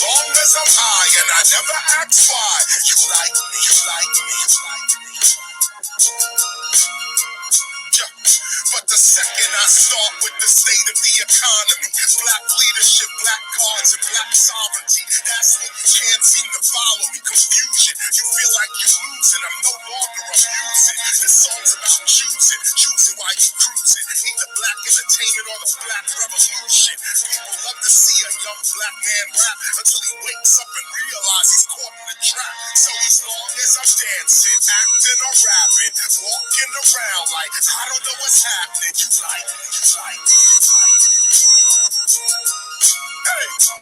long as I'm high and I never ask why. You like me, you like me, you like me. Yeah. But the second I start with the state of the economy, black leadership, black cards, and black sovereignty, that's when you can't seem to follow me. Confusion, you feel like you're losing. I'm no longer amusing. This song's about choosing while you cruising. Either black entertainment or the black revolution. People love to see a young black man rap until he wakes up and realizes he's caught in the trap. So as long as I'm dancing, acting or rapping, walking around like I don't know what's happening, you like me, you like me, you like me. Hey!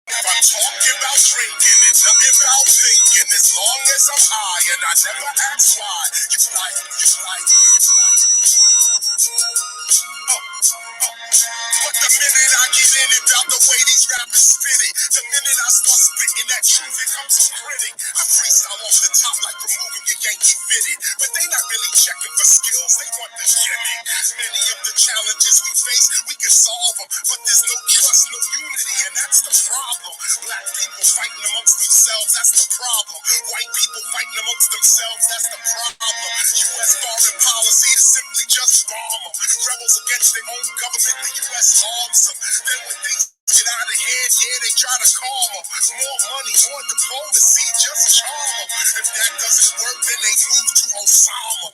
If I'm talking about drinking, it's nothing about thinking. As long as I'm high and I never ask why, you like me, you like me, you like me. But the minute I get in it about the way these rappers spit it, the minute I start spitting that truth, it comes a critic. I freestyle off the top like removing your Yankee fitted, but they not really checking for skills, they want the gimmick. Many of the challenges we face, we can solve them, but there's no trust, no unity, and that's the problem. Black people fighting amongst themselves, that's the problem. White people fighting amongst themselves, that's the problem. U.S. foreign policy is simply just bomb them. Rebels against their own government, the U.S. arms them. Then when things get out of hand, yeah, they try to calm them. More money, more diplomacy, just charm them. If that doesn't work, then they move to Osama.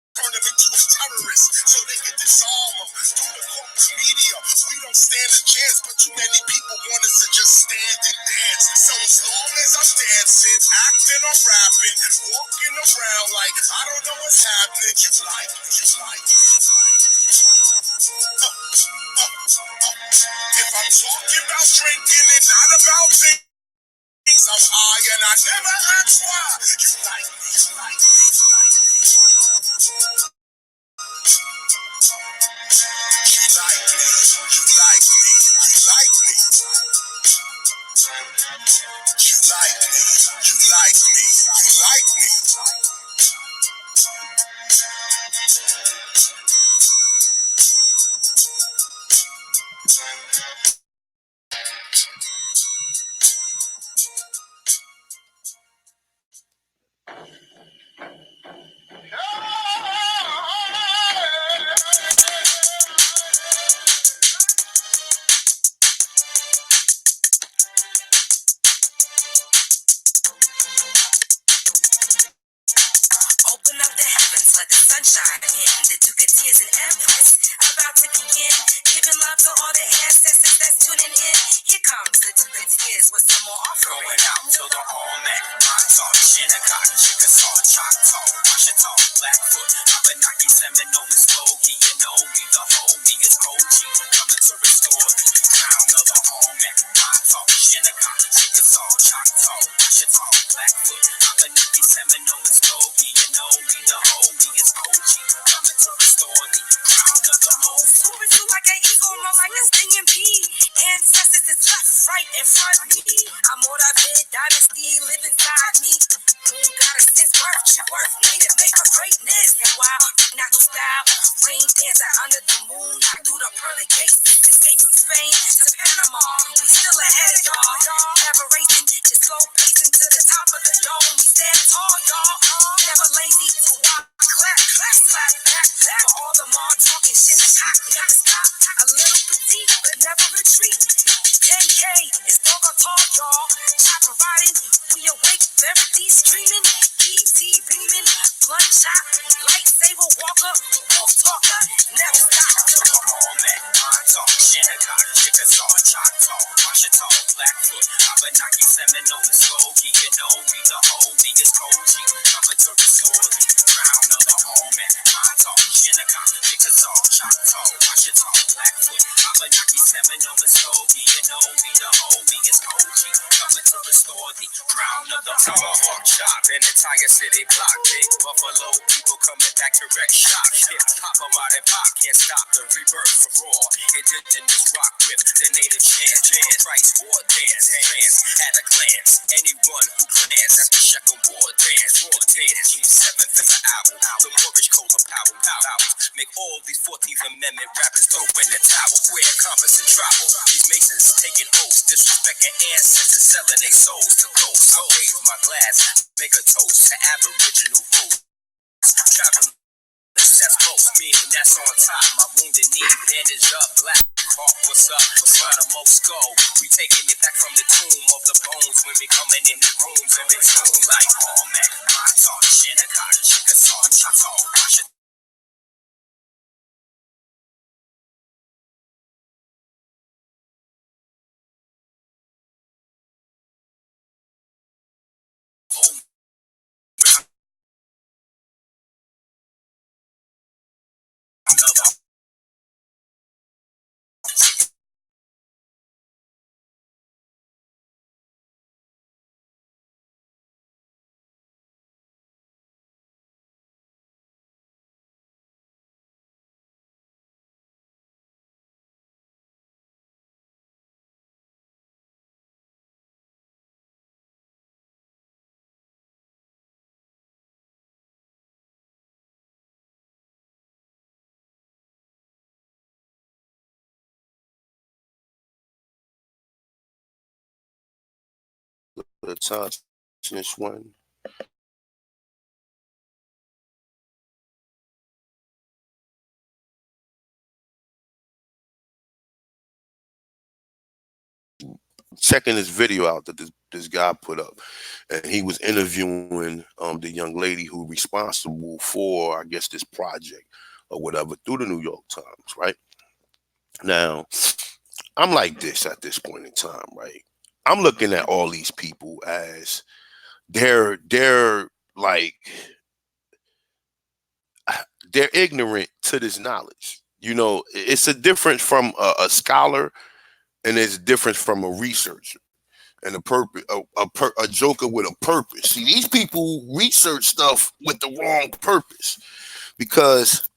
Turn them into a terrorist so they can disarm them. Through the corporate media, we don't stand a chance, but too many people want us to just stand and dance. So as long as I'm dancing, acting or rapping, walking around like I don't know what's happening, you like me, you like me, you like me. If I'm talking about drinking and not about things, I'm high and I never ask why. You like me, you like me, you like me. You like me, you like me, you like me. You like me, you like me, you like me. Open up the heavens, let the sunshine in. The Duke of Tears and Empress about to begin. Giving love to all the ancestors that's tuning in. Here comes the Duke of Tears with some more offering. Going out to the Olmec, Montauk, Shinnecock, Chickasaw, Choctaw, Washita, Blackfoot, Abenaki, Seminole, Muskogee. You know me, the homie is OG. Coming to restore the crown of the Olmec, Montauk, Shinnecock, Chickasaw, Choctaw, Washita, Blackfoot, Abenaki, Seminole, Muskogee. You know me, the homie is OG. Coming to restore the crown of the home. Soaring through like an eagle, more like a stinging bee. Ancestors is left, right, in front of me. I'm all that big dynasty live inside me. Moon goddess since birth, she worth native, made for greatness. And wild, natural style, rain dancer under the moon. Knock through the pearly gates, escape from Spain to Panama. We still ahead of y'all, never racing, just slow pacing to the top of the dome. We stand tall, y'all, never lazy. So walk, clap, clap, slap, back, back. For all the mall talking shit, never stop. A little petite, but never retreat. 10K is dog on tall, y'all. Chopper riding, we awake, very deep streaming. ET beaming, blunt shot, lightsaber walker, wolf talker, never stop. To the Olmec, Montauk, Shinnecock, Chickasaw, Choctaw, Washita, Blackfoot, Abenaki, Seminole, Muskogee. You know me, the homie is OG. Coming to restore the crown of the Olmec, Montauk, Shinnecock, Chickasaw, Choctaw, Washita, Blackfoot, Abenaki, Seminole, Muskogee. You know me, the homie is OG. Coming to restore Crown of the tomahawk chop, an entire city block. Big Buffalo people coming back to wreck shop. Hip hop, a modern pop can't stop the rebirth for raw. Indigenous rock with the native chant. Christ war dance at a glance. Anyone who plans at the Shechem war dance. War dance. June 7th is the hour. The Moorish code of power. Make all these 14th Amendment rappers throw in the towel. Square, compass, and travel. These masons taking oaths, disrespecting ancestors, selling their souls to ghosts. I raise my glass, make a toast to Aboriginal hosts. Traveling, that's close, meaning that's on top. My wounded knee, bandaged up, black heart, what's up? What's on the most go? We taking it back from the tomb of the bones when we coming in the rooms and it's home like all man. I talk Shinnecock, Chickasaw, Choctaw, Washington. The time since when? Checking this video out that this guy put up, and he was interviewing the young lady who responsible for, I guess, this project or whatever through the New York Times, right? Now, I'm like this at this point in time, right? I'm looking at all these people as they're like they're ignorant to this knowledge. You know, it's a difference from a scholar, and there's a difference from a researcher and a purpose, a joker with a purpose. See, these people research stuff with the wrong purpose, because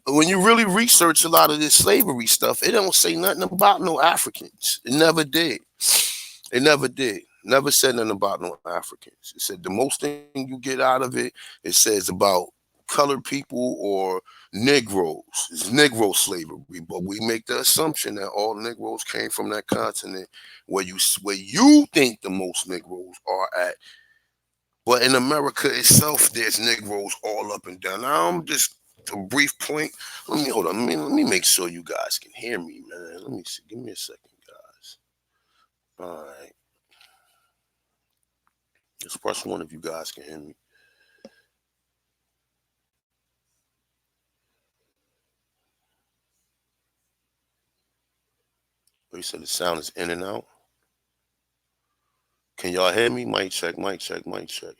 when you really research a lot of this slavery stuff, it don't say nothing about no Africans. It never did. It never did. Never said nothing about no Africans. It said the most thing you get out of it, it says about colored people or Negroes. It's Negro slavery, but we make the assumption that all Negroes came from that continent where you think the most Negroes are at. But in America itself, there's Negroes all up and down. Now, I'm just a brief point. Let me make sure you guys can hear me, man. Let me see. Give me a second, guys. All right. Just press one if you guys can hear me. You said the sound is in and out. Can y'all hear me? Mic check, mic check, mic check.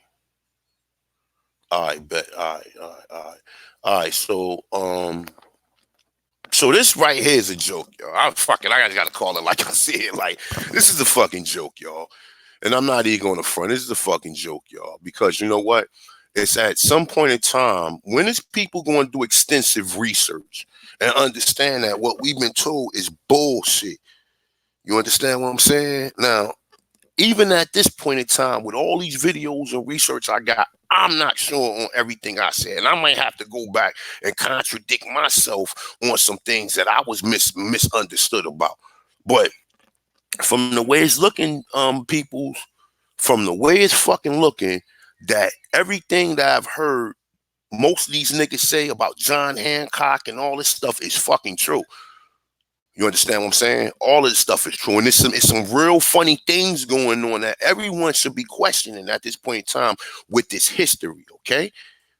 All right, bet. All right. So this right here is a joke, y'all. I gotta call it like I see it. Like, this is a fucking joke, y'all. And I'm not even going to front. This is a fucking joke, y'all. Because you know what? It's at some point in time, when is people going to do extensive research and understand that what we've been told is bullshit? You understand what I'm saying? Now, even at this point in time, with all these videos and research I got, I'm not sure on everything I said. And I might have to go back and contradict myself on some things that I was misunderstood about. But from the way it's looking, from the way it's fucking looking, that everything that I've heard most of these niggas say about John Hancock and all this stuff is fucking true. You understand what I'm saying? All of this stuff is true. And it's some real funny things going on that everyone should be questioning at this point in time with this history, okay?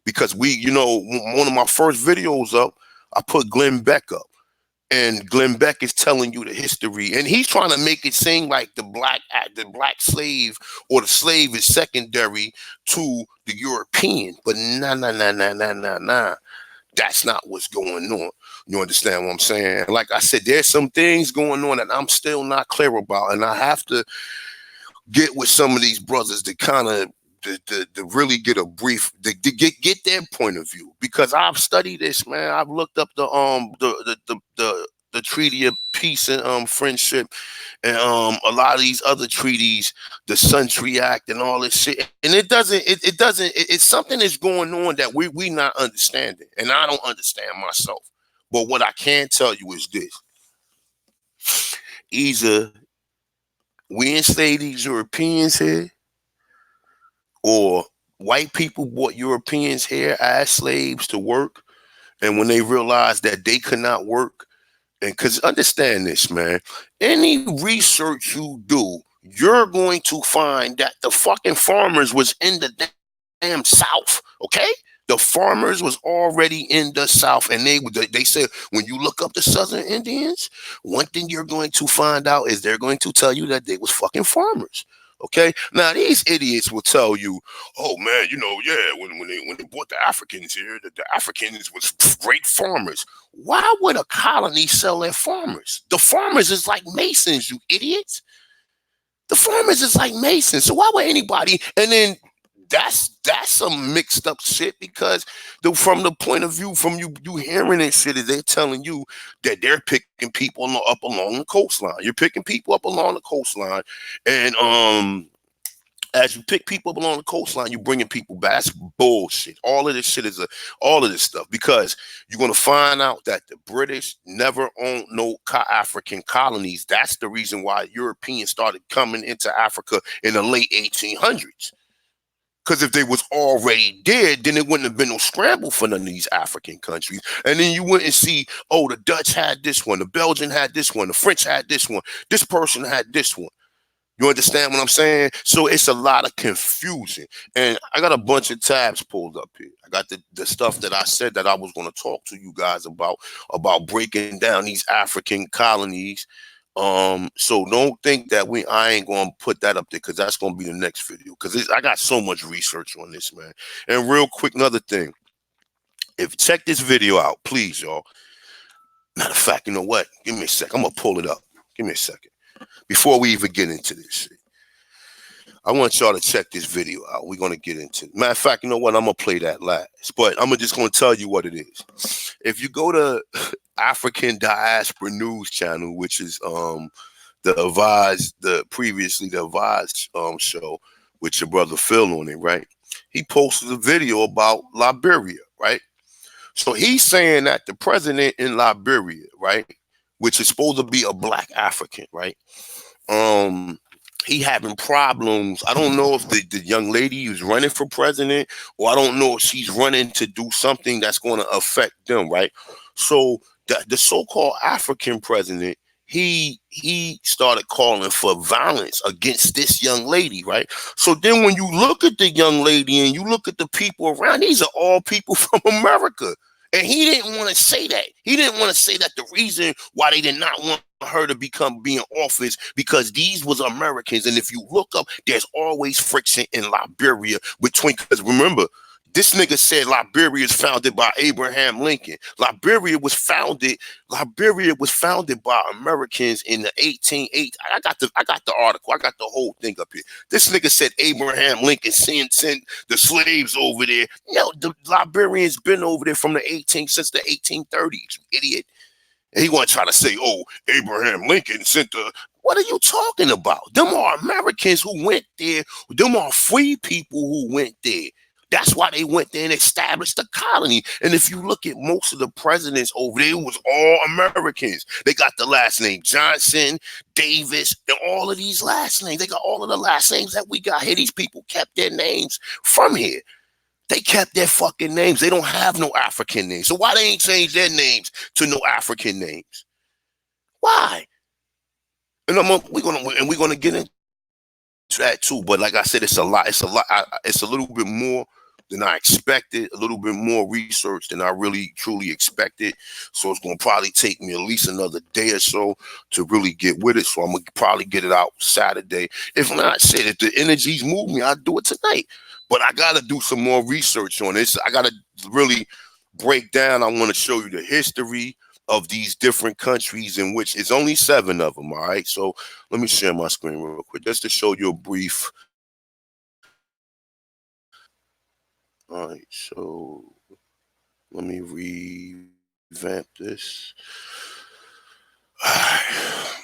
Because one of my first videos up, I put Glenn Beck up. And Glenn Beck is telling you the history. And he's trying to make it seem like the black slave or the slave is secondary to the European. But nah. That's not what's going on. You understand what I'm saying? Like I said, there's some things going on that I'm still not clear about, and I have to get with some of these brothers to kind of to really get a brief to get their point of view, because I've studied this, man. I've looked up the Treaty of Peace and Friendship, and a lot of these other treaties, the Suntree Act and all this shit, and it's something that's going on that we not understanding, and I don't understand myself. But what I can tell you is this: either we enslaved these Europeans here, or white people brought Europeans here as slaves to work, and when they realized that they could not work, and because understand this, man, any research you do, you're going to find that the fucking farmers was in the damn South, okay? The farmers was already in the South, and they said when you look up the Southern Indians, one thing you're going to find out is they're going to tell you that they was fucking farmers. Okay, now these idiots will tell you, "Oh man, yeah, when they brought the Africans here, the Africans was great farmers." Why would a colony sell their farmers? The farmers is like Masons, you idiots. The farmers is like Masons. So why would anybody? And then that's some mixed up shit, because from the point of view from you hearing this shit is they're telling you that they're picking people up along the coastline. You're picking people up along the coastline, and as you pick people up along the coastline, you're bringing people back. That's bullshit. All of this shit is all of this stuff, because you're going to find out that the British never owned no African colonies. That's the reason why Europeans started coming into Africa in the late 1800s. Because if they was already dead, then it wouldn't have been no scramble for none of these African countries. And then you wouldn't see, oh, the Dutch had this one, the Belgian had this one, the French had this one, this person had this one. You understand what I'm saying? So it's a lot of confusion. And I got a bunch of tabs pulled up here. I got the stuff that I said that I was going to talk to you guys about breaking down these African colonies. So don't think that I ain't gonna put that up there, because that's gonna be the next video, because I got so much research on this, man. And real quick, another thing, if check this video out, please, y'all. Matter of fact, you know what? Give me a sec. I'm gonna pull it up. Give me a second before we even get into this shit. I want y'all to check this video out. We're gonna get into it. Matter of fact, you know what? I'm gonna play that last, but I'm just gonna tell you what it is. If you go to African Diaspora News Channel, which is previously the Avaz show with your brother Phil on it, right? He posted a video about Liberia, right? So he's saying that the president in Liberia, right, which is supposed to be a black African, right? He having problems. I don't know if the young lady who's running for president, or I don't know if she's running to do something that's going to affect them, right? So the so-called African president, he started calling for violence against this young lady, right? So then when you look at the young lady and you look at the people around, these are all people from America. And he didn't want to say that. He didn't want to say that the reason why they did not want her to be in office because these was Americans. And if you look up, there's always friction in Liberia between, because remember, this nigga said Liberia is founded by Abraham Lincoln. Liberia was founded by Americans in the 1880s. I got the article. I got the whole thing up here. This nigga said Abraham Lincoln sent the slaves over there. The Liberians been over there since the 1830s, you idiot. And he want to try to say, oh, Abraham Lincoln sent the... What are you talking about? Them are Americans who went there. Them are free people who went there. That's why they went there and established a colony. And if you look at most of the presidents over there, it was all Americans. They got the last name Johnson, Davis, and all of these last names. They got all of the last names that we got here. These people kept their names from here. They kept their fucking names. They don't have no African names. So why they ain't changed their names to no African names? Why? And we're gonna get into that too. But like I said, it's a lot. It's a little bit more than I expected, a little bit more research than I really truly expected. So it's going to probably take me at least another day or so to really get with it. So I'm going to probably get it out Saturday. If not, shit, if the energies move me, I'll do it tonight. But I got to do some more research on this. I got to really break down. I want to show you the history of these different countries in which it's only 7 of them. All right, so let me share my screen real quick just to show you a brief. All right, so let me revamp this. All right.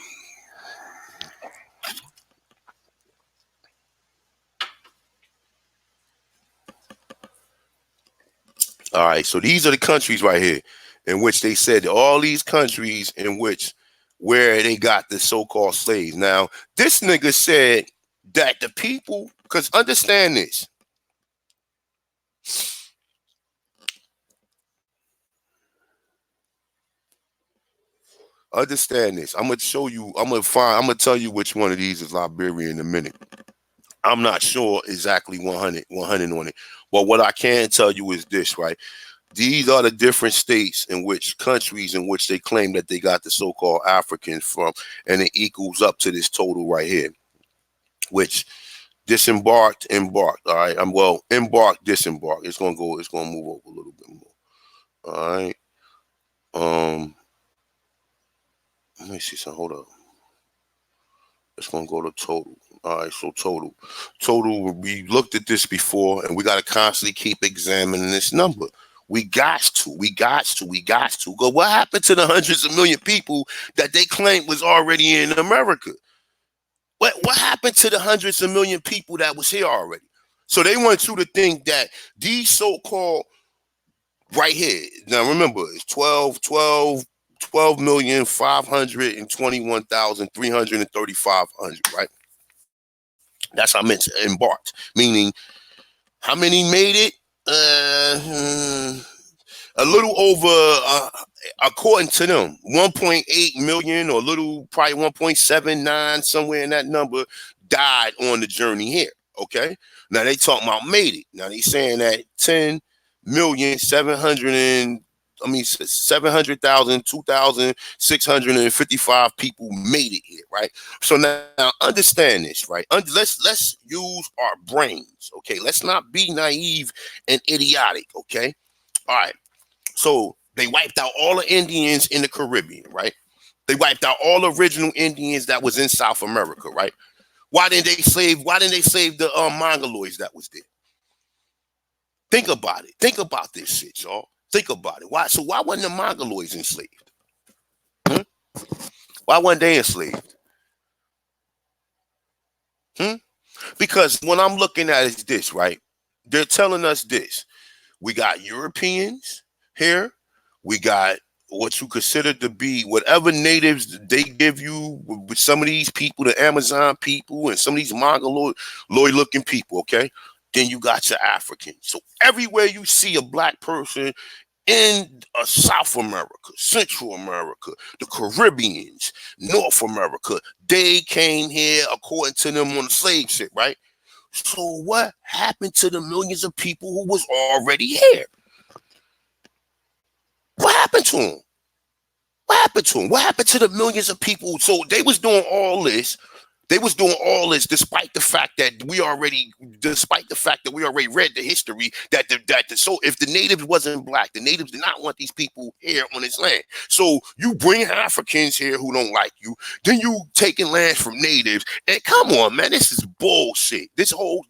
All right, so these are the countries right here in which they said all these countries in which where they got the so-called slaves. Now, this nigga said that the people, because understand this. Understand this. I'm gonna show you, I'm gonna tell you which one of these is Liberia in a minute. I'm not sure exactly 100 on it. But what I can tell you is this, right? These are the different states in which countries in which they claim that they got the so-called Africans from, and it equals up to this total right here, which disembarked, embarked. All right, well, embarked, disembarked. It's gonna move over a little bit more. All right. Let me see something. Hold up. It's gonna go to total. All right, so total. We looked at this before, and we got to constantly keep examining this number. We got to. Go. What happened to the hundreds of million people that they claimed was already in America? What happened to the hundreds of million people that was here already? So they want you to think that these so-called right here. Now remember, it's 12,521,335, right? That's how many embarked, meaning how many made it? A little over, according to them, 1.8 million or a little, probably 1.79, somewhere in that number, died on the journey here. Okay, now they talking about made it. Now they saying that 700,000, 2,655 people made it here, right? So now understand this, right? Let's use our brains, okay? Let's not be naive and idiotic, okay? All right. So they wiped out all the Indians in the Caribbean, right? They wiped out all the original Indians that was in South America, right? Why didn't they save the Mongoloids that was there? Think about it. Think about this shit, y'all. Think about it. Why wasn't the Mongoloids enslaved? Why weren't they enslaved? Because what I'm looking at is this, right? They're telling us this. We got Europeans here. We got what you consider to be whatever natives they give you with some of these people, the Amazon people and some of these Mongoloid looking people, okay? Then you got your Africans. So everywhere you see a black person in South America, Central America, the Caribbeans, North America, they came here according to them on the slave ship, right? So what happened to the millions of people who was already here? What happened to them? What happened to them? What happened to the millions of people? So they was doing all this. They was doing all this despite the fact that we already read the history so if the natives wasn't black, the natives did not want these people here on this land. So you bring Africans here who don't like you, then you taking land from natives, and come on, man, this is bullshit. This whole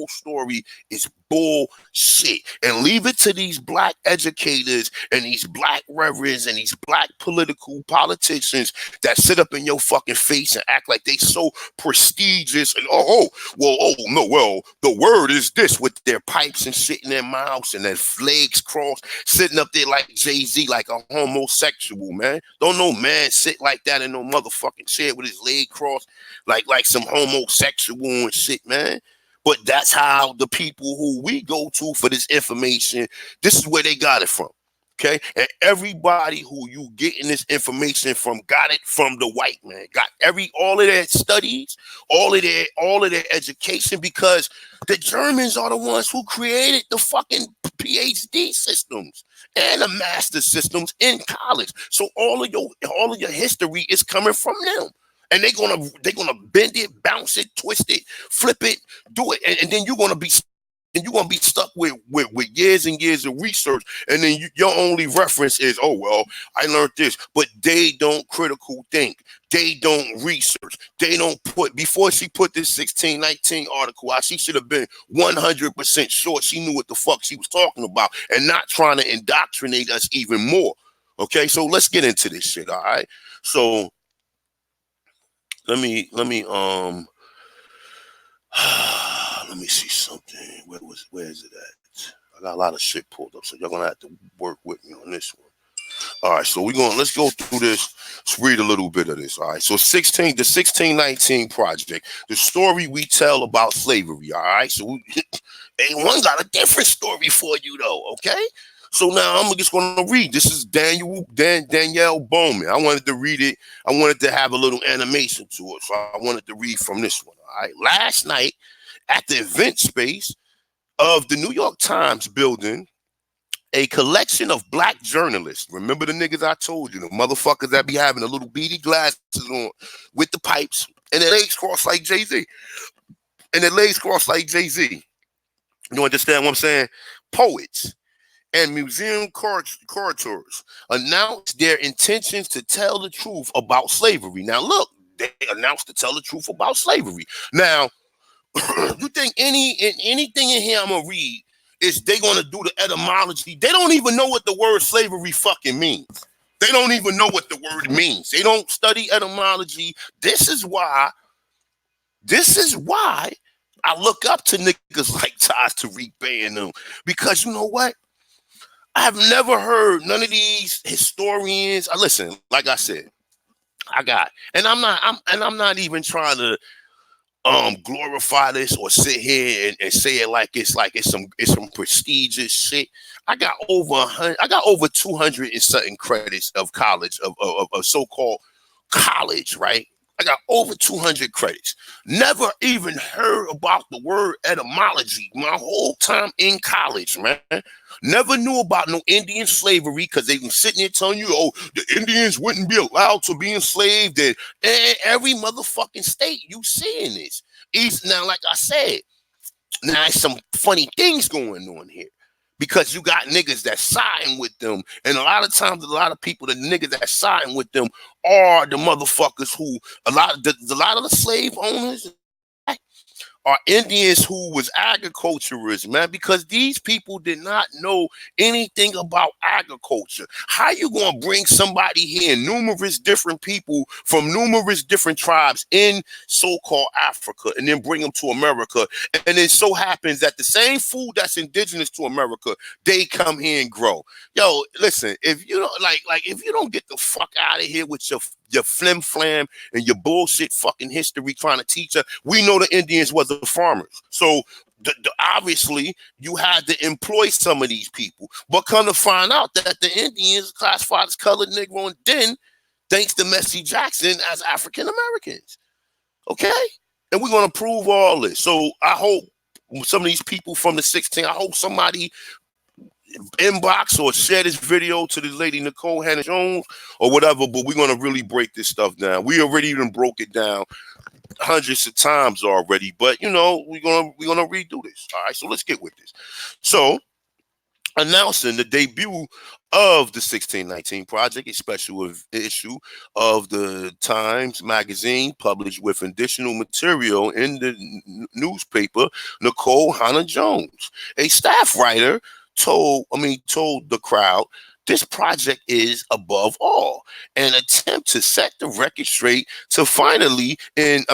story is bullshit. And leave it to these black educators and these black reverends and these black politicians that sit up in your fucking face and act like they so prestigious and the word is this, with their pipes and shit in their mouths and their legs crossed, sitting up there like Jay-Z, like a homosexual, man. Don't no man sit like that in no motherfucking chair with his leg crossed like some homosexual and shit, man. But that's how the people who we go to for this information, this is where they got it from. Okay, and everybody who you getting this information from got it from the white man. Got all of their studies, all of their education, because the Germans are the ones who created the fucking PhD systems and the master systems in college. So all of your history is coming from them. And they're gonna bend it, bounce it, twist it, flip it, do it, and then you're gonna be then you're gonna be stuck with years and years of research, and then your only reference is, oh well, I learned this, but they don't critical think, they don't research, they don't put. Before she put this 1619 article out, she should have been 100% sure she knew what the fuck she was talking about, and not trying to indoctrinate us even more. Okay, so let's get into this shit. All right, so let me let me see something. Where is it at? I got a lot of shit pulled up, so y'all gonna have to work with me on this one. All right, so let's go through this. Let's read a little bit of this. All right, so the 1619 Project, the story we tell about slavery. All right, so A1 got a different story for you though. Okay, so now I'm just gonna read. This is Danielle Bowman. I wanted to read it. I wanted to have a little animation to it, so I wanted to read from this one. All right, last night at the event space of the New York Times building, a collection of black journalists. Remember the niggas I told you, the motherfuckers that be having the little beady glasses on with the pipes and their legs crossed like Jay-Z. You understand what I'm saying? Poets and museum curators announced their intentions to tell the truth about slavery. Now, look, they announced to tell the truth about slavery. Now, you think anything in here I'm gonna read is they gonna do the etymology? They don't even know what the word slavery fucking means. They don't even know what the word means. They don't study etymology. This is why I look up to niggas like Taj Tariq Bey and them, because you know what? I've never heard none of these historians. Listen, like I said, I'm not even trying to glorify this or sit here and say it like it's some prestigious shit. I got over 200 and something credits of college of so-called college, right? I got over 200 credits. Never even heard about the word etymology my whole time in college, man. Never knew about no Indian slavery, because they been sitting there telling you, oh, the Indians wouldn't be allowed to be enslaved. And every motherfucking state you seeing this. Now, like I said, now there's some funny things going on here, because you got niggas that siding with them, and a lot of times, a lot of people, the niggas that siding with them are the motherfuckers who a lot of the slave owners are Indians who was agriculturists, man, because these people did not know anything about agriculture. How you gonna bring somebody here, numerous different people from numerous different tribes in so-called Africa, and then bring them to America? And it so happens that the same food that's indigenous to America, they come here and grow. Yo, listen, if you don't if you don't get the fuck out of here with your flim flam and your bullshit fucking history trying to teach us. We know the Indians was the farmers. So obviously you had to employ some of these people. But come to find out that the Indians classified as colored, Negro, and then, thanks to Messi Jackson, as African Americans. Okay? And we're going to prove all this. So I hope some of these people from the 16, I hope somebody inbox or share this video to this lady Nikole Hannah-Jones or whatever, but we're going to really break this stuff down. We already even broke it down hundreds of times already, but you know, we're gonna redo this. All right, so let's get with this. So, announcing the debut of the 1619 Project, a special issue of the Times Magazine, published with additional material in the newspaper, Nikole Hannah-Jones, a staff writer, told the crowd, this project is, above all, an attempt to set the record straight to finally in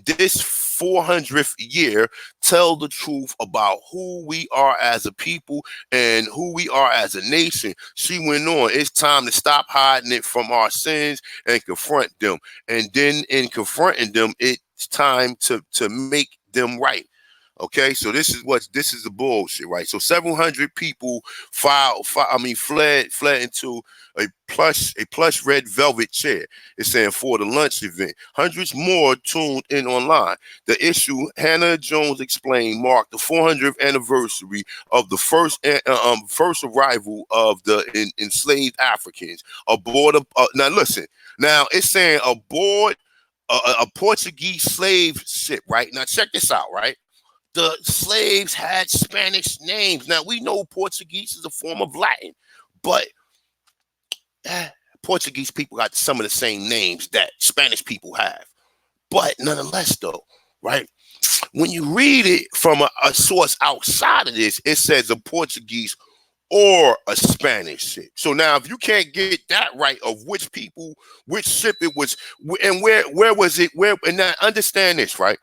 this 400th year tell the truth about who we are as a people and who we are as a nation. She went on, it's time to stop hiding it from our sins and confront them. And then in confronting them, it's time to make them right. Okay, so this is the bullshit, right? So several hundred people fled into a plush red velvet chair. It's saying for the lunch event. Hundreds more tuned in online. The issue, Hannah-Jones explained, marked the 400th anniversary of the first arrival of the enslaved Africans aboard. Now listen, now it's saying aboard a Portuguese slave ship, right? Now check this out, right? the slaves had Spanish names. Now, we know Portuguese is a form of Latin, but Portuguese people got some of the same names that Spanish people have. But nonetheless, though, right? When you read it from a source outside of this, it says a Portuguese or a Spanish ship. So now, if you can't get that right of which people, which ship it was, and where was it, where, and now understand this, right?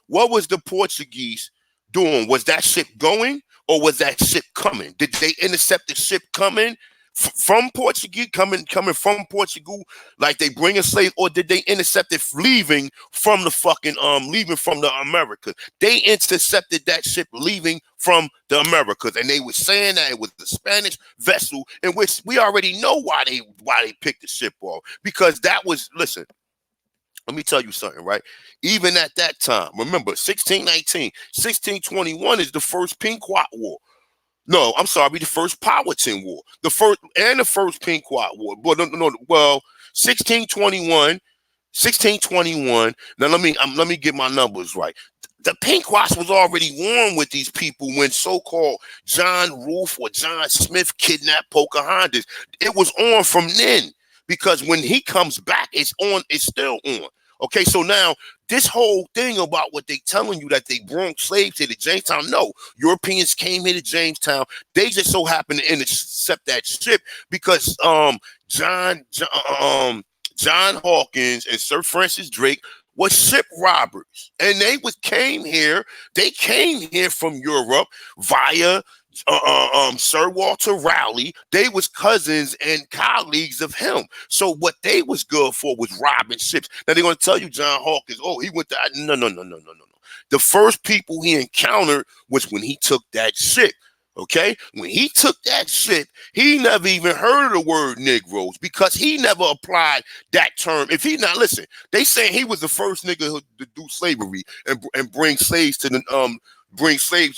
What was the Portuguese doing? Was that ship going, or was that ship coming? Did they intercept the ship coming from Portuguese, coming from Portugal, like they bring a slave, or did they intercept it leaving from the fucking leaving from the Americas? They intercepted that ship leaving from the Americas, and they were saying that it was the Spanish vessel, in which we already know why they picked the ship off, because that was, listen, let me tell you something, right? Even at that time, remember, 1619, 1621 is the first Pequot War. No, I'm sorry, the first Powhatan War. The first Pequot War. Well, 1621. Now let me get my numbers right. The Pequots was already warm with these people when so-called John Rolfe or John Smith kidnapped Pocahontas. It was on from then, because when he comes back, it's still on. Okay, so now this whole thing about what they telling you that they brought slaves here to Jamestown, no, Europeans came here to Jamestown. They just so happened to intercept that ship because John Hawkins and Sir Francis Drake was ship robbers, and they came here from Europe via Sir Walter Raleigh. They was cousins and colleagues of him. So what they was good for was robbing ships. Now they're going to tell you John Hawkins, oh, he went to, no. The first people he encountered was when he took that ship. Okay, when he took that ship, he never even heard of the word Negroes, because he never applied that term. If he not listen, they saying he was the first nigga to do slavery and bring slaves to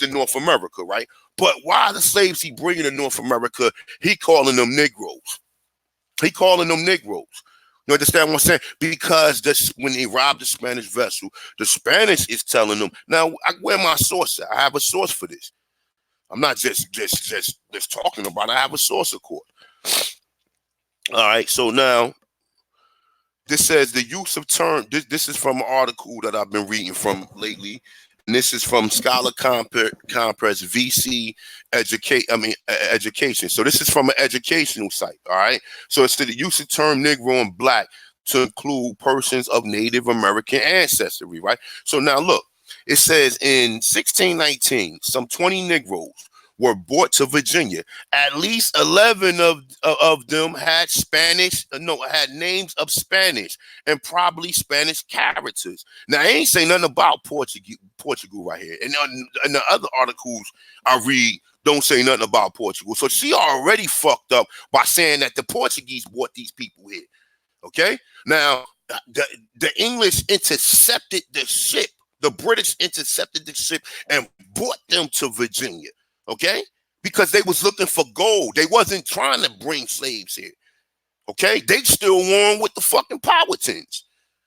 North America, right? But why the slaves he bringing to North America, he calling them Negroes. You understand what I'm saying? Because when he robbed the Spanish vessel, the Spanish is telling them. Now, where my source at? I have a source for this. I'm not just talking about it. I have a source, of course. All right, so now this says the use of term. This is from an article that I've been reading from lately. And this is from Scholar Compress VC Education. So this is from an educational site, all right? So it's the use of term Negro and Black to include persons of Native American ancestry, right? So now look, it says in 1619, some 20 Negroes were brought to Virginia. At least 11 of them had had names of Spanish and probably Spanish characters. Now, I ain't saying nothing about Portugal right here. And the other articles I read don't say nothing about Portugal. So she already fucked up by saying that the Portuguese brought these people here. Okay? Now, the English intercepted the ship. The British intercepted the ship and brought them to Virginia. Okay? Because they was looking for gold. They wasn't trying to bring slaves here. Okay? They still warring with the fucking Powhatans.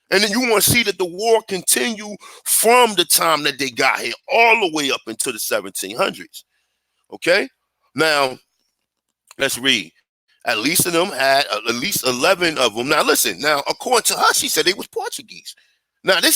And then you want to see that the war continue from the time that they got here all the way up into the 1700s. Okay? Now, let's read. At least 11 of them. Now, listen. Now, according to her, she said they was Portuguese. Now, then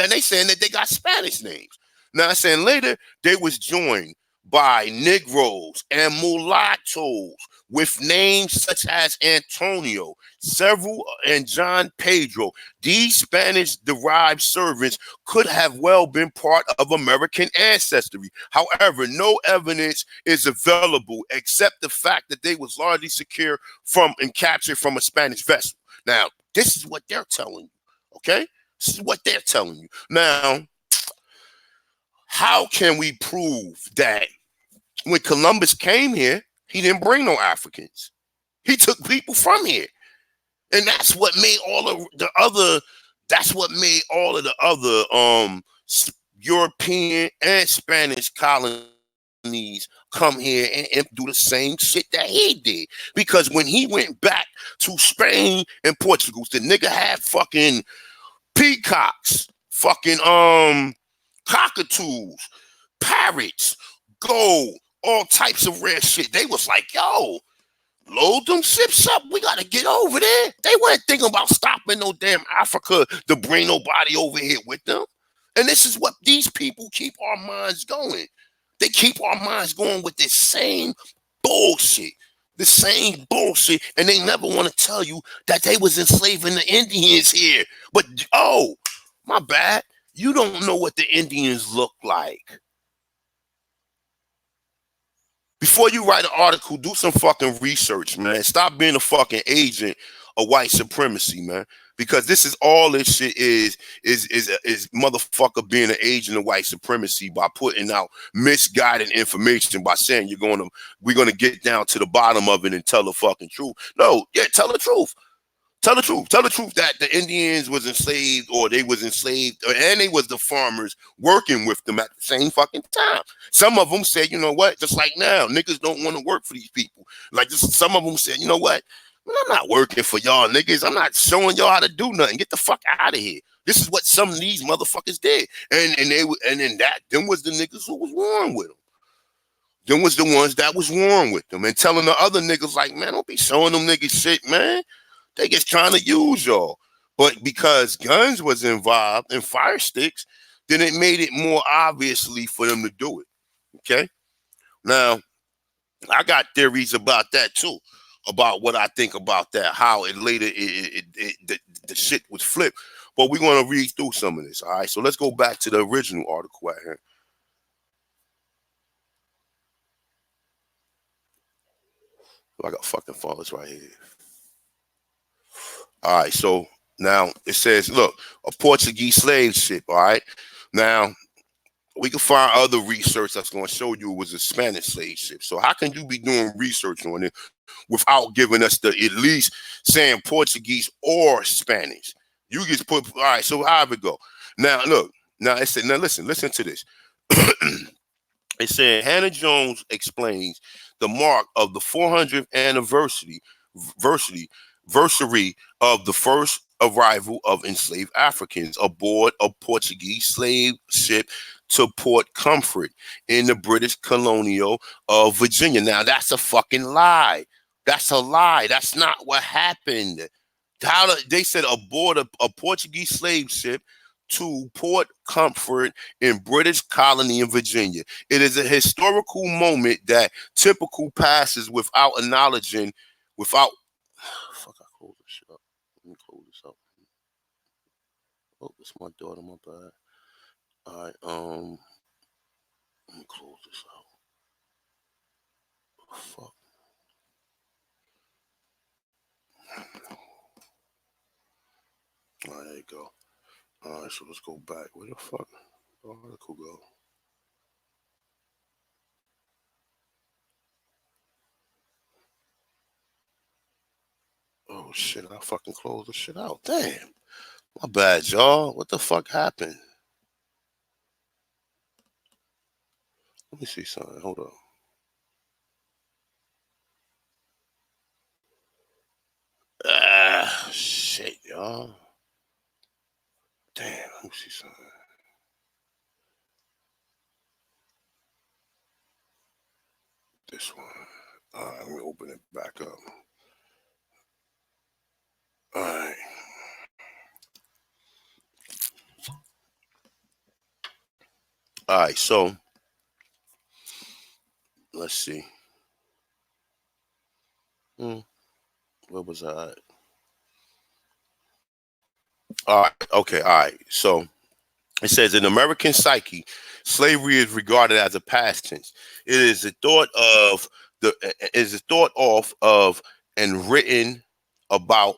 they saying that they got Spanish names. Now, I'm saying later they was joined by Negroes and mulattoes with names such as Antonio, several, and John Pedro. These Spanish-derived servants could have well been part of American ancestry. However, no evidence is available except the fact that they was largely secured from and captured from a Spanish vessel. Now, this is what they're telling you, okay? This is what they're telling you. Now, how can we prove that when Columbus came here, he didn't bring no Africans? He took people from here. And that's what made all of the other European and Spanish colonies come here and do the same shit that he did. Because when he went back to Spain and Portugal, the nigga had fucking peacocks, fucking cockatoos, parrots, gold, all types of rare shit. They was like, yo, load them ships up. We got to get over there. They weren't thinking about stopping no damn Africa to bring nobody over here with them. And this is what these people keep our minds going. They keep our minds going with this same bullshit. The same bullshit. And they never want to tell you that they was enslaving the Indians here. But, oh, my bad. You don't know what the Indians look like. Before you write an article, do some fucking research, man. Stop being a fucking agent of white supremacy, man. Because this is all this shit is motherfucker being an agent of white supremacy by putting out misguided information by saying we're gonna get down to the bottom of it and tell the fucking truth. No, yeah, tell the truth. Tell the truth. Tell the truth that the Indians was enslaved, or they was enslaved, and they was the farmers working with them at the same fucking time. Some of them said, you know what, just like now, niggas don't want to work for these people. Like some of them said, you know what, man, I'm not working for y'all niggas. I'm not showing y'all how to do nothing. Get the fuck out of here. This is what some of these motherfuckers did. Them was the niggas who was warm with them. Them was the ones that was warm with them and telling the other niggas like, man, don't be showing them niggas shit, man. They just trying to use y'all. But because guns was involved and fire sticks, then it made it more obviously for them to do it. Okay? Now, I got theories about that too, about what I think about that, how it later the shit was flipped. But we're going to read through some of this, all right? So let's go back to the original article right here. I got fucking fathers right here. All right, so now it says, look, a Portuguese slave ship, all right? Now, we can find other research that's going to show you it was a Spanish slave ship. So how can you be doing research on it without giving us the at least saying Portuguese or Spanish? You just put, all right, so how'd it go? Now, look, now it said, now listen to this. It said, Hannah Jones explains the mark of the 400th anniversary of the first arrival of enslaved Africans aboard a Portuguese slave ship to Port Comfort in the British colonial of Virginia. Now, that's a fucking lie. That's a lie. That's not what happened. They said aboard a Portuguese slave ship to Port Comfort in British colony in Virginia. It is a historical moment that typical passes without acknowledging, fuck, I closed this shit up. Let me close this up. Oh, it's my daughter, my bad. All right, let me close this out. Oh, fuck. All right, there you go. All right, so let's go back. Where the fuck the article go? Oh shit, I fucking closed the shit out. Damn. My bad, y'all. What the fuck happened? Let me see something. Hold on. Shit, y'all. Damn, let me see something. This one. All right, let me open it back up. All right. All right, so let's see. Where was I at? All right, okay, all right. So it says in American psyche, slavery is regarded as a past tense. It is a thought of and written about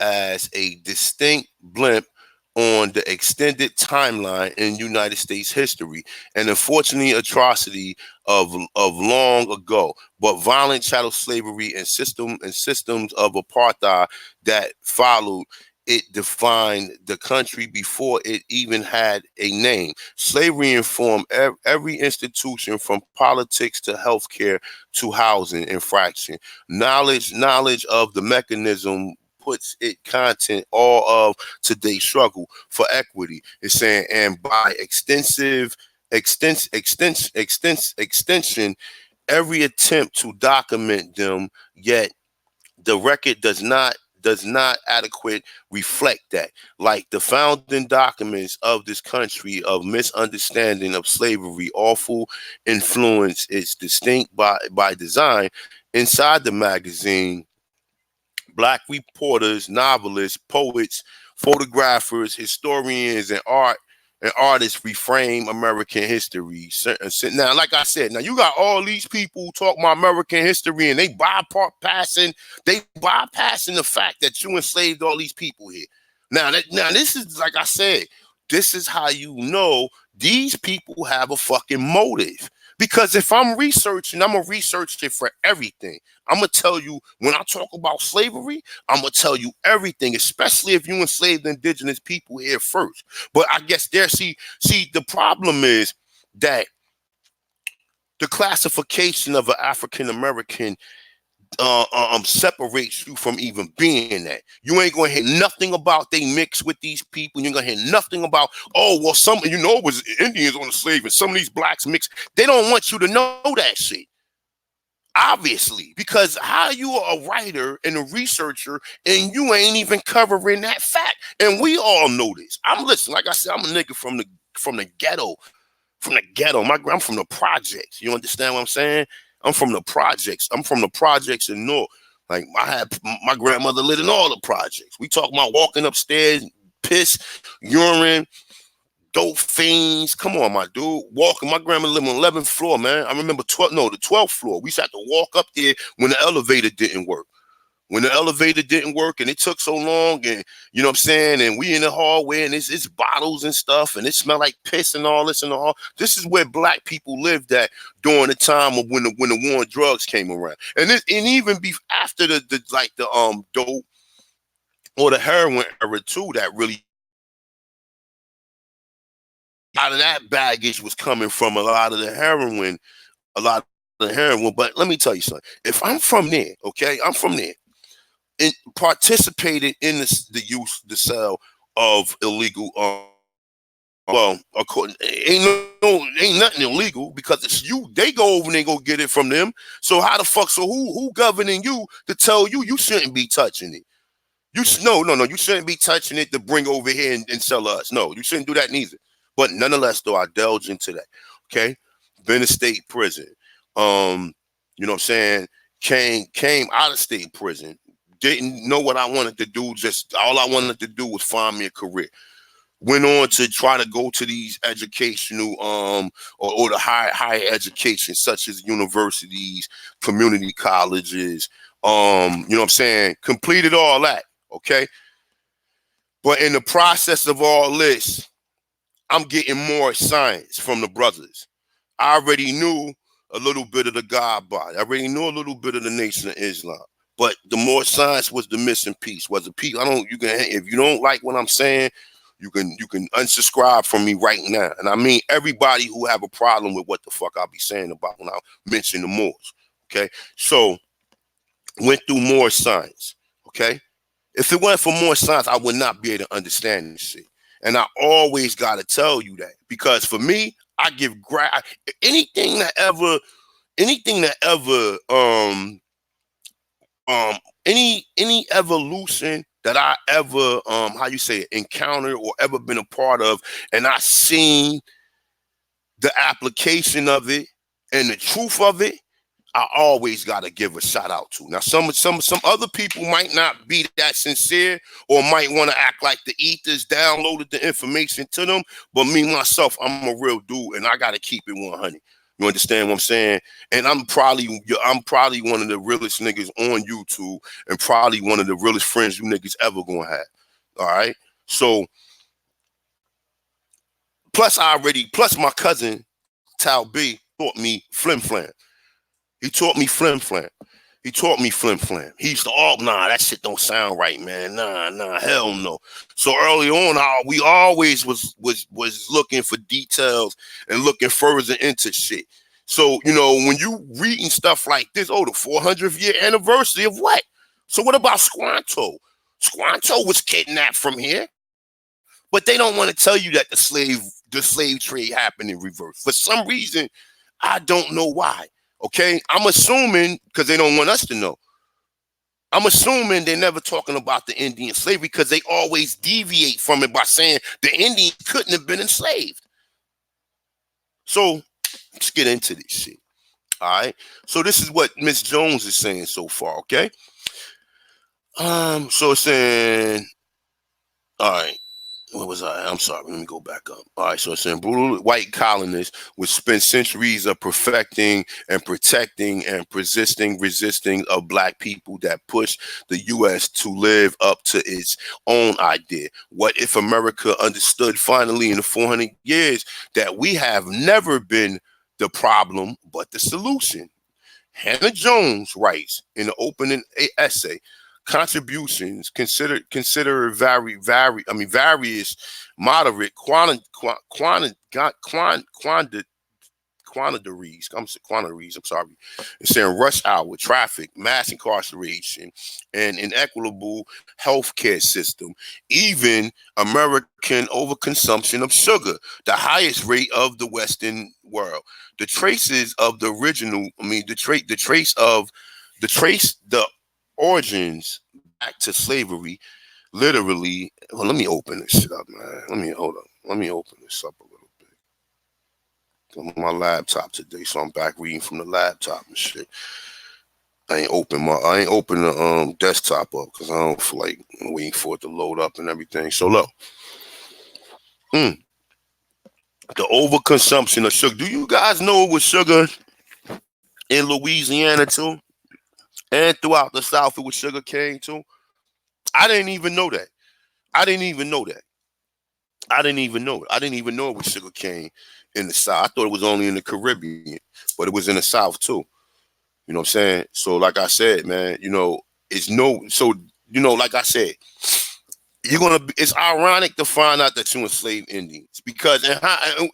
as a distinct blimp on the extended timeline in United States history, an unfortunate atrocity of long ago, but violent chattel slavery and systems of apartheid that followed it defined the country before it even had a name. Slavery informed every institution from politics to healthcare to housing infraction. Knowledge of the mechanism puts it content all of today's struggle for equity. It's saying, and by extensive extension, every attempt to document them, yet the record does not adequate reflect that. Like the founding documents of this country of misunderstanding of slavery, awful influence is distinct by design. Inside the magazine, Black reporters, novelists, poets, photographers, historians, and artists reframe American history. Now, like I said, now you got all these people who talk about American history and they bypassing the fact that you enslaved all these people here. Now this is, like I said, this is how you know these people have a fucking motive. Because if I'm researching, I'm going to research it for everything. I'm going to tell you, when I talk about slavery, I'm going to tell you everything, especially if you enslaved indigenous people here first. But I guess see, the problem is that the classification of an African-American separates you from even being that. You ain't gonna hear nothing about they mix with these people. You're gonna hear nothing about, oh, well, some, it was Indians on the slave and some of these blacks mix. They don't want you to know that shit. Obviously, because how you are a writer and a researcher and you ain't even covering that fact. And we all know this. Like I said, I'm a nigga from the ghetto. From the ghetto. I'm from the projects. You understand what I'm saying? I'm from the projects. I'm from the projects in North. Like, my grandmother lived in all the projects. We talk about walking upstairs, piss, urine, dope fiends. Come on, my dude. Walking. My grandma lived on the 11th floor, man. I remember the 12th floor. We used to have to walk up there when the elevator didn't work. When the elevator didn't work and it took so long, and you know what I'm saying, and we in the hallway and it's bottles and stuff and it smelled like piss and all this and all. This is where black people lived at during the time of when the war on drugs came around. And even after the dope or the heroin era too, that really out of that baggage was coming from a lot of the heroin. But let me tell you something. If I'm from there, okay, I'm from there. And participated in the sale of illegal. Ain't nothing illegal because it's you. They go over and they go get it from them. So how the fuck? So who governing you to tell you shouldn't be touching it? You shouldn't be touching it to bring over here and sell us. No, you shouldn't do that neither. But nonetheless, though, I delved into that. Okay, been in state prison. You know what I'm saying? Came out of state prison. Didn't know what I wanted to do. Just all I wanted to do was find me a career. Went on to try to go to these educational or the higher education, such as universities, community colleges. You know what I'm saying? Completed all that. Okay. But in the process of all this, I'm getting more science from the brothers. I already knew a little bit of the God body. I already knew a little bit of the Nation of Islam. But the more science was the missing piece. Was the piece. If you don't like what I'm saying, you can unsubscribe from me right now. And I mean everybody who have a problem with what the fuck I'll be saying about when I mention the Moors. Okay. So went through more science. Okay. If it wasn't for more science, I would not be able to understand this shit. And I always gotta tell you that. Because for me, I give anything that ever any evolution that I ever encountered or ever been a part of, and I seen the application of it and the truth of it, I always gotta give a shout out to. Now, some other people might not be that sincere or might want to act like the ethers downloaded the information to them, but me myself, I'm a real dude and I gotta keep it 100. You understand what I'm saying? And I'm probably one of the realest niggas on YouTube and probably one of the realest friends you niggas ever gonna have. All right. So plus my cousin Tal B taught me flim flam. He taught me flim flam. He used to that shit don't sound right, man. Nah, hell no. So early on, we always was looking for details and looking further into shit. So, you know, when you reading stuff like this, the 400th year anniversary of what? So what about Squanto? Squanto was kidnapped from here. But they don't want to tell you that the slave trade happened in reverse. For some reason, I don't know why. Okay, I'm assuming because they don't want us to know. I'm assuming they're never talking about the Indian slavery because they always deviate from it by saying the Indians couldn't have been enslaved. So let's get into this shit. All right. So this is what Miss Jones is saying so far. Okay. So it's saying, all right. What was I? I'm sorry. Let me go back up. All right. So it's saying brutal white colonists would spend centuries of perfecting and protecting and resisting of black people that pushed the U.S. to live up to its own idea. What if America understood finally in the 400 years that we have never been the problem but the solution? Hannah Jones writes in the opening essay, contributions consider various moderate quantities. I'm sorry. It's saying rush hour, traffic, mass incarceration, and inequitable healthcare system. Even American overconsumption of sugar, the highest rate of the Western world. The traces of the original. The origins back to slavery. Literally. Well, let me open this shit up, man. Let me open this up a little bit. I'm on my laptop today, so I'm back reading from the laptop and shit. I ain't open the desktop up because I don't feel like waiting for it to load up and everything. So look, the overconsumption of sugar. Do you guys know it was sugar in Louisiana too, and throughout the South it was sugar cane too? I didn't even know that. I didn't even know it was sugar cane in the South. I thought it was only in the Caribbean, but it was in the South too. You know what I'm saying? So like I said, man, like I said, it's ironic to find out that you enslaved Indians because,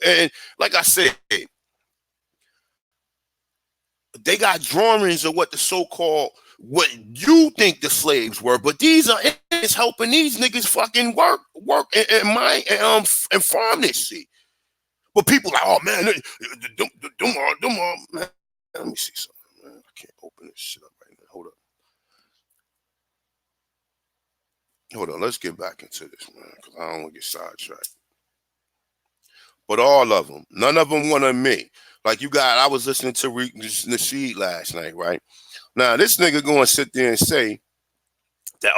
and like I said, they got drawings of what what you think the slaves were, but these are Indians helping these niggas fucking work and mine and farm this shit. But people like, oh man, man. Let me see something, man. I can't open this shit up right now. Hold on. Let's get back into this, man, because I don't want to get sidetracked. But all of them, none of them want to admit. Like I was listening to Nasheed last night, right? Now, this nigga going to sit there and say that,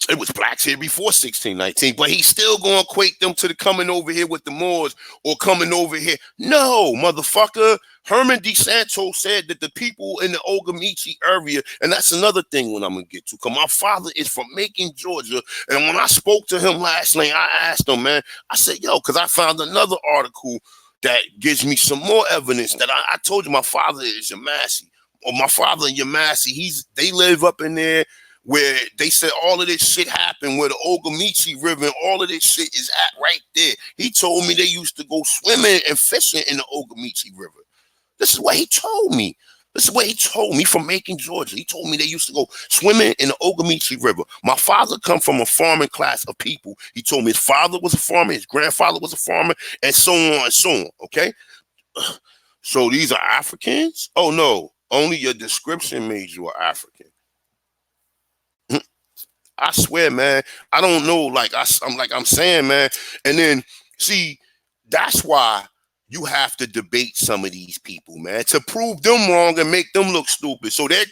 it was blacks here before 1619, but he's still going to equate them to the coming over here with the Moors or coming over here. No, motherfucker. Herman DeSanto said that the people in the Ogeechee area, and that's another thing when I'm going to get to, because my father is from Macon, Georgia, and when I spoke to him last night, I asked him, man, I said, yo, because I found another article that gives me some more evidence that I told you my father is Yamasee. Or my father in Yamasee, they live up in there where they said all of this shit happened, where the Ogeechee River and all of this shit is at right there. He told me they used to go swimming and fishing in the Ogeechee River. This is what he told me. From Macon, Georgia. He told me they used to go swimming in the Ogeechee River. My father come from a farming class of people. He told me his father was a farmer, his grandfather was a farmer, and so on and so on, okay? So these are Africans? Oh, no. Only your description made you an African. I swear, man. I don't know. I'm saying, man. And then, see, that's why you have to debate some of these people, man, to prove them wrong and make them look stupid. So they're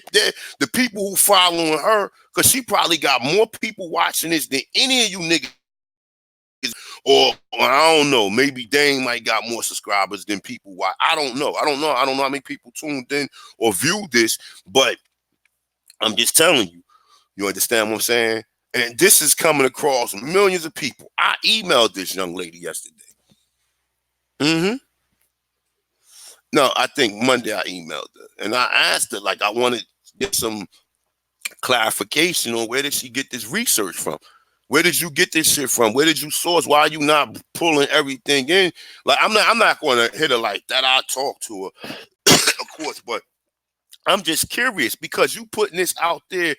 the people who following her, because she probably got more people watching this than any of you niggas. Or I don't know, maybe Dane might got more subscribers than people watch. I don't know how many people tuned in or viewed this, but I'm just telling you. You understand what I'm saying? And this is coming across millions of people. I emailed this young lady yesterday. No, I think Monday I emailed her. And I asked her, I wanted to get some clarification on where did she get this research from? Where did you get this shit from? Where did you source? Why are you not pulling everything in? I'm not going to hit her like that. I'll talk to her, of course, but I'm just curious because you putting this out there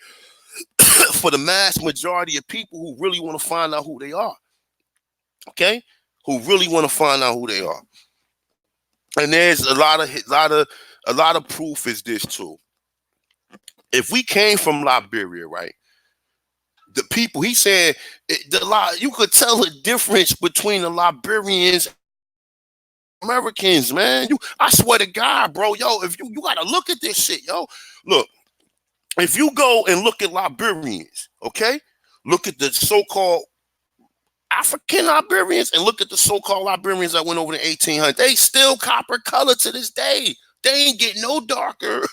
for the mass majority of people who really want to find out who they are. okay, who really want to find out who they are. And there's a lot of proof is this too. If we came from Liberia, right? The people he said you could tell the difference between the Liberians and Americans, man. I swear to God, bro, yo, if you gotta look at this shit, yo. Look, if you go and look at Liberians, okay, look at the so-called African Liberians and look at the so-called Liberians that went over the 1800s. They still copper color to this day. They ain't get no darker.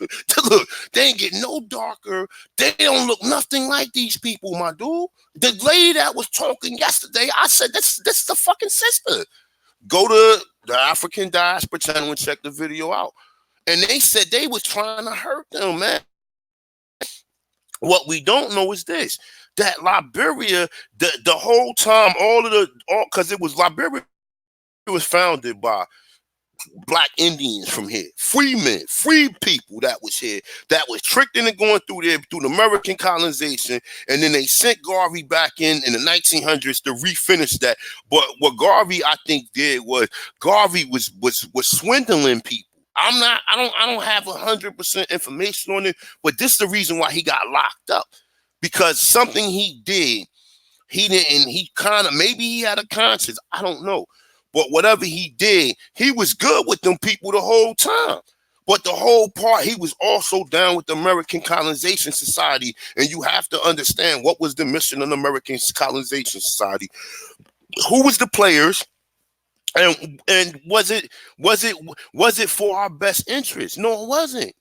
Look, they ain't get no darker. They don't look nothing like these people, my dude. The lady that was talking yesterday, I said, this is the fucking sister. Go to the African Diaspora channel and check the video out. And they said they was trying to hurt them, man. What we don't know is this. That Liberia, the whole time, because it was Liberia, it was founded by Black Indians from here, free men, free people that was here, that was tricked into going through the American colonization, and then they sent Garvey back in the 1900s to refinish that. But what Garvey, I think, did was Garvey was swindling people. I don't have 100% information on it, but this is the reason why he got locked up, because something he did, he kind of, maybe he had a conscience, I don't know. But whatever he did, he was good with them people the whole time. But the whole part, he was also down with the American Colonization Society. And you have to understand what was the mission of the American Colonization Society. Who was the players? And was it for our best interest? No, it wasn't.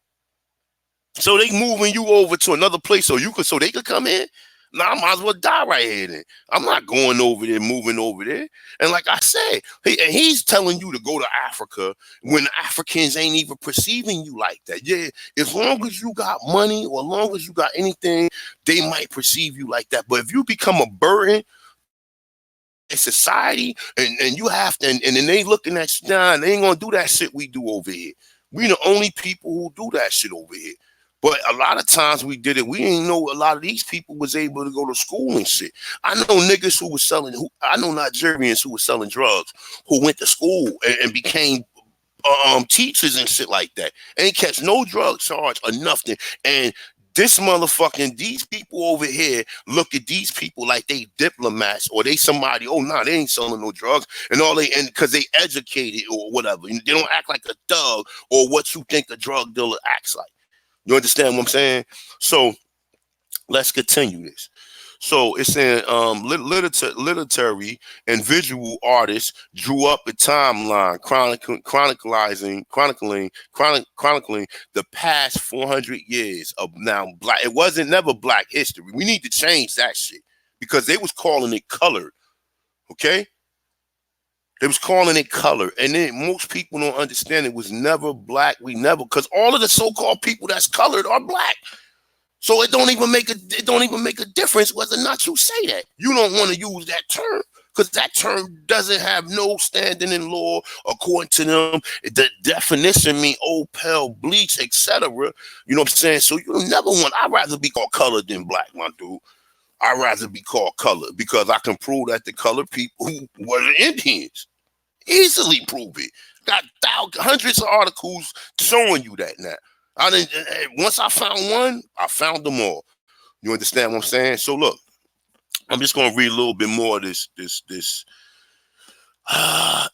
So they moving you over to another place so they could come in. Now I might as well die right here then. I'm not going over there, moving over there. And like I said, he's telling you to go to Africa when Africans ain't even perceiving you like that. Yeah, as long as you got money or as long as you got anything, they might perceive you like that. But if you become a burden in society and you have to, and then they looking at you down, they ain't gonna do that shit we do over here. We the only people who do that shit over here. But a lot of times we did it. We didn't know a lot of these people was able to go to school and shit. I know niggas who was selling, I know Nigerians who was selling drugs, who went to school and became teachers and shit like that. Ain't catch no drug charge or nothing. And these people over here look at these people like they diplomats or they somebody, they ain't selling no drugs. And because they educated or whatever. They don't act like a thug or what you think a drug dealer acts like. You understand what I'm saying? So let's continue this. So it's saying literary and visual artists drew up a timeline chronicling the past 400 years of now black. It wasn't never Black history. We need to change that shit because they was calling it colored. Okay? They was calling it color. And then most people don't understand it was never black. Because all of the so-called people that's colored are black. So it don't even make a difference whether or not you say that. You don't want to use that term because that term doesn't have no standing in law according to them. The definition mean old, pale, bleach, etc. You know what I'm saying? So you never want, I'd rather be called colored than black, my dude. I'd rather be called colored because I can prove that the colored people were the Indians. Easily prove it. Got hundreds of articles showing you that now. Once I found one, I found them all. You understand what I'm saying? So look, I'm just gonna read a little bit more of this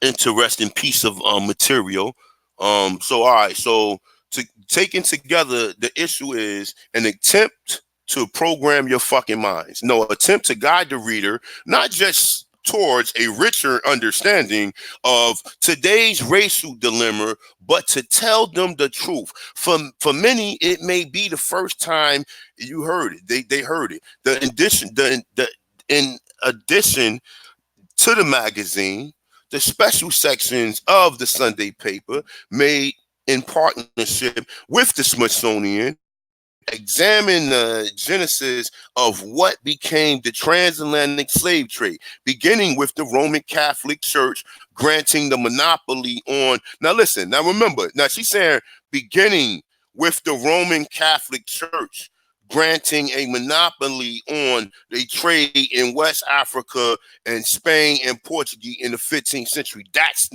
interesting piece of material. So all right, so taking together, the issue is an attempt to program your fucking minds. No, attempt to guide the reader, not just towards a richer understanding of today's racial dilemma, but to tell them the truth. For many, it may be the first time you heard it. They heard it. In addition to the magazine, the special sections of the Sunday paper made in partnership with the Smithsonian examine the genesis of what became the transatlantic slave trade, beginning with the Roman Catholic Church granting the monopoly on. Now remember, she's saying beginning with the Roman Catholic Church granting a monopoly on the trade in West Africa and Spain and Portugal in the 15th century. That's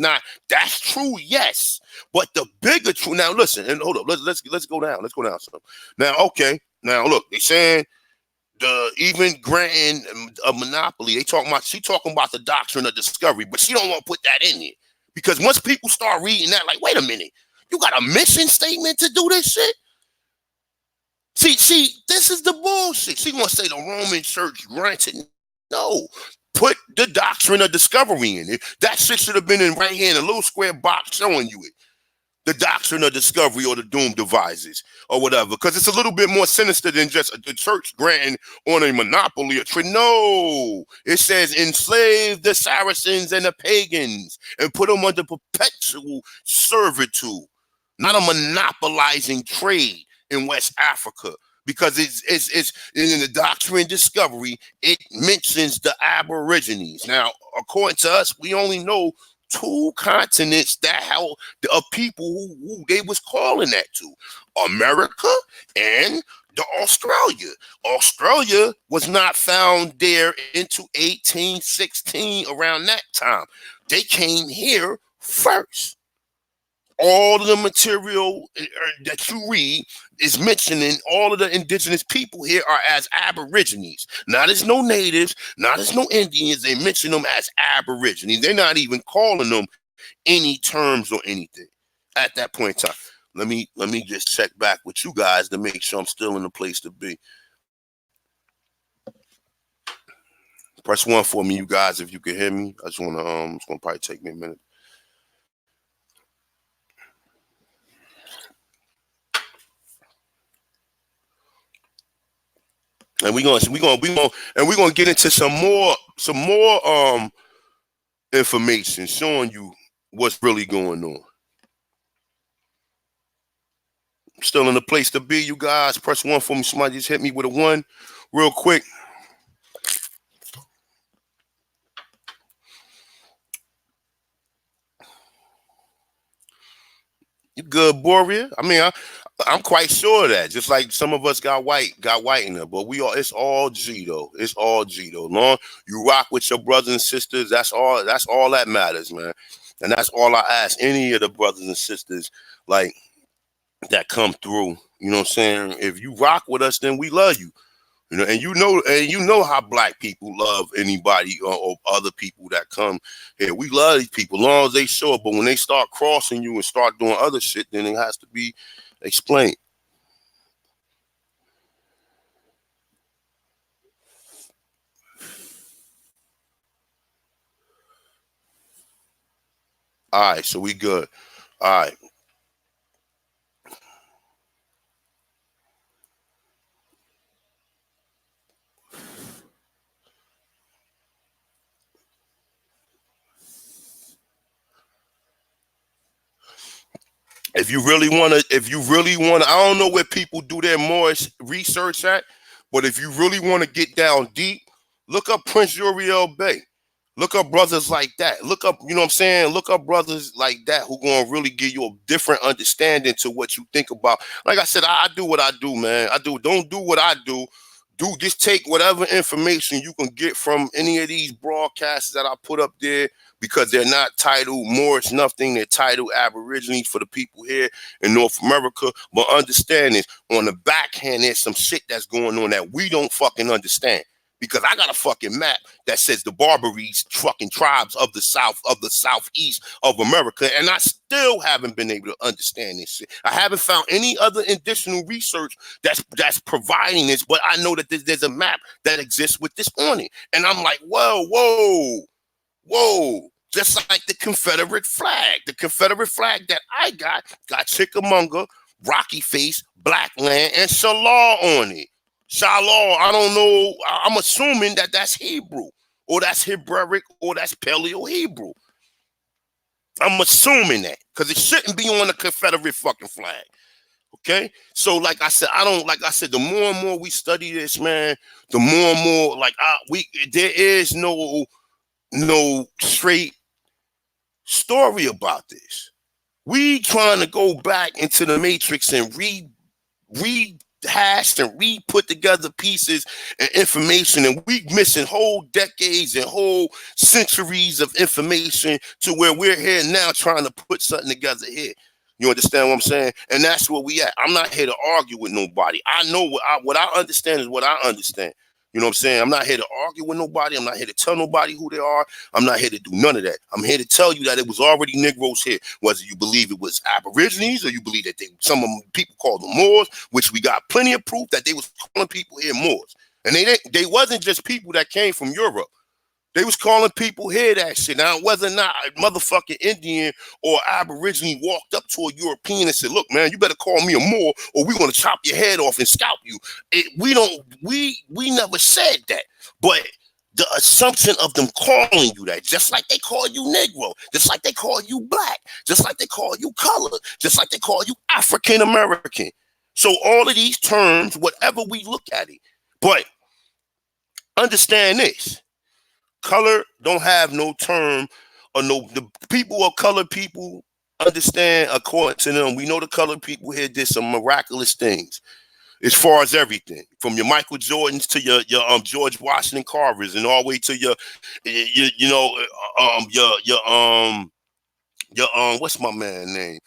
true, yes. But the bigger truth, now listen, and hold up, let's go down. Let's go down some. Now, okay, now look, they saying even granting a monopoly, she talking about the doctrine of discovery, but she don't want to put that in there. Because once people start reading that, like, wait a minute, you got a mission statement to do this shit? See, this is the bullshit. She gonna say the Roman Church granted. No, put the doctrine of discovery in it. That shit should have been in right here in a little square box showing you it. The doctrine of discovery or the doom devices or whatever, because it's a little bit more sinister than just the church granting on a monopoly of trade. No, it says enslave the Saracens and the pagans and put them under perpetual servitude, not a monopolizing trade in West Africa, because it's in the doctrine discovery, it mentions the Aborigines. Now, according to us, we only know 2 continents that held of people who they was calling that to: America and the Australia. Australia was not found there into 1816, around that time. They came here first. All of the material that you read is mentioning all of the indigenous people here are as Aborigines. Not as no natives, not as no Indians. They mention them as Aborigines. They're not even calling them any terms or anything at that point in time. Let me just check back with you guys to make sure I'm still in the place to be. Press 1 for me, you guys, if you can hear me. I just want to it's gonna probably take me a minute. And we're gonna get into some more information showing you what's really going on. Still in the place to be, you guys. Press 1 for me. Somebody just hit me with a 1 real quick. You good, Boria? I mean, I'm quite sure of that. Just like some of us got white in there, but it's all G though. It's all G though. Long you rock with your brothers and sisters, that's all that matters, man. And that's all I ask any of the brothers and sisters like that come through. You know what I'm saying? If you rock with us, then we love you. You know, and you know how black people love anybody or other people that come here. We love these people as long as they show up. But when they start crossing you and start doing other shit, then it has to be explained. All right, so we good. All right. If you really want to, I don't know where people do their more research at, but if you really want to get down deep, look up Prince Uriel Bey. Look up brothers like that. Look up, you know what I'm saying? Look up brothers like that who gonna really give you a different understanding to what you think about. Like I said, I do what I do, man. Don't do what I do. Just take whatever information you can get from any of these broadcasts that I put up there, because they're not titled Moorish nothing. They're titled Aborigines for the people here in North America. But understand this, on the backhand, there's some shit that's going on that we don't fucking understand. Because I got a fucking map that says the Barbarese fucking tribes of the southeast of America, and I still haven't been able to understand this shit. I haven't found any other additional research that's providing this, but I know that there's a map that exists with this on it. And I'm like, whoa. Just like the Confederate flag. The Confederate flag that I got Chickamauga, Rocky Face, Blackland, and Shalal on it. Shalal, I don't know. I'm assuming that that's Hebrew, or that's Hebraic, or that's Paleo-Hebrew. I'm assuming that, because it shouldn't be on the Confederate fucking flag. Okay? So, like I said, the more and more we study this, man, the more and more, there is no straight story about this. We trying to go back into the Matrix and rehashed and re-put together pieces and information, and we missing whole decades and whole centuries of information to where we're here now trying to put something together here. You understand what I'm saying? And that's where we at. I'm not here to argue with nobody. I know what I understand is what I understand. You know what I'm saying? I'm not here to argue with nobody. I'm not here to tell nobody who they are. I'm not here to do none of that. I'm here to tell you that it was already Negroes here. Whether you believe it was Aborigines or you believe that some of them people called them Moors, which we got plenty of proof that they was calling people here Moors. And they wasn't just people that came from Europe. They was calling people here that shit. Now, whether or not a motherfucking Indian or Aborigine walked up to a European and said, look, man, you better call me a Moor or we're going to chop your head off and scalp you. We never said that. But the assumption of them calling you that, just like they call you Negro, just like they call you black, just like they call you colored, just like they call you African American. So all of these terms, whatever we look at it. But understand this. Color don't have no term or no. The people of colored people understand according to them. We know the colored people here did some miraculous things as far as everything, from your Michael Jordans to your George Washington Carvers, and all the way to your what's my man name?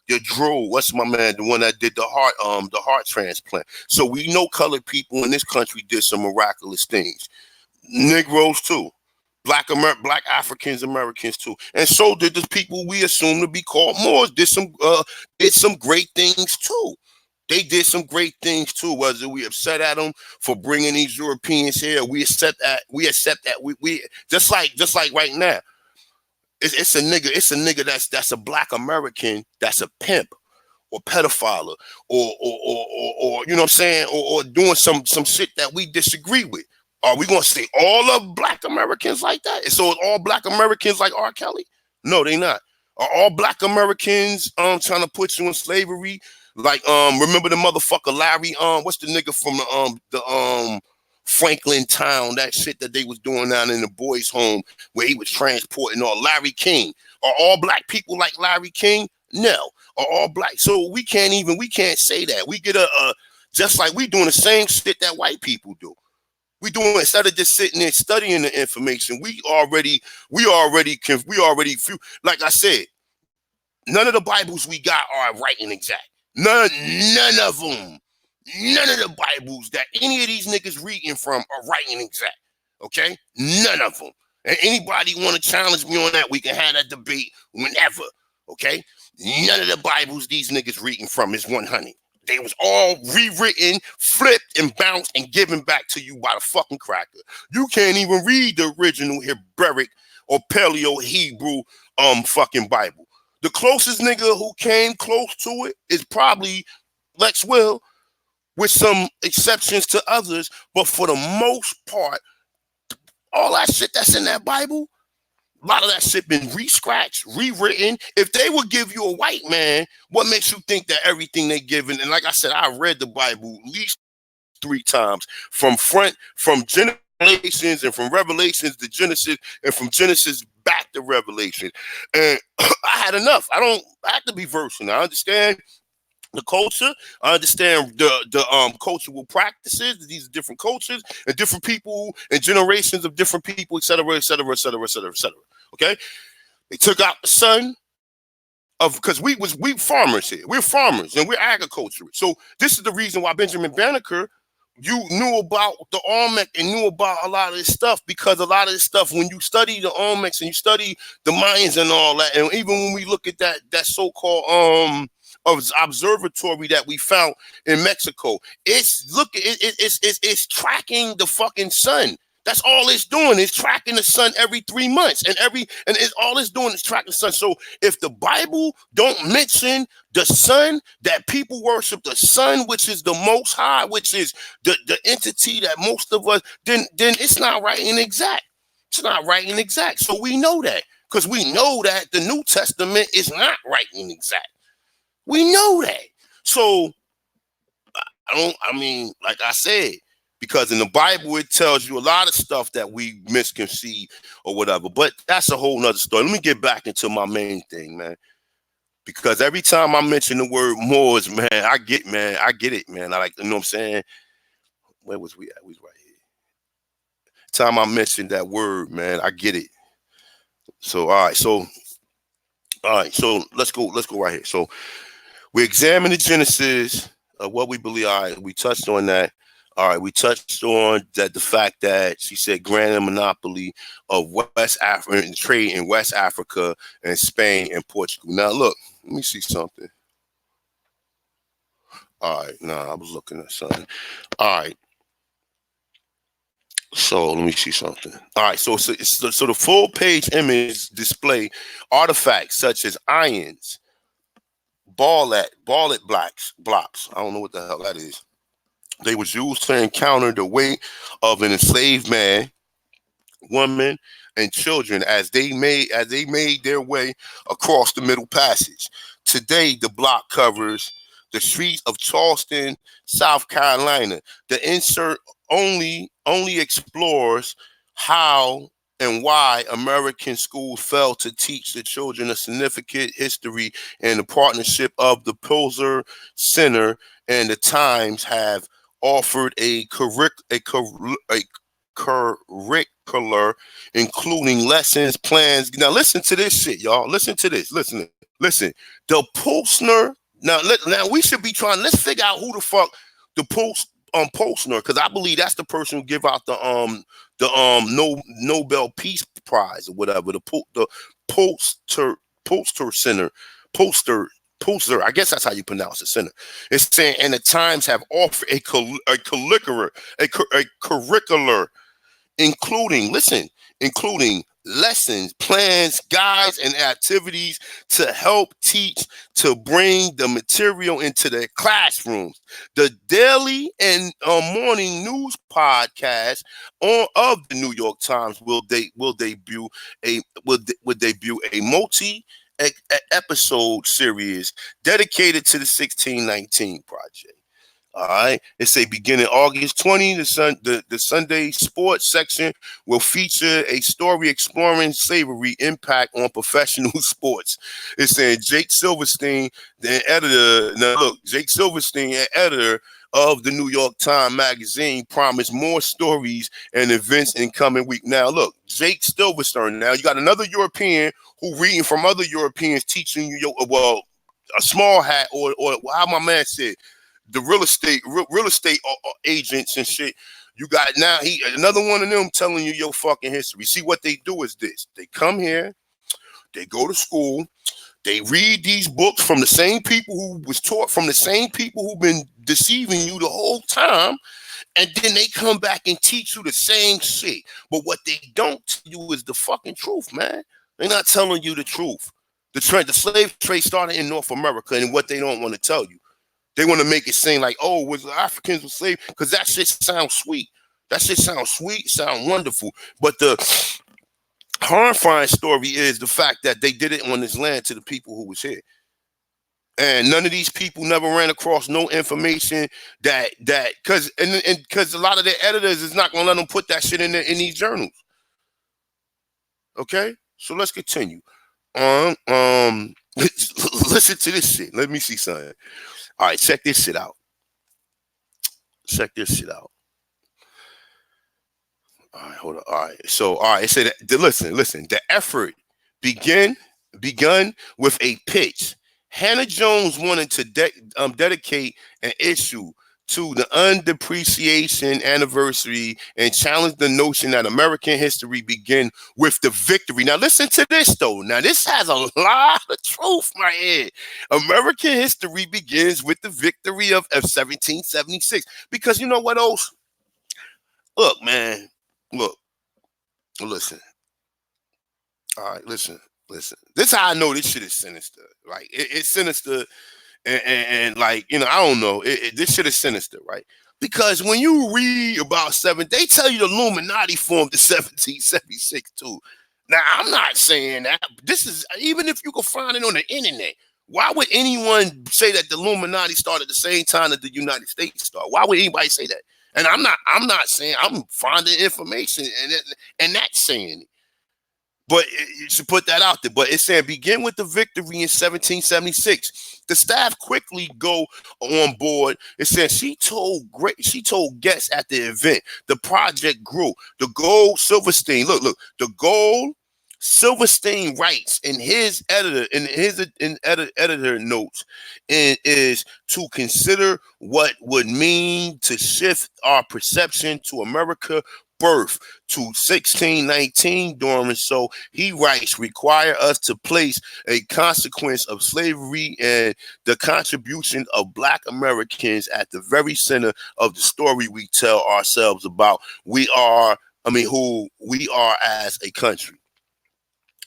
Your Drew, what's my man? The one that did the heart transplant. So we know colored people in this country did some miraculous things. Negroes too. Black Africans Americans too, and so did the people we assume to be called Moors. Did some great things too. They did some great things too. Whether we upset at them for bringing these Europeans here, we accept that. We just like right now. It's a nigga that's a black American that's a pimp or pedophile or you know what I'm saying, or doing some shit that we disagree with. Are we going to say all of black Americans like that? And so all black Americans like R. Kelly? No, they not. Are all black Americans trying to put you in slavery? Like remember the motherfucker Larry? What's the nigga from the Franklin town? That shit that they was doing down in the boys' home where he was transporting all Larry King. Are all black people like Larry King? No. Are all black? So we can't say that. We get just like we doing the same shit that white people do. We doing, instead of just sitting there studying the information, we already, like I said, none of the Bibles we got are right and exact. None of them. None of the Bibles that any of these niggas reading from are right and exact. Okay? None of them. And anybody want to challenge me on that, we can have that debate whenever. Okay? None of the Bibles these niggas reading from is 100. They was all rewritten, flipped, and bounced and given back to you by the fucking cracker. You can't even read the original Hebraic or Paleo Hebrew fucking Bible. The closest nigga who came close to it is probably Lex Will, with some exceptions to others. But for the most part, all that shit that's in that Bible, a lot of that shit been re-scratched, rewritten. If they would give you a white man, what makes you think that everything they given? And like I said, I read the Bible at least 3 times from Generations and from Revelations to Genesis and from Genesis back to Revelation. And I had enough. I have to be versed. I understand the culture. I understand the cultural practices. These are different cultures and different people and generations of different people, et cetera, et cetera, et cetera, et cetera, et cetera. Okay? They took out the son because we farmers here. We're farmers and we're agriculturists. So this is the reason why Benjamin Banneker, you knew about the Olmec and knew about a lot of this stuff, because a lot of this stuff, when you study the Olmecs and you study the Mayans and all that, and even when we look at that so-called observatory that we found in Mexico, it's tracking the fucking sun. That's all it's doing, is tracking the sun every 3 months, and all it's doing is tracking the sun. So if the Bible don't mention the sun, that people worship the sun, which is the Most High, which is the entity that most of us, then it's not right and exact. It's not right and exact. So we know that, because we know that the New Testament is not right and exact. We know that. So like I said, because in the Bible, it tells you a lot of stuff that we misconceive or whatever. But that's a whole nother story. Let me get back into my main thing, man. Because every time I mention the word Moors, man, I get it, man. I like, you know what I'm saying? Where was we at? We was right here. Time I mentioned that word, man, I get it. So all right, so let's go right here. So we examine the genesis of what we believe. All right, we touched on that. All right, we touched on that the fact that she said granted a monopoly of West Africa and trade in West Africa and Spain and Portugal. Now look, let me see something. All right, I was looking at something. All right. So let me see something. All right, so the full page image display artifacts such as irons, ballet blocks. I don't know what the hell that is. They was used to encounter the weight of an enslaved man, woman, and children as they made their way across the Middle Passage. Today, the block covers the streets of Charleston, South Carolina. The insert only explores how and why American schools failed to teach the children a significant history, and the partnership of the Pulitzer Center and the Times have offered a curricular, including lessons, plans. Now listen to this shit, y'all. Listen to this. Listen. The Pulitzer. Now we should be trying. Let's figure out who the fuck the Pulitzer, because I believe that's the person who give out the Nobel Peace Prize or whatever. The Pulitzer Center. Pulitzer, I guess that's how you pronounce the center. It's saying, and the Times have offered a curricular, including lessons, plans, guides, and activities to help teach, to bring the material into their classrooms. The daily and morning news podcast of the New York Times will debut a multi-episode series dedicated to the 1619 Project. All right. It say beginning August 20, the Sunday sports section will feature a story exploring slavery impact on professional sports. It's saying Jake Silverstein, the editor. Now look, Jake Silverstein, an editor of the New York Times Magazine, promised more stories and events in coming week. Now look, Jake Silverstein. Now you got another European who reading from other Europeans teaching you, a small hat, or how my man said, the real estate agents and shit. You got now another one of them telling you your fucking history. See, what they do is this: they come here, they go to school, they read these books from the same people who was taught from the same people who've been deceiving you the whole time, and then they come back and teach you the same shit. But what they don't tell you is the fucking truth, man. They're not telling you the truth. The slave trade started in North America, and what they don't want to tell you. They want to make it seem like, oh, was Africans were slaves? Because that shit sounds sweet. Sound wonderful. But the horrifying story is the fact that they did it on this land to the people who was here. And none of these people never ran across no information that because a lot of their editors is not gonna let them put that shit in these journals. Okay, so let's continue. Listen to this shit. Let me see something. All right, check this shit out. All right, hold on. All right, so it said, listen. The effort begun with a pitch. Hannah Jones wanted to dedicate an issue to the undepreciation anniversary and challenge the notion that American history begin with the victory. Now listen to this though. Now this has a lot of truth right here. American history begins with the victory of 1776. Because you know what else? Look, man. Listen. All right, listen. This is how I know this shit is sinister. Like it's sinister. And like, I don't know, this shit is sinister, right? Because when you read about they tell you the Illuminati formed in 1776 too. Now, I'm not saying that. This is, even if you can find it on the internet, why would anyone say that the Illuminati started at the same time that the United States started? Why would anybody say that? And I'm not saying, I'm finding information and that's saying it. But you should put that out there. But it's saying begin with the victory in 1776. The staff quickly go on board. It says she told guests at the event the project grew. The gold Silverstein. Look. The gold Silverstein writes in his editor notes is to consider what would mean to shift our perception to America birth to 1619 during. So he writes, require us to place a consequence of slavery and the contribution of Black Americans at the very center of the story we tell ourselves about who we are as a country.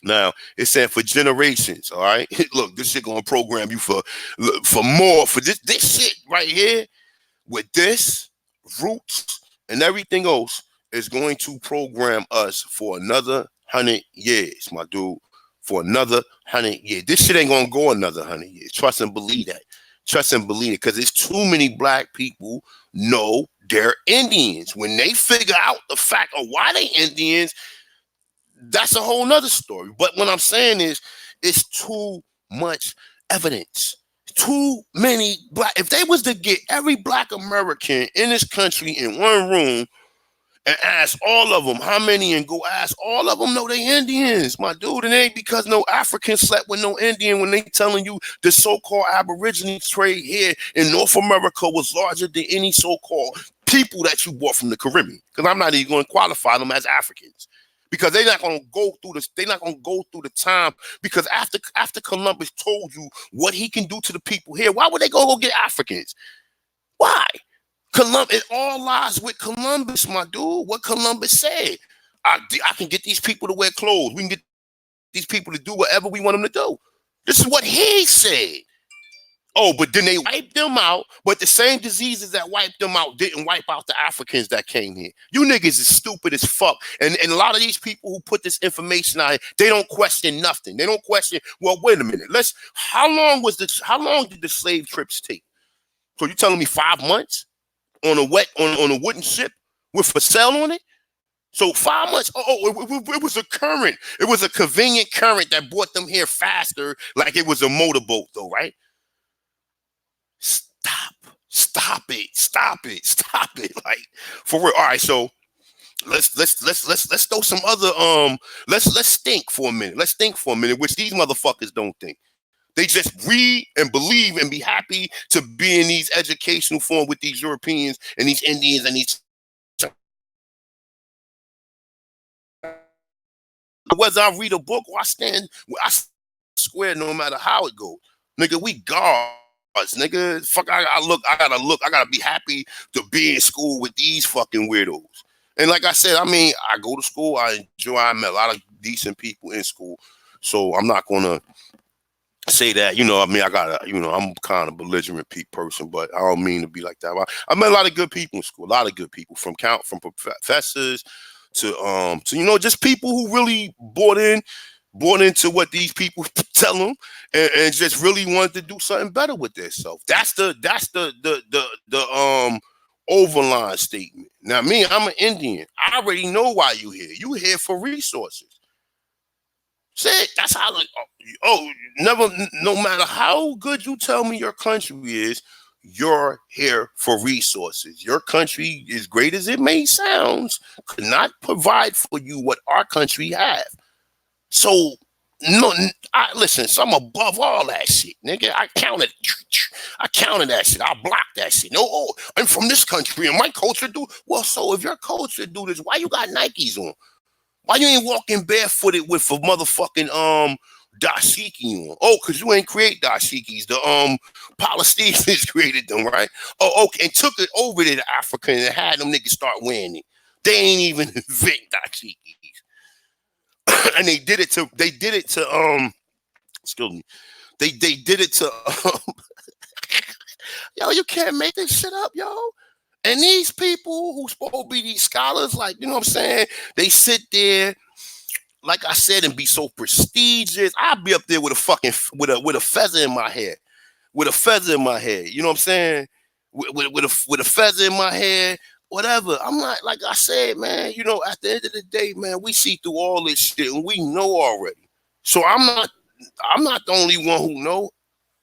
Now, it said for generations, all right? Look, this shit gonna program you for more, for this shit right here, with this, roots, and everything else, is going to program us for another 100 years, my dude. For another 100 years. This shit ain't gonna go another 100 years. Trust and believe that. Trust and believe it, because it's too many Black people know they're Indians. When they figure out the fact of why they Indians, that's a whole nother story. But what I'm saying is, it's too much evidence. Too many Black. If they was to get every Black American in this country in one room and ask all of them how many, and go ask all of them, no, they Indians, my dude. And it ain't because no African slept with no Indian when they telling you the so-called Aborigine trade here in North America was larger than any so-called people that you brought from the Caribbean. Because I'm not even going to qualify them as Africans. Because they're not going to go through this. They're not going to go through the time. Because after Columbus told you what he can do to the people here, why would they go get Africans? Why? It all lies with Columbus, my dude. What Columbus said. I can get these people to wear clothes. We can get these people to do whatever we want them to do. This is what he said. Oh, but then they wiped them out. But the same diseases that wiped them out didn't wipe out the Africans that came here. You niggas is stupid as fuck. And a lot of these people who put this information out here, they don't question nothing. They don't question, well, wait a minute. How long did the slave trips take? So you telling me 5 months? On a wooden ship with a sail on it? So 5 months. It was a current. It was a convenient current that brought them here faster, like it was a motorboat, though, right? Stop it. Like, for real. All right, so let's throw some other let's think for a minute. Let's think for a minute, which these motherfuckers don't think. They just read and believe and be happy to be in these educational forums with these Europeans and these Indians and these. Whether I read a book or I swear no matter how it goes. Nigga, we gods. Nigga, fuck, I gotta be happy to be in school with these fucking weirdos. And like I said, I mean, I go to school, I met a lot of decent people in school. So I'm not gonna say that, I'm kind of belligerent person, but I don't mean to be like that. I met a lot of good people in school, a lot of good people from professors to just people who really bought into what these people tell them and just really wanted to do something better with themselves. That's the overline statement. Now, me, I'm an Indian. I already know why you here. You here for resources. Shit, that's how. No matter how good you tell me your country is, you're here for resources. Your country, as great as it may sound, could not provide for you what our country have. So, listen, so I'm above all that shit, nigga. I counted that shit. I blocked that shit. No, I'm from this country and my culture do. Well, so if your culture do this, why you got Nikes on? Why you ain't walking barefooted with a motherfucking dashiki on? Oh, because you ain't create dashikis. The Palestinians created them, right? Oh, okay, and took it over to the African and had them niggas start wearing it. They ain't even invent dashikis. And they did it to excuse me. They did it to yo, you can't make this shit up, yo. And these people who supposed to be these scholars, like, you know what I'm saying? They sit there, like I said, and be so prestigious. I'd be up there with a fucking with a feather in my hair. With a feather in my hair. You know what I'm saying? With a feather in my hair. whatever. I'm not, like I said, man, you know, at the end of the day, man, we see through all this shit and we know already. So I'm not the only one who know.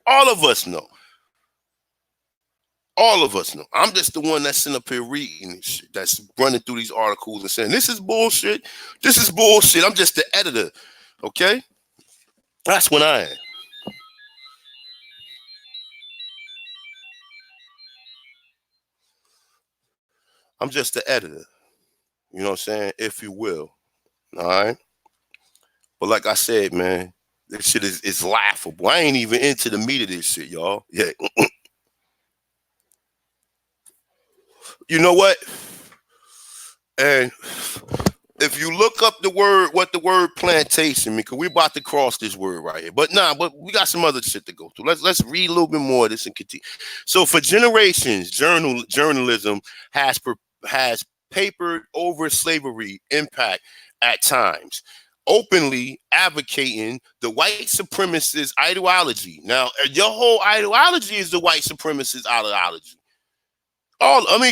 All of us know. All of us know. I'm just the one that's sitting up here reading this shit, that's running through these articles and saying, this is bullshit. This is bullshit. I'm just the editor. Okay? That's what I am. I'm just the editor. You know what I'm saying? If you will. All right? But like I said, man, this shit is laughable. I ain't even into the meat of this shit, y'all. Yeah. You know what? And if you look up the word, what the word plantation mean, because we're about to cross this word right here. But we got some other shit to go through. Let's read a little bit more of this and continue. So for generations, journalism has papered over slavery impact at times, openly advocating the white supremacist ideology. Now, your whole ideology is the white supremacist ideology.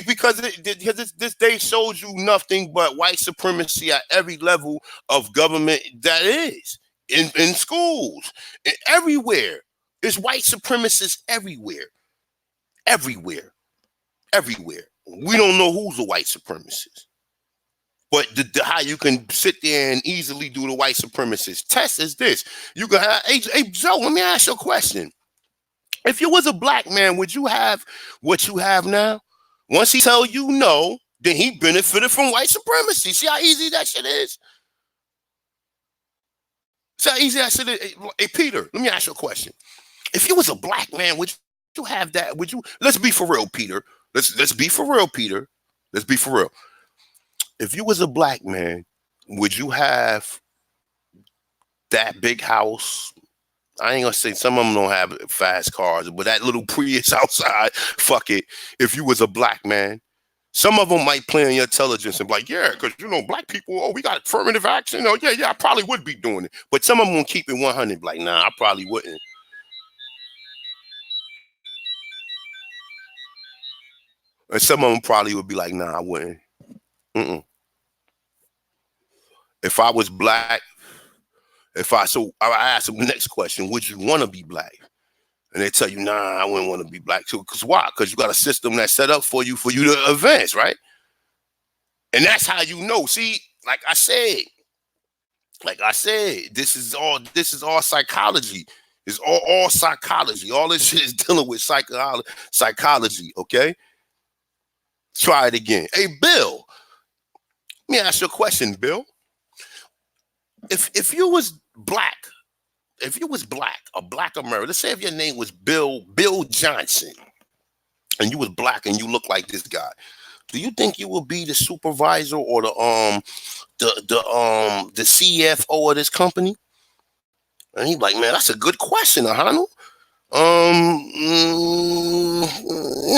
Because this day shows you nothing but white supremacy at every level of government that is. In schools, everywhere. There's white supremacists everywhere. Everywhere. Everywhere. We don't know who's a white supremacist. But how you can sit there and easily do the white supremacist test is this. You can have, hey, Joe, let me ask you a question. If you was a black man, would you have what you have now? Once he tell you no, then he benefited from white supremacy. See how easy that shit is? See how easy that shit is? Hey, Peter, let me ask you a question. If you was a black man, would you have that? Would you? Let's be for real, Peter. Let's be for real, Peter. Let's be for real. If you was a black man, would you have that big house? I ain't gonna say some of them don't have fast cars, but that little Prius outside, fuck it. If you was a black man, some of them might play on your intelligence and be like, yeah, because, you know, black people, we got affirmative action. Oh, yeah, I probably would be doing it. But some of them will keep it 100, like, nah, I probably wouldn't. And some of them probably would be like, nah, I wouldn't. If I was black, I ask them the next question, would you want to be black? And they tell you, nah, I wouldn't want to be black too. Because why? Because you got a system that's set up for you to advance, right? And that's how you know. See, like I said, this is all psychology. It's all psychology. All this shit is dealing with psychology, okay? Try it again. Hey, Bill, let me ask you a question, Bill. If you was black, a black American, let's say if your name was Bill Johnson, and you was black and you look like this guy, do you think you will be the supervisor or the CFO of this company? And he's like, man, that's a good question, Ahanu. Nah,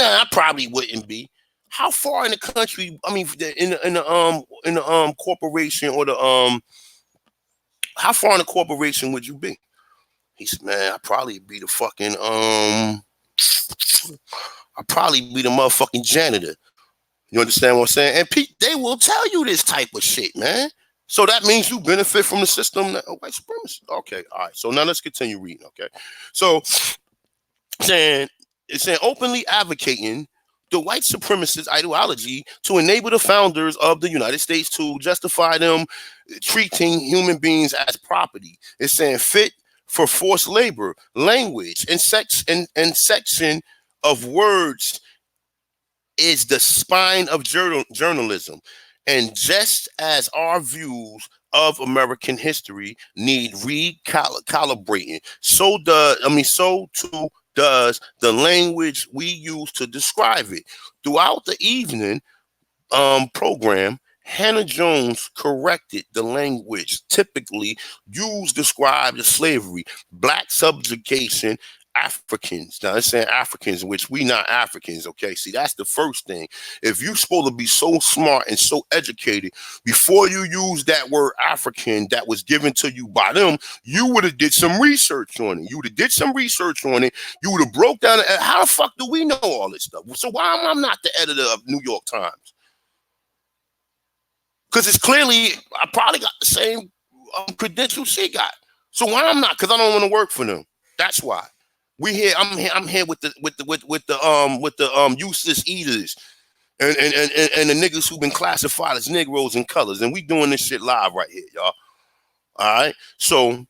I probably wouldn't be. How far in the country? I mean, in the corporation or the how far in the corporation would you be? He said, man, I'd probably be the fucking I'd probably be the motherfucking janitor. You understand what I'm saying? And Pete, they will tell you this type of shit, man. So that means you benefit from the system that white supremacy. Okay, all right. So now let's continue reading. Okay, so it's saying openly advocating the white supremacist ideology to enable the founders of the United States to justify them treating human beings as property. It's saying fit for forced labor, language, and section of words is the spine of journalism. And just as our views of American history need recalibrating, so too does the language we use to describe it. Throughout the evening program, Hannah Jones corrected the language typically used to describe the slavery, black subjugation, Africans. Now it's saying Africans, which we not Africans, okay? See, that's the first thing. If you're supposed to be so smart and so educated, before you use that word African that was given to you by them, you would have did some research on it. You would have did some research on it. You would have broke down it. How the fuck do we know all this stuff? So why am I not the editor of New York Times? Because it's clearly I probably got the same credentials she got. So why I'm not? Because I don't want to work for them. That's why. We here. I'm here with the useless eaters and the niggas who've been classified as Negroes and colors, and we doing this shit live right here, y'all. All right. So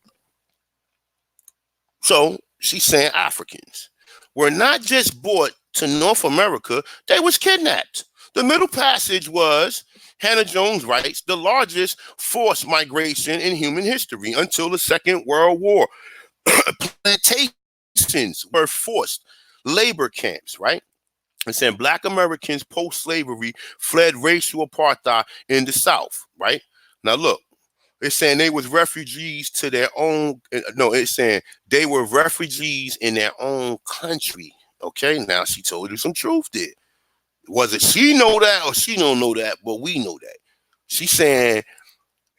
she's saying Africans were not just brought to North America; they was kidnapped. The Middle Passage was, Hannah Jones writes, the largest forced migration in human history until the Second World War. Plantations were forced labor camps, right? It's saying Black Americans post-slavery fled racial apartheid in the South, right? Now look, it's saying they was refugees to their own, no, it's saying they were refugees in their own country. Okay, now she told you some truth there. Was it she know that or she don't know that, but we know that. She's saying,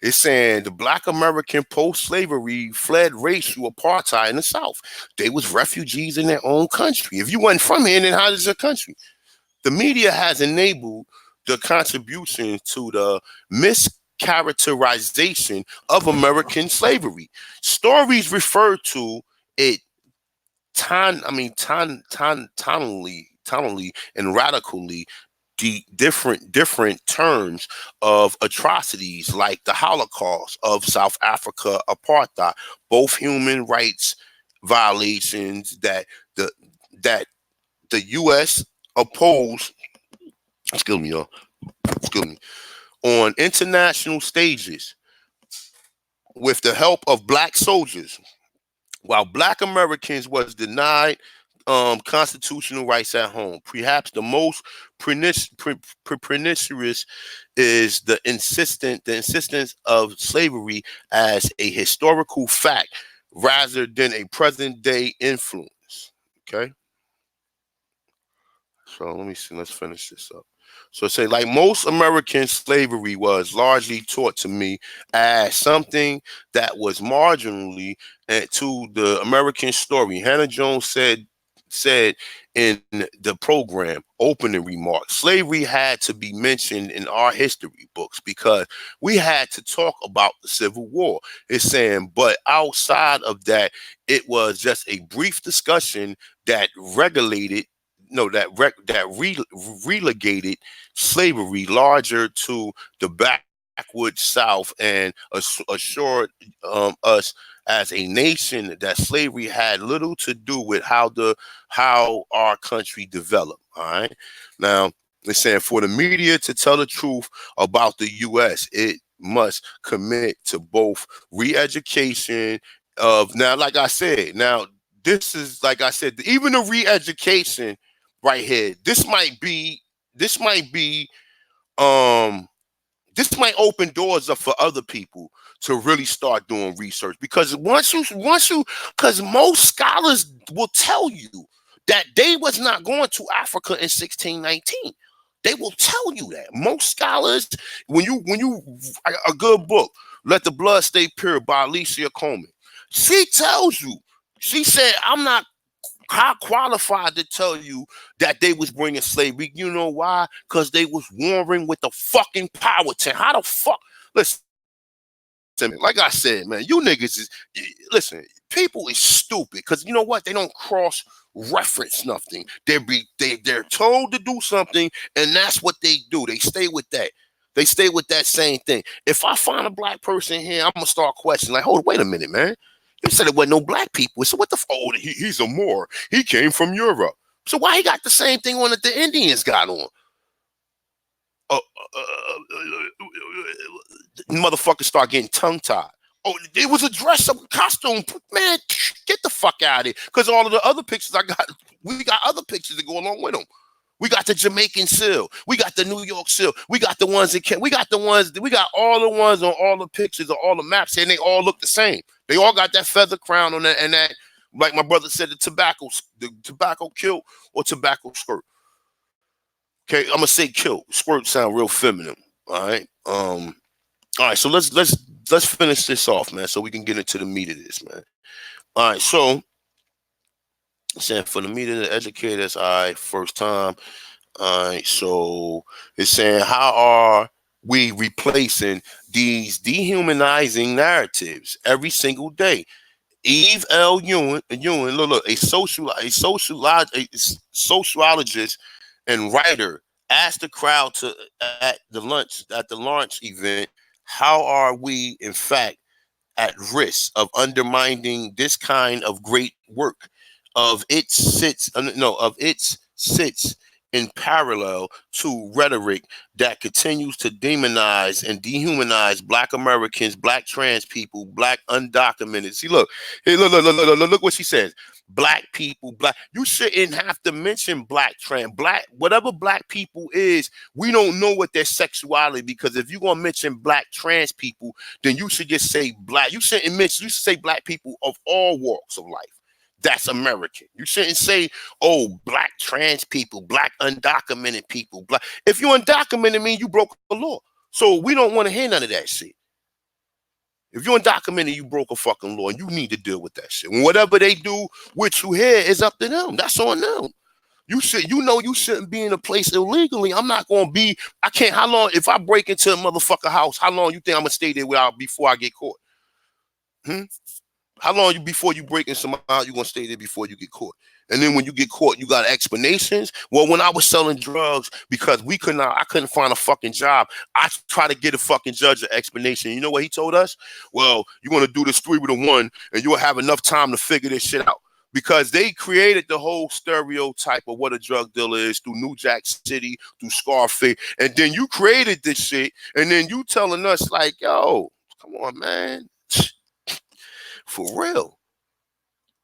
it's saying the Black American post-slavery fled racial apartheid in the South. They was refugees in their own country. If you wasn't from here, then how is your country? The media has enabled the contribution to the mischaracterization of American slavery. Stories refer to it tonally and radically different terms of atrocities like the Holocaust of South Africa, apartheid, both human rights violations that the U.S. opposed. Excuse me, y'all. Excuse me. On international stages with the help of Black soldiers, while Black Americans was denied constitutional rights at home. Perhaps the most pernicious is the insistence of slavery as a historical fact rather than a present day influence. Okay. So let me see. Let's finish this up. So say, like most American slavery was largely taught to me as something that was marginally to the American story. Hannah Jones said in the program opening remarks, slavery had to be mentioned in our history books because we had to talk about the Civil War. It's saying, but outside of that, it was just a brief discussion that relegated slavery larger to the backwoods South and assured us as a nation that slavery had little to do with how our country developed. All right. Now, they're saying for the media to tell the truth about the U.S., it must commit to both re-education of, now, like I said, now, this is, like I said, even the re-education right here, this might open doors up for other people to really start doing research, because because most scholars will tell you that they was not going to Africa in 1619. They will tell you that. Most scholars, when you a good book, Let the Blood Stay Pure by Alicia Coleman, she tells you, she said, I'm not qualified to tell you that they was bringing slavery. You know why? Because they was warring with the fucking power team. How the fuck? Listen, like I said, man, you niggas is, listen, people is stupid because you know what? They don't cross reference nothing. They're told to do something, and that's what they do. They stay with that. They stay with that same thing. If I find a Black person here, I'm gonna start questioning. Like, hold, wait a minute, man. You said it wasn't no Black people. So what the? Oh, he's a Moor. He came from Europe. So why he got the same thing on that the Indians got on? Motherfuckers start getting tongue-tied. Oh, it was a dress-up costume. Man, get the fuck out of here. Because all of the other pictures we got other pictures that go along with them. We got the Jamaican seal. We got the New York seal. We got the ones we got all the ones on all the pictures of all the maps, and they all look the same. They all got that feather crown on that, and that, like my brother said, the tobacco kilt or tobacco skirt. Okay, I'm gonna say kilt. Squirt sound real feminine. All right. All right, so let's finish this off, man, so we can get into the meat of this, man. All right, so saying for the meat of the educators, all right, first time. All right, so it's saying how are we replacing these dehumanizing narratives every single day. Eve L. Ewing, look, a sociologist and writer asked the crowd at the launch event, how are we in fact at risk of undermining this kind of great work of its sits in parallel to rhetoric that continues to demonize and dehumanize Black Americans, Black trans people, Black undocumented. See, look, hey, look what she says. Black people, Black. You shouldn't have to mention Black trans, Black, whatever Black people is. We don't know what their sexuality, because if you're gonna mention Black trans people, then you should just say Black. You shouldn't mention. You should say Black people of all walks of life. That's American. You shouldn't say, oh, Black trans people, Black undocumented people. Black. If you're undocumented, mean you broke the law. So we don't want to hear none of that shit. If you're undocumented, you broke a fucking law, and you need to deal with that shit. And whatever they do with you here is up to them. That's on them. You shouldn't be in a place illegally. I'm not gonna be. I can't. How long? If I break into a motherfucker house, how long you think I'm gonna stay there before I get caught? How long before you break in somebody out, you gonna stay there before you get caught? And then when you get caught, you got explanations. Well, when I was selling drugs, because I couldn't find a fucking job, I tried to get a fucking judge an explanation. You know what he told us? Well, you want to do this 3 with a 1, and you'll have enough time to figure this shit out. Because they created the whole stereotype of what a drug dealer is through New Jack City, through Scarface, and then you created this shit, and then you telling us like, yo, come on, man. For real.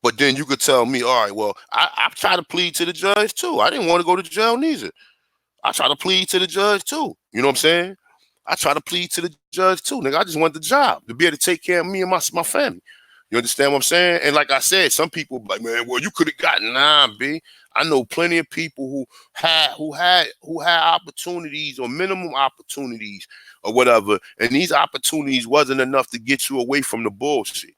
But then you could tell me, all right, well, I tried to plead to the judge too. I didn't want to go to jail neither. I tried to plead to the judge too. You know what I'm saying? I tried to plead to the judge too, nigga. I just want the job to be able to take care of me and my family. You understand what I'm saying? And like I said, some people like, man, well, you could have gotten B. I know plenty of people who had opportunities or minimum opportunities or whatever, and these opportunities wasn't enough to get you away from the bullshit.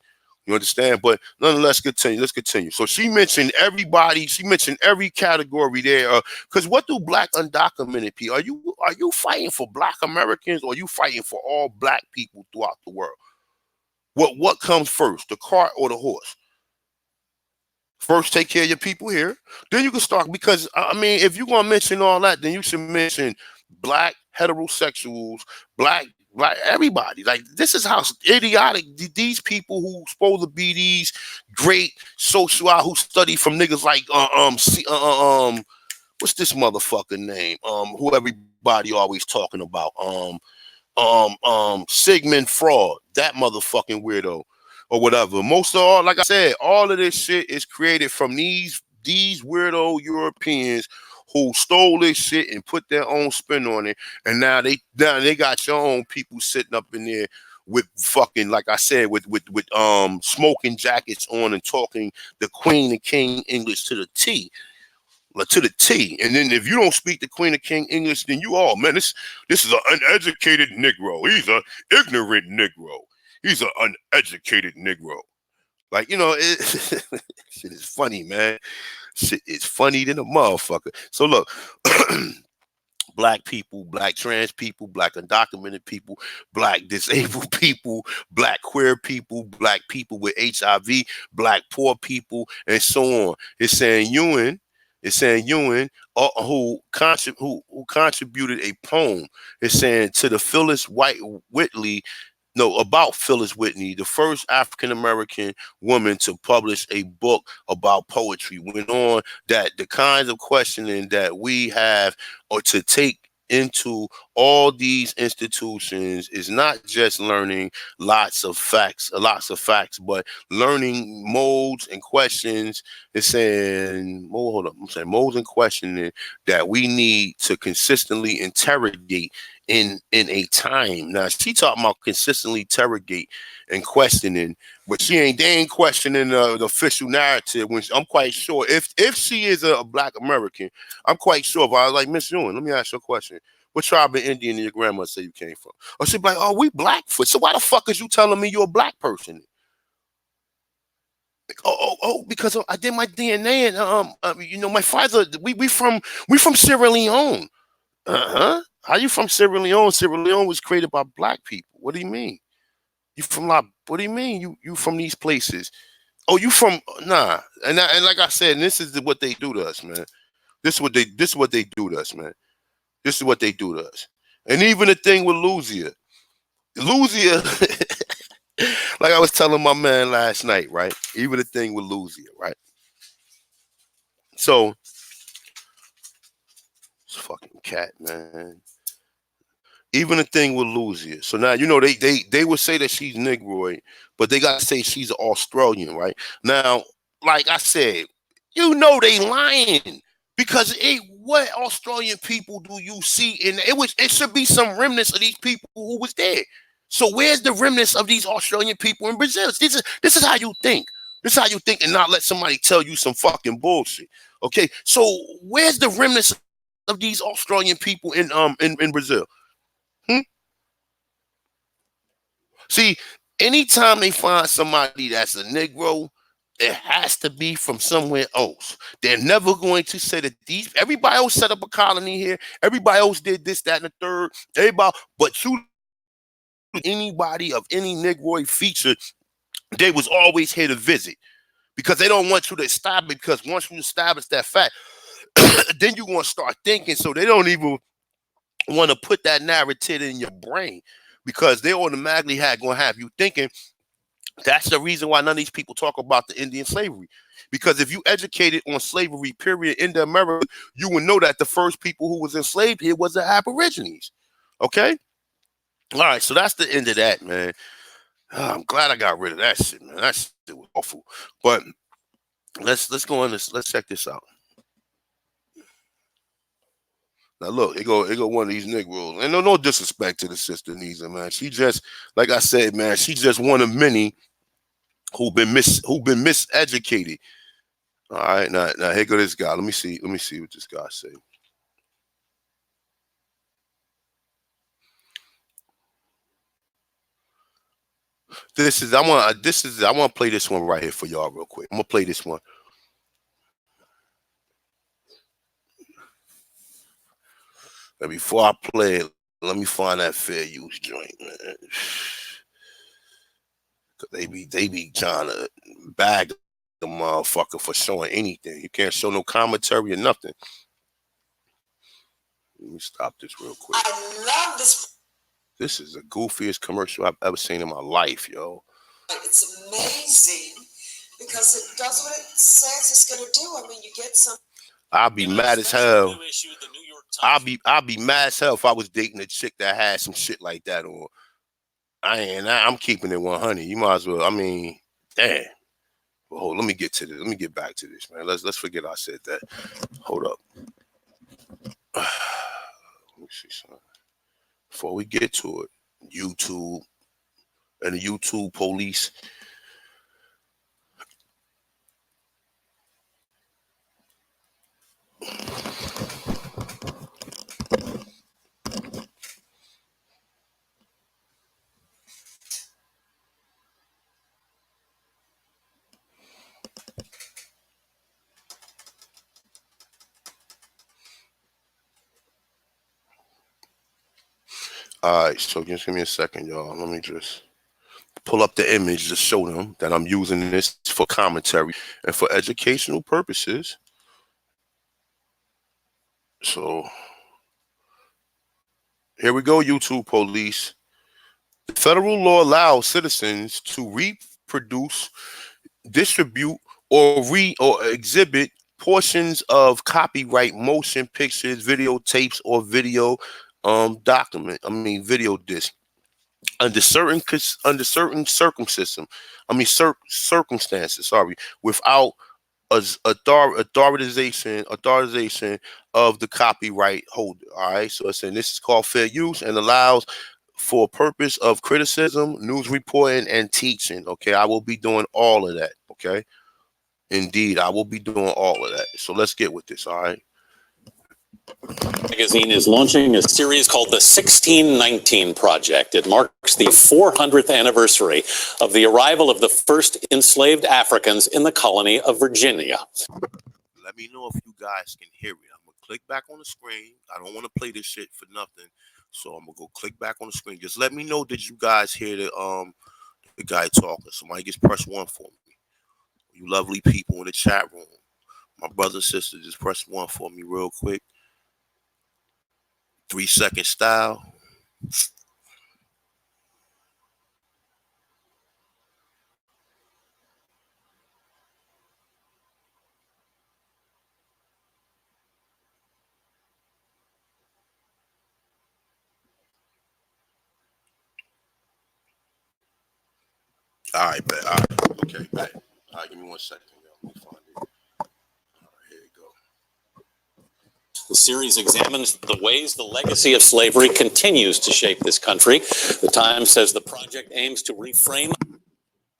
You understand? But nonetheless, continue. Let's continue. So she mentioned everybody. She mentioned every category there. Because what do Black undocumented people? Are you fighting for Black Americans, or are you fighting for all Black people throughout the world? What comes first, the cart or the horse? First, take care of your people here. Then you can start. Because I mean, if you're gonna mention all that, then you should mention Black heterosexuals, Black everybody. Like, this is how idiotic these people who supposed to be these great social who study from niggas like what's this motherfucker name? Who everybody always talking about? Sigmund Freud, that motherfucking weirdo or whatever. Most of all, like I said, all of this shit is created from these weirdo Europeans who stole this shit and put their own spin on it, and now they got your own people sitting up in there with fucking, like I said, with smoking jackets on and talking the Queen and King English to the T. And then if you don't speak the Queen and King English, then you all, man, this is an uneducated Negro. He's an ignorant Negro. He's an uneducated Negro. Like, you know, shit is funny, man. Shit is funny than a motherfucker. So look, Black people, Black trans people, Black undocumented people, Black disabled people, Black queer people, Black people with HIV, Black poor people, and so on. It's saying Ewing, who contributed a poem. It's saying to the about Phyllis Whitney, the first African-American woman to publish a book about poetry, went on that the kinds of questioning that we have or to take into all these institutions is not just learning lots of facts, but learning modes and questions. It's saying, modes and questioning that we need to consistently interrogate in a time. Now she talking about consistently interrogate and questioning, but they ain't questioning the official narrative. When I'm quite sure if she is a Black American, I'm quite sure. If I was like, Miss Ewing, let me ask you a question. What tribe in Indian your grandma say you came from? Or she'd be like, oh, we Blackfoot. So why the fuck is you telling me you're a Black person? Like, because I did my DNA and my father. We from Sierra Leone. How you from Sierra Leone? Sierra Leone was created by black people. What do you mean? You from like? What do you mean? You from these places? Oh, you from nah? And like I said, this is what they do to us, man. This is what they do to us, man. This is what they do to us. And even the thing with Luzia, like I was telling my man last night, right? Even the thing with Luzia, right? So, it's fucking cat, man. Even the thing with Luzia. So now you know they would say that she's Negroid, but they gotta say she's an Australian, right? Now, like I said, you know they lying because what Australian people do you see? And it should be some remnants of these people who was there. So where's the remnants of these Australian people in Brazil? This is how you think. This is how you think, and not let somebody tell you some fucking bullshit. Okay, so where's the remnants of these Australian people in Brazil? See, anytime they find somebody that's a Negro, it has to be from somewhere else. They're never going to say that everybody else set up a colony here. Everybody else did this, that, and the third. Everybody, but anybody of any Negroid feature, they was always here to visit because they don't want you to establish. Because once you establish that fact, then you're going to start thinking. So they don't even want to put that narrative in your brain, because they automatically going to have you thinking. That's the reason why none of these people talk about the Indian slavery. Because if you educated on slavery, period, in America, you would know that the first people who was enslaved here was the Aborigines. Okay? All right, so that's the end of that, man. I'm glad I got rid of that shit, man. That shit was awful. But let's go on this. Let's check this out. Now look, it go one of these Negroes. And no disrespect to the sister Nisa, man. She just, like I said, man, she's just one of many who've been miseducated. All right, now here go this guy. Let me see what this guy say. I want to play this one right here for y'all real quick. I'm gonna play this one. And before I play it, let me find that fair use joint, man. Cause they be trying to bag the motherfucker for showing anything. You can't show no commentary or nothing. Let me stop this real quick. I love this. This is the goofiest commercial I've ever seen in my life, yo. It's amazing because it does what it says it's gonna do. I mean, you get some. I'll be mad as hell. I'll be mad as hell if I was dating a chick that had some shit like that on. I'm keeping it 100. You might as well. I mean, damn. Well, hold. Let me get to this. Let me get back to this, man. Let's forget I said that. Hold up. Let me see something. Before we get to it, YouTube and the YouTube police. All right, so just give me a second, y'all. Let me just pull up the image to show them that I'm using this for commentary and for educational purposes. So here we go, YouTube police. The federal law allows citizens to reproduce, distribute, or exhibit portions of copyright motion pictures, videotapes, or video video disc under certain circumstances. Without authorization of the copyright holder. All right, so it's saying this is called fair use and allows for a purpose of criticism, news reporting, and teaching. Okay, I will be doing all of that. Okay, indeed, I will be doing all of that. So let's get with this. All right. Magazine is launching a series called the 1619 Project. It marks the 400th anniversary of the arrival of the first enslaved Africans in the colony of Virginia. Let me know if you guys can hear it. I'm going to click back on the screen. I don't want to play this shit for nothing. So I'm gonna go click back on the screen. Just let me know, did you guys hear the guy talking? Somebody just press 1 for me. You lovely people in the chat room. My brothers and sisters, just press 1 for me real quick. 3-second style. All right, bet. All right. Okay, bet. All right, give me 1 second, yo. Let me find it. All right, here you go. The series examines the ways the legacy of slavery continues to shape this country. The Times says the project aims to reframe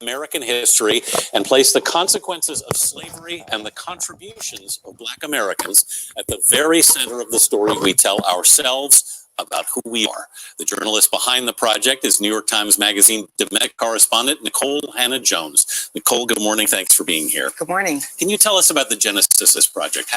American history and place the consequences of slavery and the contributions of Black Americans at the very center of the story we tell ourselves about who we are. The journalist behind the project is New York Times Magazine Domestic correspondent Nikole Hannah-Jones. Nikole, good morning. Thanks for being here. Good morning. Can you tell us about the genesis of this project?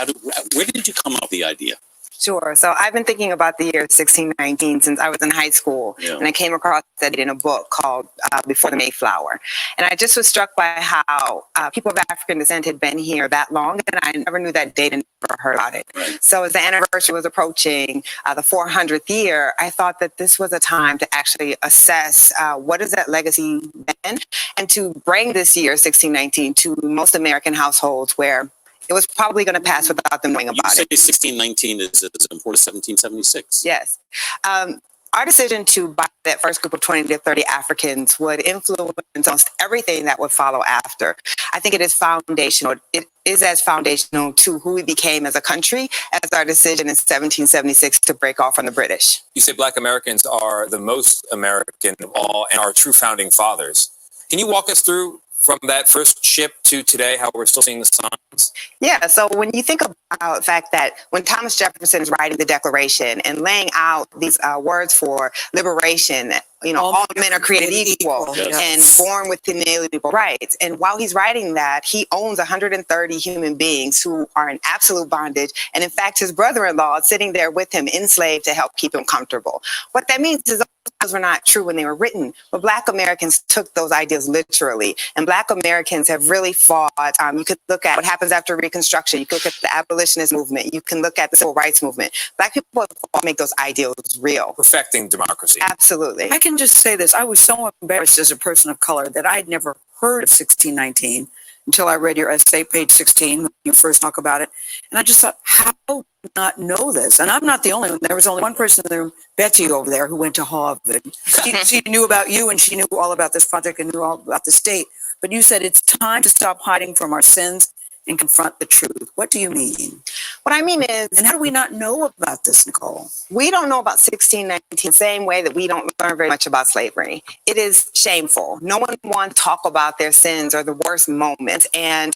Where did you come up with the idea? Sure. So I've been thinking about the year 1619 since I was in high school, and I came across that in a book called Before the Mayflower. And I just was struck by how people of African descent had been here that long, and I never knew that date and never heard about it. Right. So as the anniversary was approaching the 400th year, I thought that this was a time to actually assess what is that legacy been, and to bring this year 1619 to most American households where it was probably going to pass without them knowing about You say it. 1619 is as important as 1776. Yes. Our decision to buy that first group of 20 to 30 Africans would influence almost everything that would follow after. I think it is foundational. It is as foundational to who we became as a country as our decision in 1776 to break off from the British. You say Black Americans are the most American of all and are true founding fathers. Can you walk us through from that first ship to today, how we're still seeing the signs? Yeah, so when you think about the fact that when Thomas Jefferson is writing the Declaration and laying out these words for liberation, you know, all men are created equal and born with inalienable rights. And while he's writing that, he owns 130 human beings who are in absolute bondage. And in fact, his brother-in-law is sitting there with him enslaved to help keep him comfortable. What that means is those were not true when they were written, but Black Americans took those ideas literally. And Black Americans have really fought. You could look at what happens after Reconstruction. You could look at the abolitionist movement. You can look at the civil rights movement. Black people have fought to make those ideals real. Perfecting democracy. Absolutely. I can just say this. I was so embarrassed as a person of color that I'd never heard of 1619 until I read your essay, page 16, when you first talk about it. And I just thought, how do I not know this? And I'm not the only one. There was only one person in the room, Betty over there, who went to Harvard. She knew about you, and she knew all about this project and knew all about the state. But you said it's time to stop hiding from our sins and confront the truth. What do you mean? What I mean is, and how do we not know about this, Nikole? We don't know about 1619 the same way that we don't learn very much about slavery. It is shameful. No one wants to talk about their sins or the worst moments. And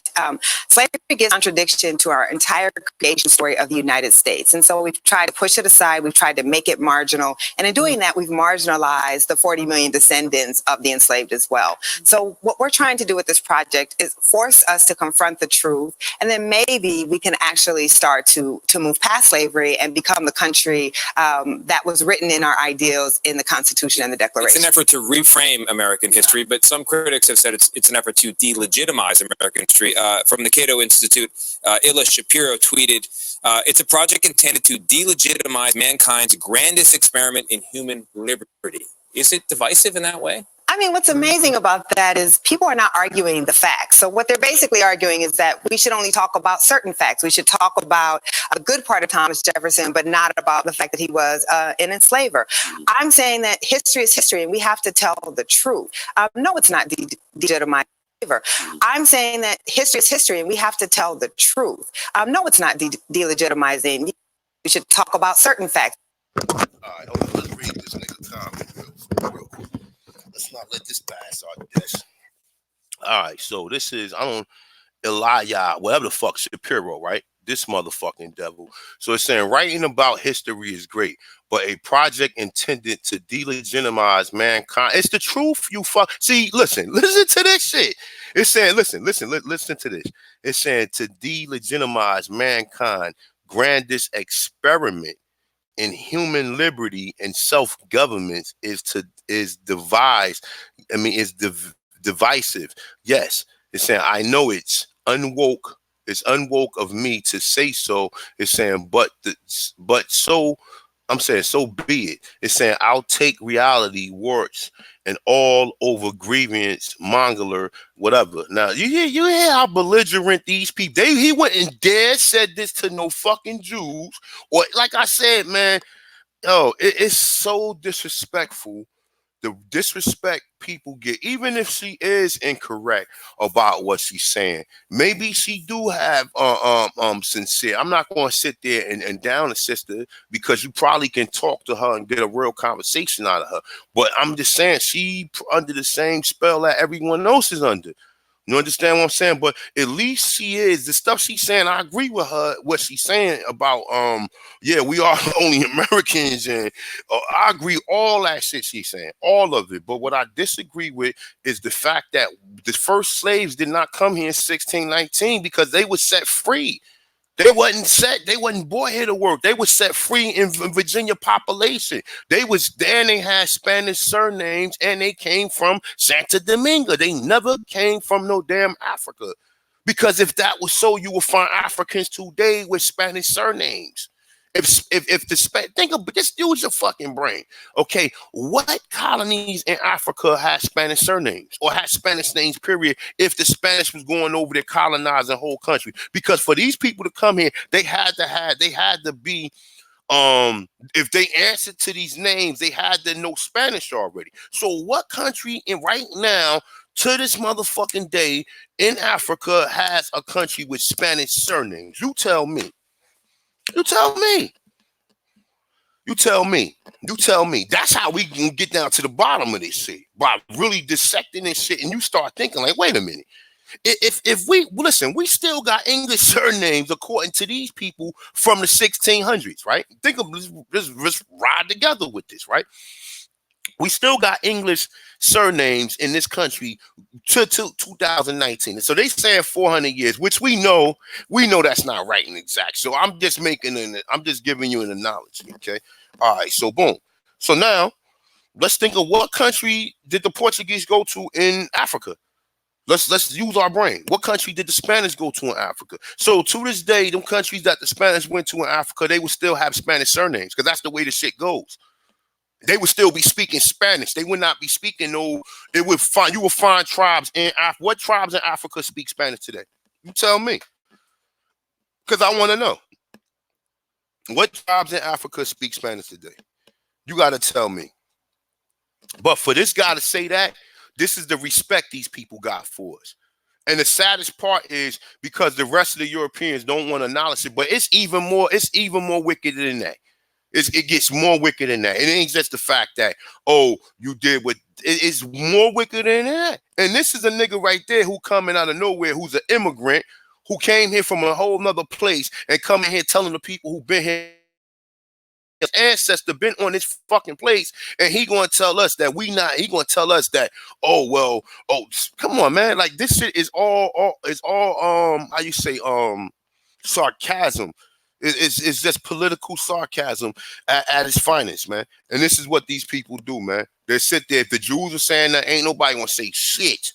slavery gives contradiction to our entire creation story of the United States. And so we've tried to push it aside. We've tried to make it marginal. And in doing that, we've marginalized the 40 million descendants of the enslaved as well. So what we're trying to do with this project is force us to confront the truth. And then maybe we can actually start to move past slavery and become the country that was written in our ideals in the Constitution and the Declaration. It's an effort to reframe American history, but some critics have said it's an effort to delegitimize American history. From the Cato Institute, Illa Shapiro tweeted, it's a project intended to delegitimize mankind's grandest experiment in human liberty. Is it divisive in that way? I mean, what's amazing about that is people are not arguing the facts. So what they're basically arguing is that we should only talk about certain facts. We should talk about a good part of Thomas Jefferson, but not about the fact that he was an enslaver. I'm saying that history is history and we have to tell the truth. No, it's not delegitimize. I'm saying that history is history and we have to tell the truth. No, it's not delegitimizing. We should talk about certain facts. All right, hold on. Let's read this nigga comment real quick. Let's not let this pass our desk. All right, so this is, Elijah, whatever the fuck, Shapiro, right? This motherfucking devil. So it's saying writing about history is great, but a project intended to delegitimize mankind. It's the truth, you fuck. See, listen to this shit. It's saying, listen to this. It's saying to delegitimize mankind grandest experiment in human liberty and self-government is devised. I mean, is divisive. Yes, it's saying, I know it's unwoke. It's unwoke of me to say so. It's saying, but so I'm saying, so be it. It's saying, I'll take reality, warts, and all over grievance, mongoler, whatever. Now, you hear how belligerent these people, he wouldn't dare said this to no fucking Jews. Or, like I said, man, it's so disrespectful. The disrespect people get, even if she is incorrect about what she's saying, maybe she do have sincere. I'm not going to sit there and down a sister, because you probably can talk to her and get a real conversation out of her. But I'm just saying, she under the same spell that everyone else is under. You understand what I'm saying? But at least she is. The stuff she's saying, I agree with her, what she's saying about, yeah, we are only Americans. And I agree all that shit she's saying, all of it. But what I disagree with is the fact that the first slaves did not come here in 1619 because they were set free. They wasn't brought here to work. They were set free in Virginia population. They was there and they had Spanish surnames and they came from Santo Domingo. They never came from no damn Africa. Because if that was so, you would find Africans today with Spanish surnames. Think of, just use your fucking brain. Okay, what colonies in Africa had Spanish surnames or had Spanish names, period, if the Spanish was going over there colonizing the whole country? Because for these people to come here, they had to be, if they answered to these names, they had to know Spanish already. So what country right now, to this motherfucking day in Africa, has a country with Spanish surnames? You tell me. You tell me. You tell me. You tell me. That's how we can get down to the bottom of this shit, by really dissecting this shit. And you start thinking like, wait a minute. If we listen, we still got English surnames according to these people from the 1600s, right? Think of this, let's ride together with this, right? We still got English surnames in this country to 2019. So they saying 400 years, which we know that's not right and exact. So I'm just giving you an analogy. Okay. All right. So boom. So now let's think of what country did the Portuguese go to in Africa? Let's use our brain. What country did the Spanish go to in Africa? So to this day, them countries that the Spanish went to in Africa, they would still have Spanish surnames, because that's the way the shit goes. They would still be speaking Spanish. They would not be speaking you would find tribes in Africa. What tribes in Africa speak Spanish today? You tell me. Because I want to know. What tribes in Africa speak Spanish today? You got to tell me. But for this guy to say that, this is the respect these people got for us. And the saddest part is because the rest of the Europeans don't want to acknowledge it, but it's even more wicked than that. It gets more wicked than that. It ain't just the fact that, you did what, it's more wicked than that. And this is a nigga right there who coming out of nowhere, who's an immigrant, who came here from a whole nother place and coming here telling the people who been here, his ancestor been on this fucking place, and he gonna tell us that he gonna tell us that, come on, man. Like, this shit is all how you say, sarcasm. It's just political sarcasm at its finest, man. And this is what these people do, man. They sit there. If the Jews are saying that, ain't nobody gonna say shit.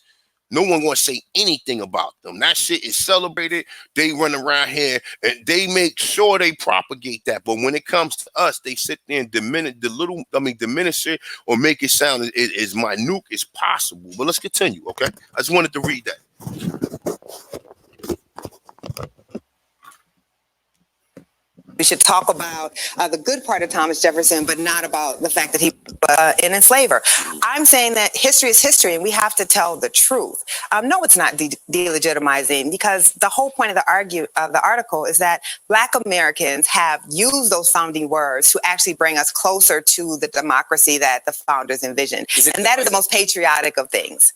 No one gonna say anything about them. That shit is celebrated. They run around here and they make sure they propagate that. But when it comes to us, they sit there and diminish it or make it sound as minute as possible. But let's continue, okay? I just wanted to read that. We should talk about the good part of Thomas Jefferson, but not about the fact that he an enslaver. I'm saying that history is history, and we have to tell the truth. No, it's not delegitimizing, because the whole point of the article is that Black Americans have used those founding words to actually bring us closer to the democracy that the founders envisioned, and that is the most patriotic of things.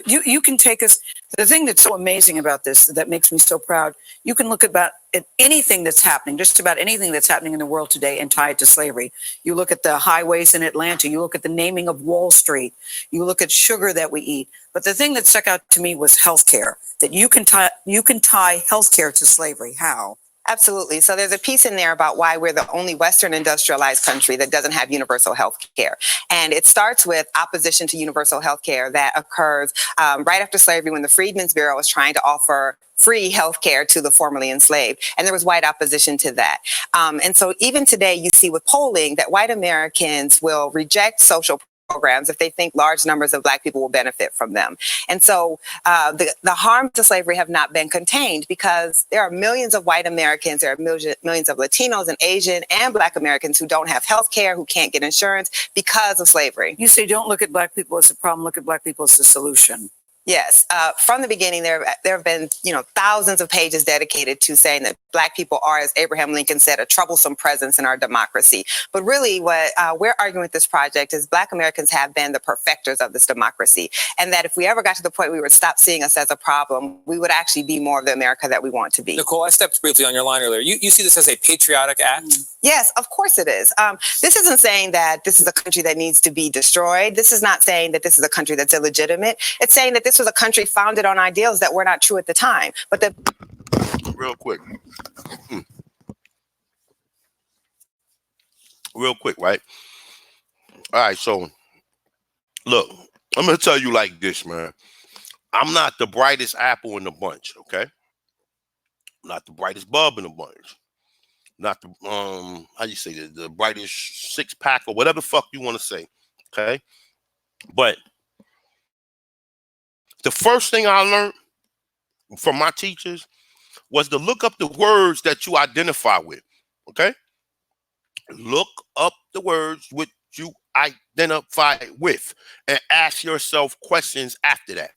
You can take us. The thing that's so amazing about this, that makes me so proud, you can look at anything that's happening, just about anything that's happening in the world today, and tie it to slavery. You look at the highways in Atlanta, you look at the naming of Wall Street, you look at sugar that we eat. But the thing that stuck out to me was healthcare, that you can tie healthcare to slavery. How? Absolutely. So there's a piece in there about why we're the only Western industrialized country that doesn't have universal health care. And it starts with opposition to universal health care that occurs right after slavery, when the Freedmen's Bureau was trying to offer free health care to the formerly enslaved. And there was white opposition to that. And so even today, you see with polling that white Americans will reject social programs if they think large numbers of Black people will benefit from them. And so the harms of slavery have not been contained, because there are millions of white Americans, there are millions of Latinos and Asian and Black Americans who don't have health care, who can't get insurance because of slavery. You say don't look at Black people as a problem, look at Black people as a solution. Yes, from the beginning, there have been, thousands of pages dedicated to saying that Black people are, as Abraham Lincoln said, a troublesome presence in our democracy. But really, what we're arguing with this project is Black Americans have been the perfecters of this democracy, and that if we ever got to the point we would stop seeing us as a problem, we would actually be more of the America that we want to be. Nicole, I stepped briefly on your line earlier. You see this as a patriotic act? Yes, of course it is. This isn't saying that this is a country that needs to be destroyed. This is not saying that this is a country that's illegitimate. It's saying that this was a country founded on ideals that were not true at the time. But real quick, right? All right, so look, I'm gonna tell you like this, man. I'm not the brightest apple in the bunch, okay? I'm not the brightest bulb in the bunch. Not the how you say the brightest six pack or whatever the fuck you want to say, okay? But the first thing I learned from my teachers was to look up the words that you identify with, okay? Look up the words which you identify with and ask yourself questions after that.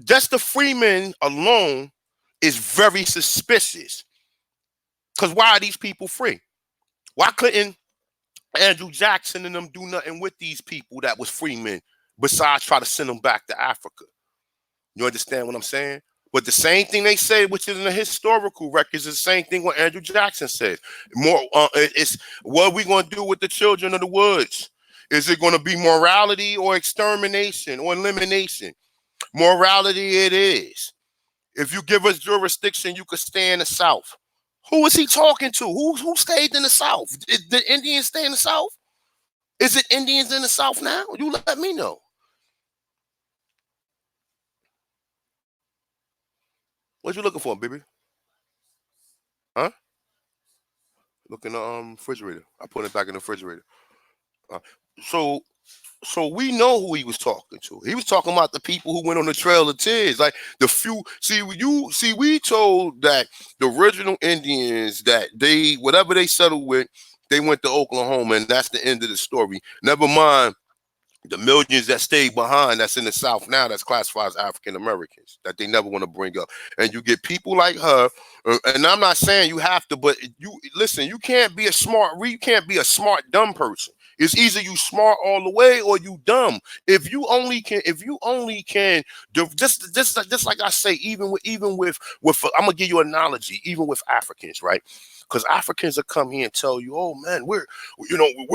Just the Freemen alone is very suspicious. Because why are these people free? Why couldn't Andrew Jackson and them do nothing with these people that was freemen besides try to send them back to Africa? You understand what I'm saying? But the same thing they say, which is in the historical records, is the same thing what Andrew Jackson says. It's what are we going to do with the children of the woods? Is it going to be morality or extermination or elimination? Morality it is. If you give us jurisdiction, you could stay in the South. Who is he talking to? Who stayed in the South? Did the Indians stay in the South? Is it Indians in the South now? You let me know. What you looking for, baby? Huh? Look in the refrigerator. I put it back in the refrigerator. So we know who he was talking to. He was talking about the people who went on the Trail of Tears. Like the few, we told that the original Indians that they, whatever they settled with, they went to Oklahoma, and that's the end of the story. Never mind the millions that stayed behind that's in the South now that's classified as African Americans that they never want to bring up. And you get people like her, and I'm not saying you have to, but you listen, you can't be a smart dumb person. It's either you smart all the way or you dumb. If you only can, just like I say, even with I'm gonna give you an analogy, even with Africans, right? Because Africans will come here and tell you, oh man, we're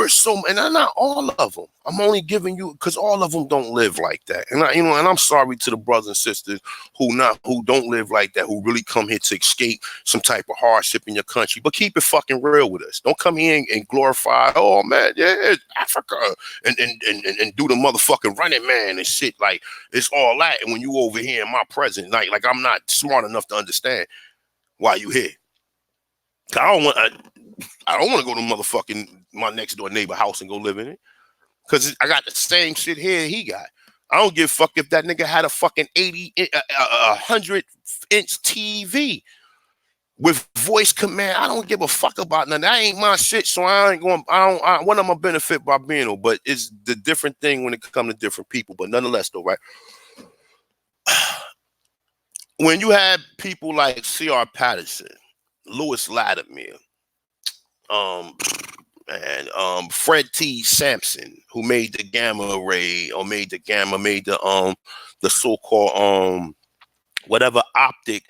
so, and not all of them. I'm only giving you, because all of them don't live like that. And I'm sorry to the brothers and sisters who don't live like that, who really come here to escape some type of hardship in your country. But keep it fucking real with us. Don't come here and glorify, oh man, yeah, Africa, and do the motherfucking running man and shit like it's all that. And when you over here in my presence, like I'm not smart enough to understand why you here. I don't want to go to motherfucking my next door neighbor house and go live in it, because I got the same shit here he got. I don't give a fuck if that nigga had a fucking 100-inch TV with voice command. I don't give a fuck about nothing. That ain't my shit, so I ain't going. What am I benefit by being on? But it's the different thing when it comes to different people. But nonetheless, though, right? When you have people like C.R. Patterson, Lewis Latimer, and Fred T. Sampson, who made the gamma ray, or made the so-called whatever optic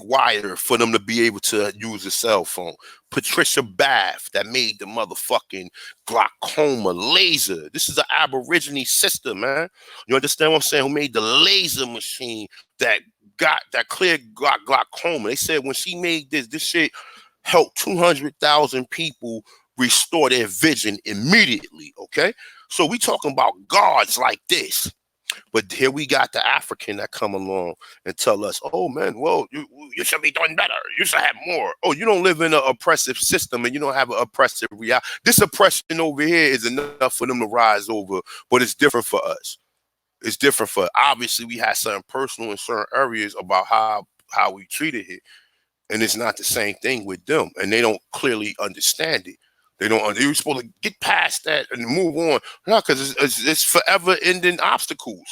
wire for them to be able to use a cell phone. Patricia Bath, that made the motherfucking glaucoma laser. This is an Aborigine sister, man. You understand what I'm saying? Who made the laser machine that got that clear glaucoma. They said when she made this shit helped 200,000 people restore their vision immediately. Okay, so we talking about gods like this. But here we got the African that come along and tell us, oh man, well, you should be doing better. You should have more. Oh, you don't live in an oppressive system and you don't have an oppressive reality. This oppression over here is enough for them to rise over, but it's different for us. It's different for, obviously we had certain personal in certain areas about how we treated it. And it's not the same thing with them. And they don't clearly understand it. You're supposed to get past that and move on. No, because it's forever ending obstacles.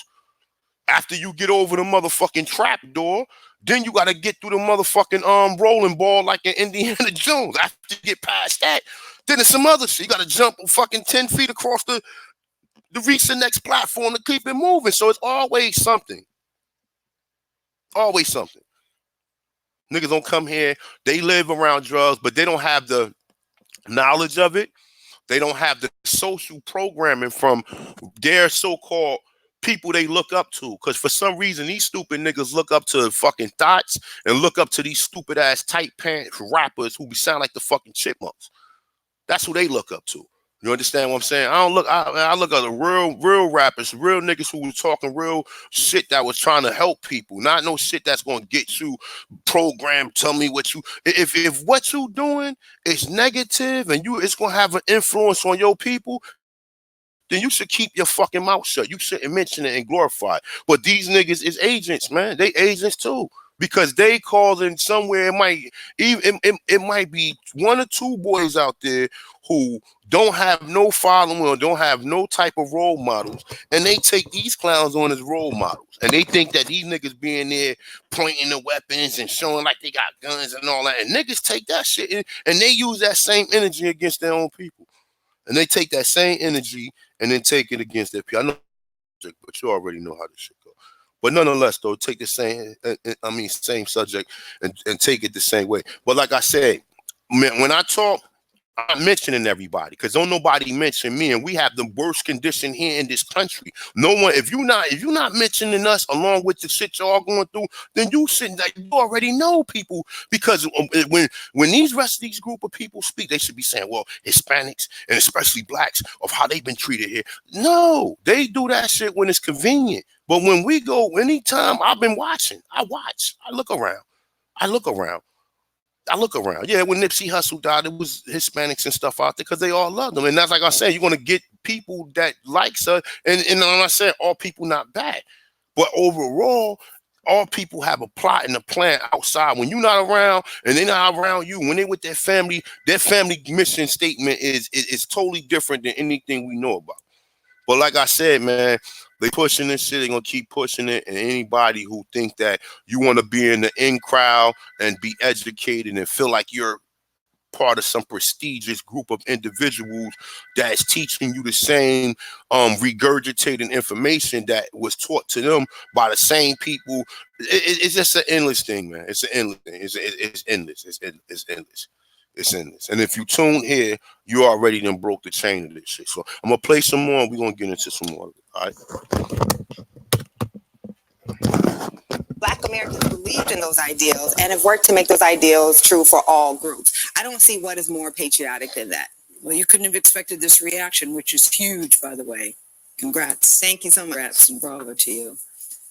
After you get over the motherfucking trap door, then you got to get through the motherfucking rolling ball like in Indiana Jones. After you get past that, then there's some other shit. You got to jump fucking 10 feet across to reach the next platform to keep it moving. So it's always something. Always something. Niggas don't come here. They live around drugs, but they don't have the knowledge of it. They don't have the social programming from their so-called people they look up to. Because for some reason, these stupid niggas look up to fucking thoughts and look up to these stupid ass tight pants rappers who sound like the fucking Chipmunks. That's who they look up to. You understand what I'm saying? I look at the real rappers, real niggas who was talking real shit that was trying to help people, not no shit that's gonna get you programmed. Tell me what you, if what you doing is negative and it's gonna have an influence on your people, then you should keep your fucking mouth shut. You shouldn't mention it and glorify it. But these niggas is agents, man. They agents too. Because they causing somewhere, it might be one or two boys out there who don't have no following or don't have no type of role models, and they take these clowns on as role models, and they think that these niggas being there pointing the weapons and showing like they got guns and all that, and niggas take that shit and they use that same energy against their own people, and they take that same energy and then take it against their people. I know, but you already know how this shit goes. But nonetheless, though, take the same subject and take it the same way. But like I said, when I talk, I'm mentioning everybody because don't nobody mention me, and we have the worst condition here in this country. No one, if you're not mentioning us along with the shit y'all going through, then you already know people, because when these rest of these group of people speak, they should be saying, well, Hispanics and especially blacks of how they've been treated here. No, they do that shit when it's convenient. But when we go, anytime I've been watching, I look around. Yeah, when Nipsey Hussle died, it was Hispanics and stuff out there because they all loved them. And that's like I said, you're going to get people that likes her. And like I said, all people not bad. But overall, all people have a plot and a plan outside. When you're not around and they're not around you, when they're with their family mission statement is totally different than anything we know about. But like I said, man, they pushing this shit. They're going to keep pushing it. And anybody who think that you want to be in the in crowd and be educated and feel like you're part of some prestigious group of individuals that's teaching you the same regurgitating information that was taught to them by the same people, it's just an endless thing, man. It's an endless thing. It's endless. It's endless. It's endless. And if you tune here, you already done broke the chain of this shit. So I'm going to play some more and we're going to get into some more of it. All right. Black Americans believed in those ideals and have worked to make those ideals true for all groups. I don't see what is more patriotic than that. Well, you couldn't have expected this reaction, which is huge, by the way. Congrats. Thank you so much. Congrats and bravo to you.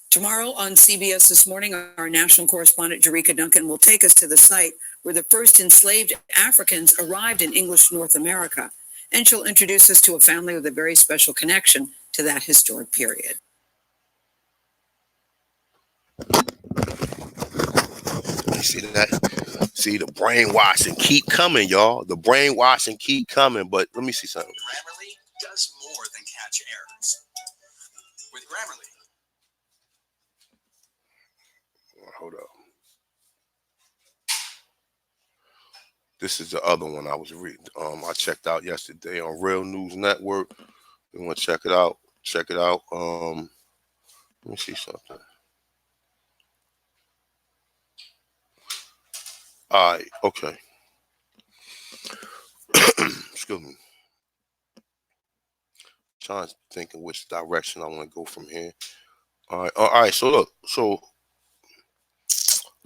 Tomorrow on CBS This Morning, our national correspondent, Jerika Duncan, will take us to the site where the first enslaved Africans arrived in English North America. And she'll introduce us to a family with a very special connection to that historic period. You see that? See, the brainwashing keep coming, y'all. The brainwashing keep coming. But let me see something. Grammarly does more than catch errors. With Grammarly, hold up. This is the other one I was reading. I checked out yesterday on Real News Network. You want to check it out? Check it out. Let me see something. All right. Okay. Excuse me. Trying to think in which direction I want to go from here. All right. So look. So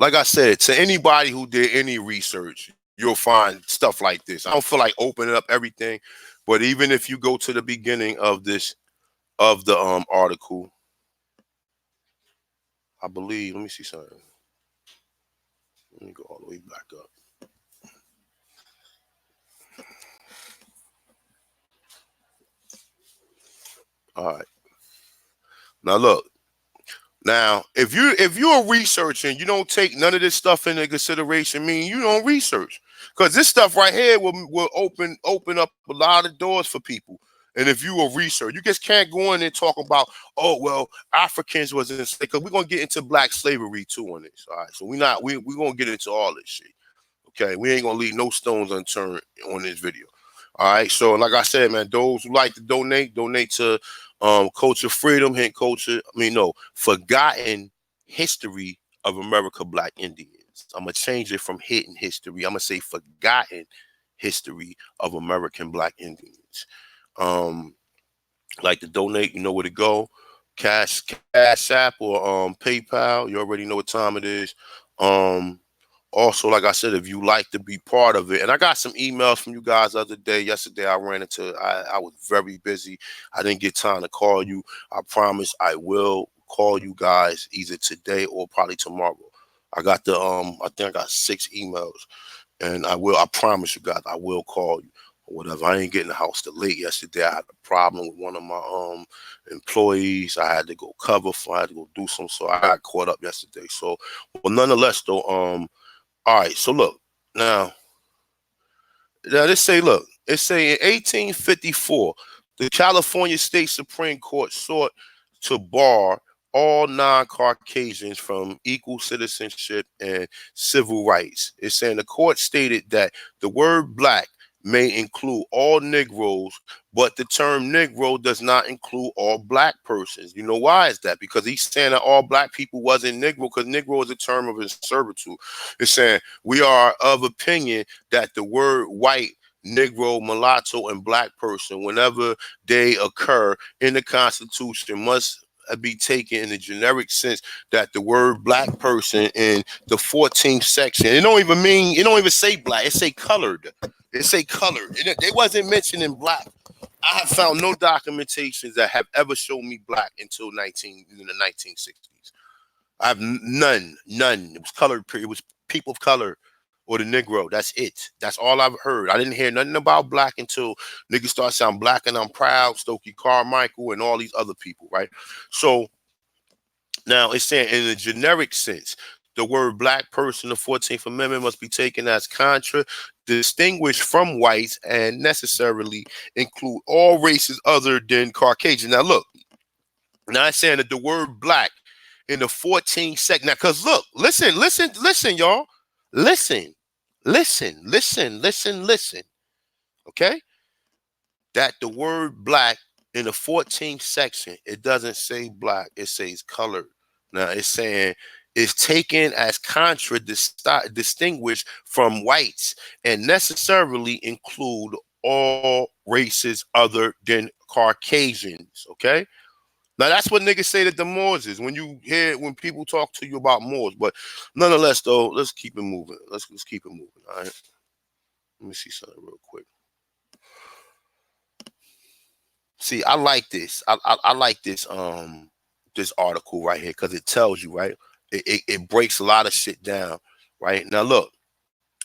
like I said, to anybody who did any research, you'll find stuff like this. I don't feel like opening up everything, but even if you go to the beginning of this, of the article, I believe, let me see something. Let me go all the way back up. All right. Now look. Now, if you're researching, you don't take none of this stuff into consideration, mean you don't research. Because this stuff right here will open up a lot of doors for people. And if you will research, you just can't go in and talk about, oh, well, Africans was in, because we're gonna get into black slavery too on this. All right. So we're gonna get into all this shit. Okay, we ain't gonna leave no stones unturned on this video. All right, so like I said, man, those who like to donate to Culture Freedom, Hint Culture. Forgotten History of America Black Indians. I'm gonna change it from Hidden History. I'm gonna say Forgotten History of American Black Indians. Like to donate, you know where to go. Cash App or PayPal. You already know what time it is. Also, like I said, if you like to be part of it, and I got some emails from you guys the other day. Yesterday, I was very busy. I didn't get time to call you. I promise I will call you guys either today or probably tomorrow. I got the I think I got 6 emails, and I promise you guys, I will call you or whatever. I ain't getting the house till late yesterday. I had a problem with one of my employees. I had to go cover for. I had to go do some, so I got caught up yesterday. So, well, nonetheless, though, all right, so look, now this say, look, it say in 1854, the California State Supreme Court sought to bar all non-Caucasians from equal citizenship and civil rights. It's saying the court stated that the word black may include all Negroes, but the term Negro does not include all black persons. You know why is that? Because he's saying that all black people wasn't Negro, because Negro is a term of servitude. It's saying we are of opinion that the word white, Negro, mulatto, and black person, whenever they occur in the Constitution, must be taken in the generic sense that the word black person in the 14th section, it don't even say black, it say colored. It say colored. They wasn't mentioning black. I have found no documentations that have ever shown me black until in the 1960s. I have none. It was colored. It was people of color or the Negro. That's it. That's all I've heard. I didn't hear nothing about black until niggas start saying black and I'm proud, Stokely Carmichael, and all these other people, right? So now it's saying in a generic sense, the word black person, the 14th Amendment, must be taken as distinguished from whites and necessarily include all races other than Caucasian. Now look, now it's saying that the word black in the 14th section. Now, because look, listen, y'all. Listen. Okay? That the word black in the 14th section, it doesn't say black, it says colored. Now it's saying is taken as distinguished from whites and necessarily include all races other than Caucasians. Okay. Now that's what niggas say that the Moors is when people talk to you about Moors. But nonetheless, though, let's keep it moving. Let's keep it moving. All right. Let me see something real quick. See, I like this. I like this this article right here because it tells you, right? It breaks a lot of shit down, right? Now, look,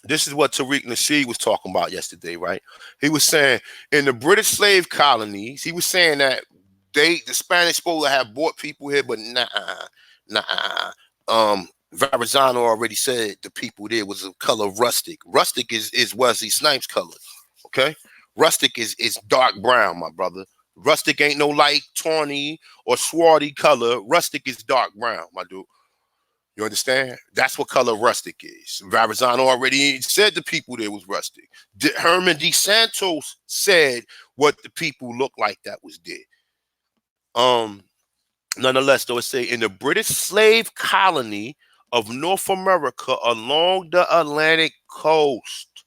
this is what Tariq Nasheed was talking about yesterday, right? He was saying in the British slave colonies, he was saying that the Spanish supposed to have brought people here, but nah. Verrazano already said the people there was of color rustic. Rustic is Wesley Snipes' color, okay? Rustic is dark brown, my brother. Rustic ain't no light tawny or swarthy color. Rustic is dark brown, my dude. You understand? That's what color rustic is. Verrazano already said the people there was rustic. Herman D. Santos said what the people looked like that was there. Nonetheless, though, it say in the British slave colony of North America along the Atlantic coast,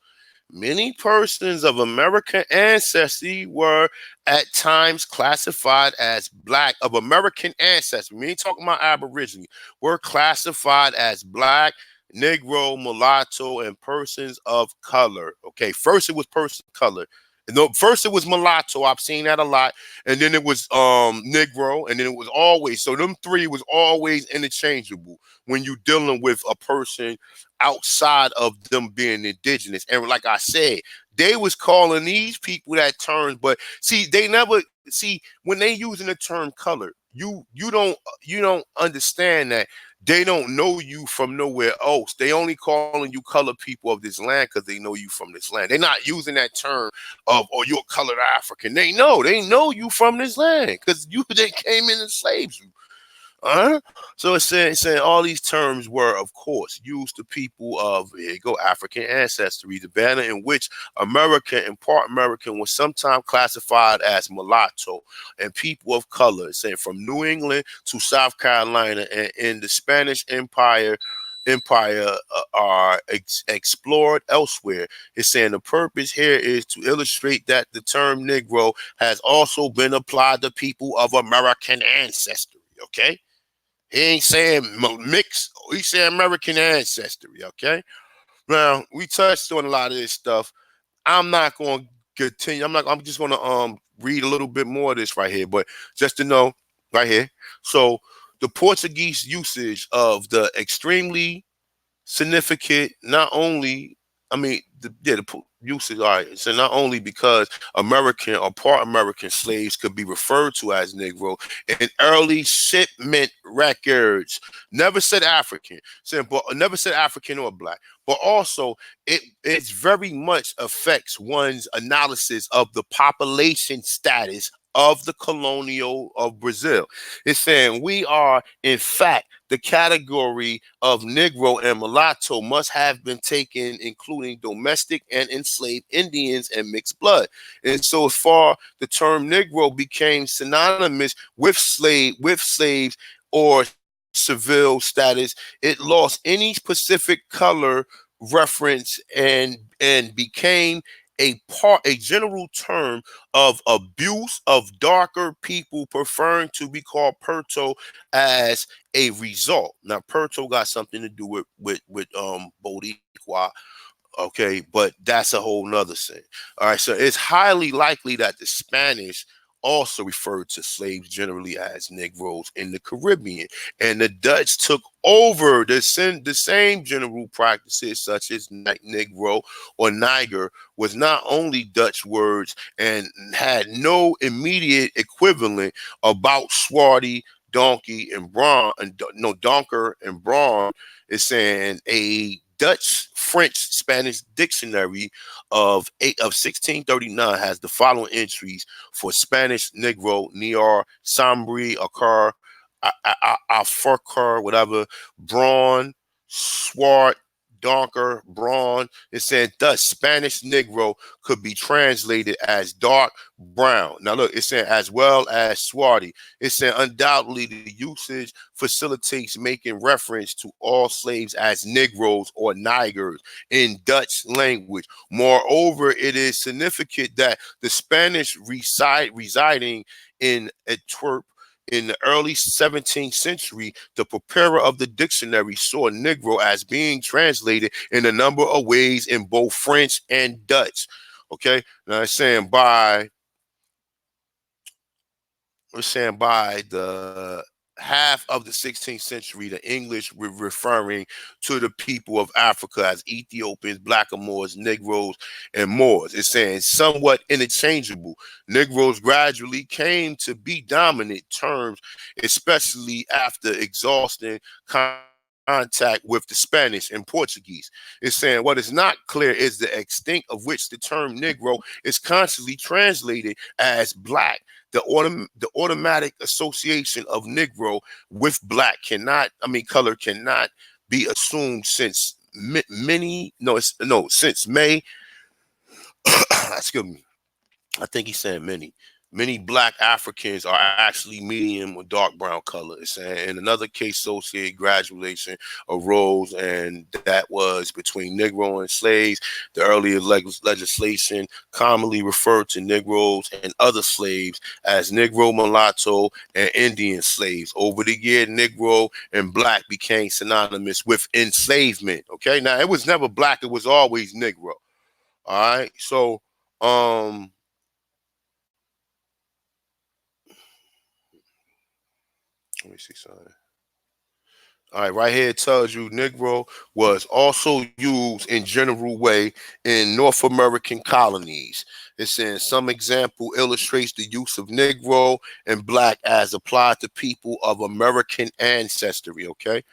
many persons of American ancestry were at times classified as black, of American ancestry. We ain't talking about Aborigine. Were classified as black, Negro, mulatto, and persons of color. Okay, first it was person of color. No, first it was mulatto. I've seen that a lot, and then it was Negro, and then it was always, so them three was always interchangeable when you dealing with a person outside of them being indigenous. And like I said, they was calling these people that terms, but see, they never see when they using the term color. You don't understand that they don't know you from nowhere else. They only calling you colored people of this land because they know you from this land. They're not using that term of, oh, you're a colored African. They know you from this land because they came in and enslaved you. So it's saying all these terms were, of course, used to people of, here you go, African ancestry, the manner in which American and part American was sometimes classified as mulatto and people of color, saying from New England to South Carolina and in the Spanish Empire are explored elsewhere. It's saying the purpose here is to illustrate that the term Negro has also been applied to people of American ancestry. Okay. He ain't saying mix. He's saying American ancestry. Okay. Now we touched on a lot of this stuff. I'm not going to continue. I'm just going to read a little bit more of this right here. But just to know, right here. So the Portuguese usage of the extremely significant, not only, the usage, all right. So not only because American or part American slaves could be referred to as Negro in early shipment records, never said African, but never said African or black, but also it very much affects one's analysis of the population status of the colonial of Brazil. It's saying we are, in fact, the category of Negro and mulatto must have been taken, including domestic and enslaved Indians and mixed blood. And so far, the term Negro became synonymous with slaves or civil status. It lost any specific color reference and became a general term of abuse of darker people, preferring to be called Puerto as a result. Now, Puerto got something to do with Boricua, okay, but that's a whole nother thing. All right, so it's highly likely that the Spanish also referred to slaves generally as Negroes in the Caribbean, and the Dutch took over the same general practices such as Negro or Niger was not only Dutch words and had no immediate equivalent about swarty, donkey, and brawn, donker and brawn. Is saying a Dutch French Spanish dictionary of 1639 has the following entries for Spanish Negro, Niar, Sombri, Akar, Afurkar, whatever, Brawn, Swart, Donker, Brawn. It said thus Spanish Negro could be translated as dark brown. Now look, it's saying as well as swarty. It's saying undoubtedly the usage facilitates making reference to all slaves as Negroes or Nigers in Dutch language. Moreover, it is significant that the Spanish residing in Antwerp in the early 17th century, the preparer of the dictionary saw Negro as being translated in a number of ways in both French and Dutch. Okay, now it's saying by the half of the 16th century, the English were referring to the people of Africa as Ethiopians, Blackamoors, Negroes, and Moors. It's saying somewhat interchangeable. Negroes gradually came to be dominant terms, especially after exhausting contact with the Spanish and Portuguese. It's saying what is not clear is the extent of which the term Negro is constantly translated as black. The automatic association of Negro with black color cannot be assumed since since May. Excuse me. I think he's saying many. Many black Africans are actually medium or dark brown color. In another case, associated graduation arose, and that was between Negro and slaves. The earlier legislation commonly referred to Negroes and other slaves as Negro, mulatto, and Indian slaves. Over the year, Negro and black became synonymous with enslavement. Okay, now it was never black; it was always Negro. All right, so let me see something. All right, right here it tells you Negro was also used in general way in North American colonies. It's saying some example illustrates the use of Negro and black as applied to people of American ancestry, okay?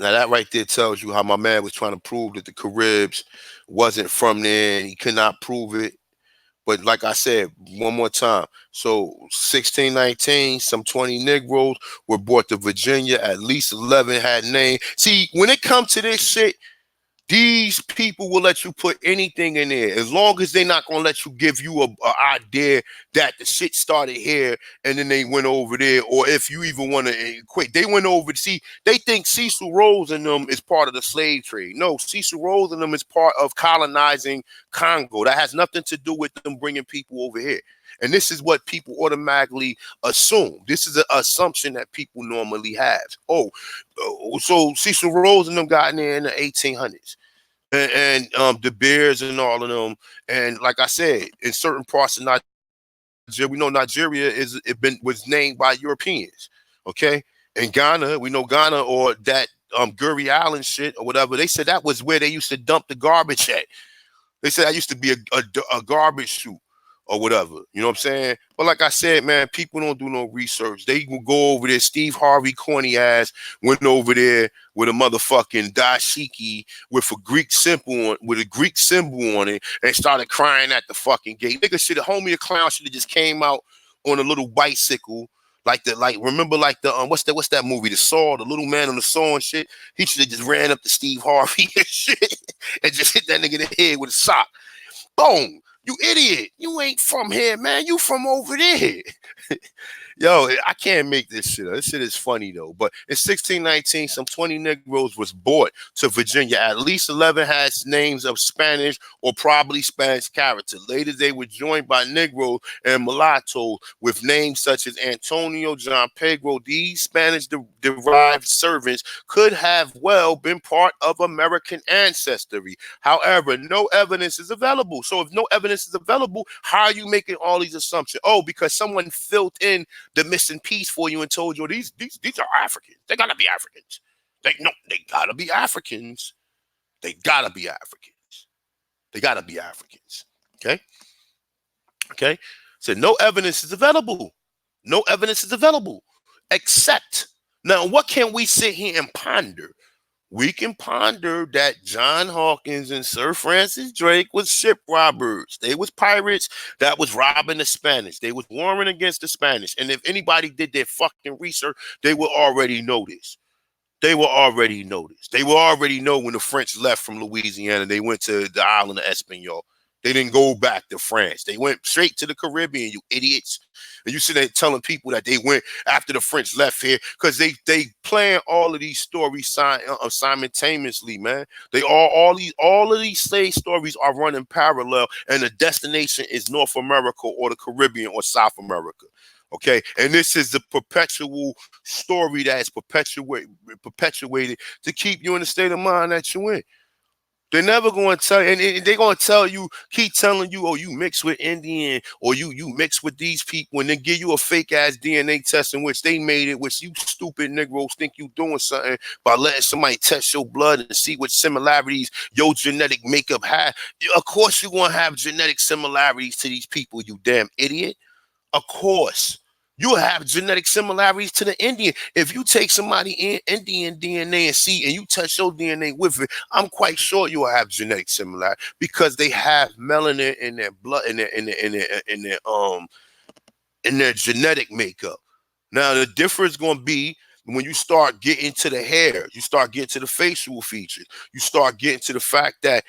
Now that right there tells you how my man was trying to prove that the Caribs wasn't from there. He could not prove it. But like I said, one more time. So 1619, some 20 Negroes were brought to Virginia. At least 11 had names. See, when it comes to this shit, these people will let you put anything in there as long as they're not going to let you give you a idea that the shit started here and then they went over there. Or if you even want to quit, they went over to see, they think Cecil Rhodes and them is part of the slave trade. No, Cecil Rhodes and them is part of colonizing Congo. That has nothing to do with them bringing people over here. And this is what people automatically assume. This is an assumption that people normally have. Oh, so Cecil Rhodes and them got in there in the 1800s. And the Bears and all of them. And like I said, in certain parts of Nigeria, we know Nigeria was named by Europeans. Okay. In Ghana, we know Ghana, or that Guri Island shit or whatever. They said that was where they used to dump the garbage at. They said that used to be a garbage chute or whatever. You know what I'm saying? But like I said, man, people don't do no research. They will go over there. Steve Harvey, corny ass, went over there with a motherfucking dashiki with a Greek symbol on it and started crying at the fucking gate. Nigga should have, homie the clown should have just came out on a little bicycle. Remember what's that movie, The Saw, the little man on the saw and shit? He should have just ran up to Steve Harvey and shit and just hit that nigga in the head with a sock. Boom. You idiot. You ain't from here, man. You from over there. Yo, I can't make this shit up. This shit is funny, though. But in 1619, some 20 Negroes was brought to Virginia. At least 11 had names of Spanish or probably Spanish character. Later, they were joined by Negroes and mulattoes with names such as Antonio, John Pedro. These Spanish-derived servants could have well been part of American ancestry. However, no evidence is available. So if no evidence is available, how are you making all these assumptions? Oh, because someone filled in the missing piece for you and told you these are Africans. They gotta be Africans. They gotta be Africans. They gotta be Africans. They gotta be Africans. Okay. So no evidence is available. No evidence is available. Except now, what can we sit here and ponder? We can ponder that John Hawkins and Sir Francis Drake was ship robbers. They was pirates that was robbing the Spanish. They was warring against the Spanish. And if anybody did their fucking research, they would already know this. They will already know this. They will already know when the French left from Louisiana, they went to the island of Espanol. They didn't go back to France. They went straight to the Caribbean, you idiots. And you sit there telling people that they went after the French left here because they plan all of these stories simultaneously, man. All of these slave stories are running parallel, and the destination is North America or the Caribbean or South America. Okay, and this is the perpetual story that is perpetuated to keep you in the state of mind that you're in. They're never going to tell you, and they're going to tell you, keep telling you, oh, you mix with Indian, or you mix with these people, and then give you a fake ass DNA test in which they made it, which you stupid Negroes think you doing something by letting somebody test your blood and see what similarities your genetic makeup has. Of course you're going to have genetic similarities to these people, you damn idiot. Of course. You'll have genetic similarities to the Indian. If you take somebody in Indian DNA and see, and you touch your DNA with it, I'm quite sure you'll have genetic similarity because they have melanin in their blood, in their genetic makeup. Now the difference is going to be when you start getting to the hair, you start getting to the facial features, you start getting to the fact that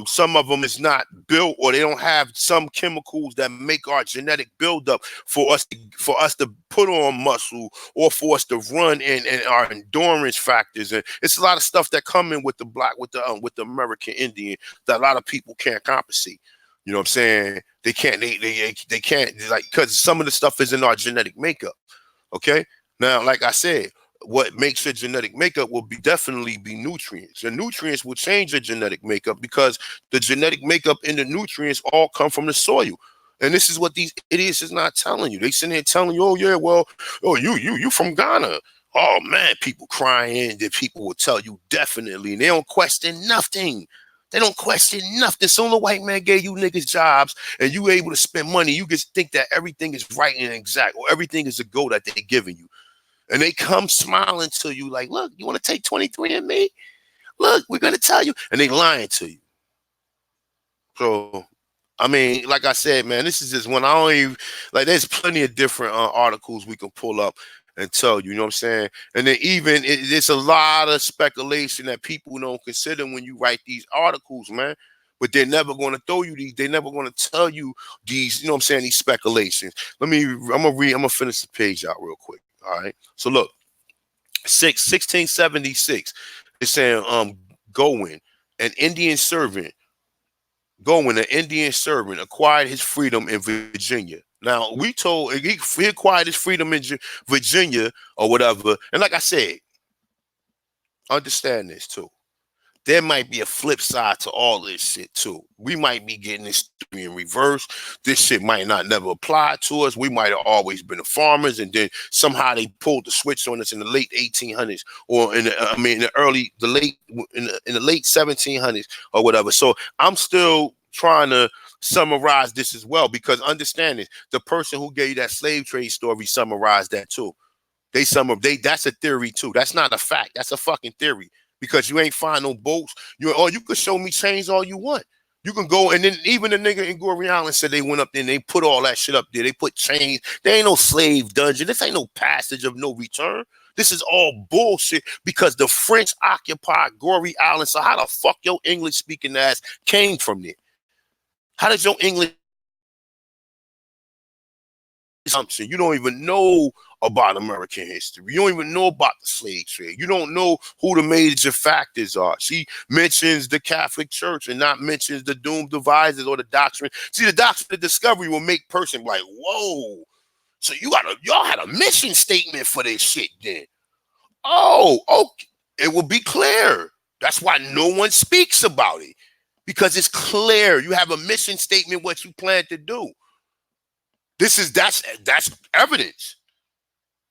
some of them is not built, or they don't have some chemicals that make our genetic buildup for us to put on muscle, or for us to run in, and our endurance factors. And it's a lot of stuff that come in with the American Indian that a lot of people can't compensate. You know what I'm saying? They can't, they can't, like, because some of the stuff is in our genetic makeup. Okay. Now, like I said, what makes your genetic makeup will definitely be nutrients. The nutrients will change your genetic makeup, because the genetic makeup and the nutrients all come from the soil. And this is what these idiots is not telling you. They sitting here telling you, oh yeah, well, oh, you from Ghana. Oh man, people crying that people will tell you definitely, and they don't question nothing. They don't question nothing. Soon the white man gave you niggas jobs and you able to spend money, you just think that everything is right and exact, or everything is a go that they're giving you. And they come smiling to you like, look, you want to take 23andMe? Look, we're going to tell you. And they lying to you. So, I mean, like I said, man, this is just when I don't even, like, there's plenty of different articles we can pull up and tell you know what I'm saying? And then even, there's a lot of speculation that people don't consider when you write these articles, man. But they're never going to throw you these, they're never going to tell you these, you know what I'm saying, these speculations. I'm going to finish the page out real quick. All right. So look, 1676, it's saying, Gowen, an Indian servant, acquired his freedom in Virginia. Now, we told he acquired his freedom in Virginia or whatever. And like I said, understand this too. There might be a flip side to all this shit too. We might be getting this story in reverse. This shit might not never apply to us. We might have always been the farmers, and then somehow they pulled the switch on us in the late 1800s, or in the late 1700s or whatever. So I'm still trying to summarize this as well, because understand this, the person who gave you that slave trade story summarized that too. That's a theory too. That's not a fact. That's a fucking theory. Because you ain't find no boats. You could show me chains all you want. You can go, and then even the nigga in Goree Island said they went up there and they put all that shit up there. They put chains. There ain't no slave dungeon. This ain't no passage of no return. This is all bullshit, because the French occupied Goree Island. So how the fuck your English speaking ass came from there? How did your English assumption? You don't even know about American history. You don't even know about the slave trade. You don't know who the major factors are. She mentions the Catholic Church and not mentions the doomed devisers or the doctrine. See, the doctrine of discovery will make person like, whoa. So y'all had a mission statement for this shit then. Oh, okay. It will be clear. That's why no one speaks about it. Because it's clear. You have a mission statement, what you plan to do. That's evidence.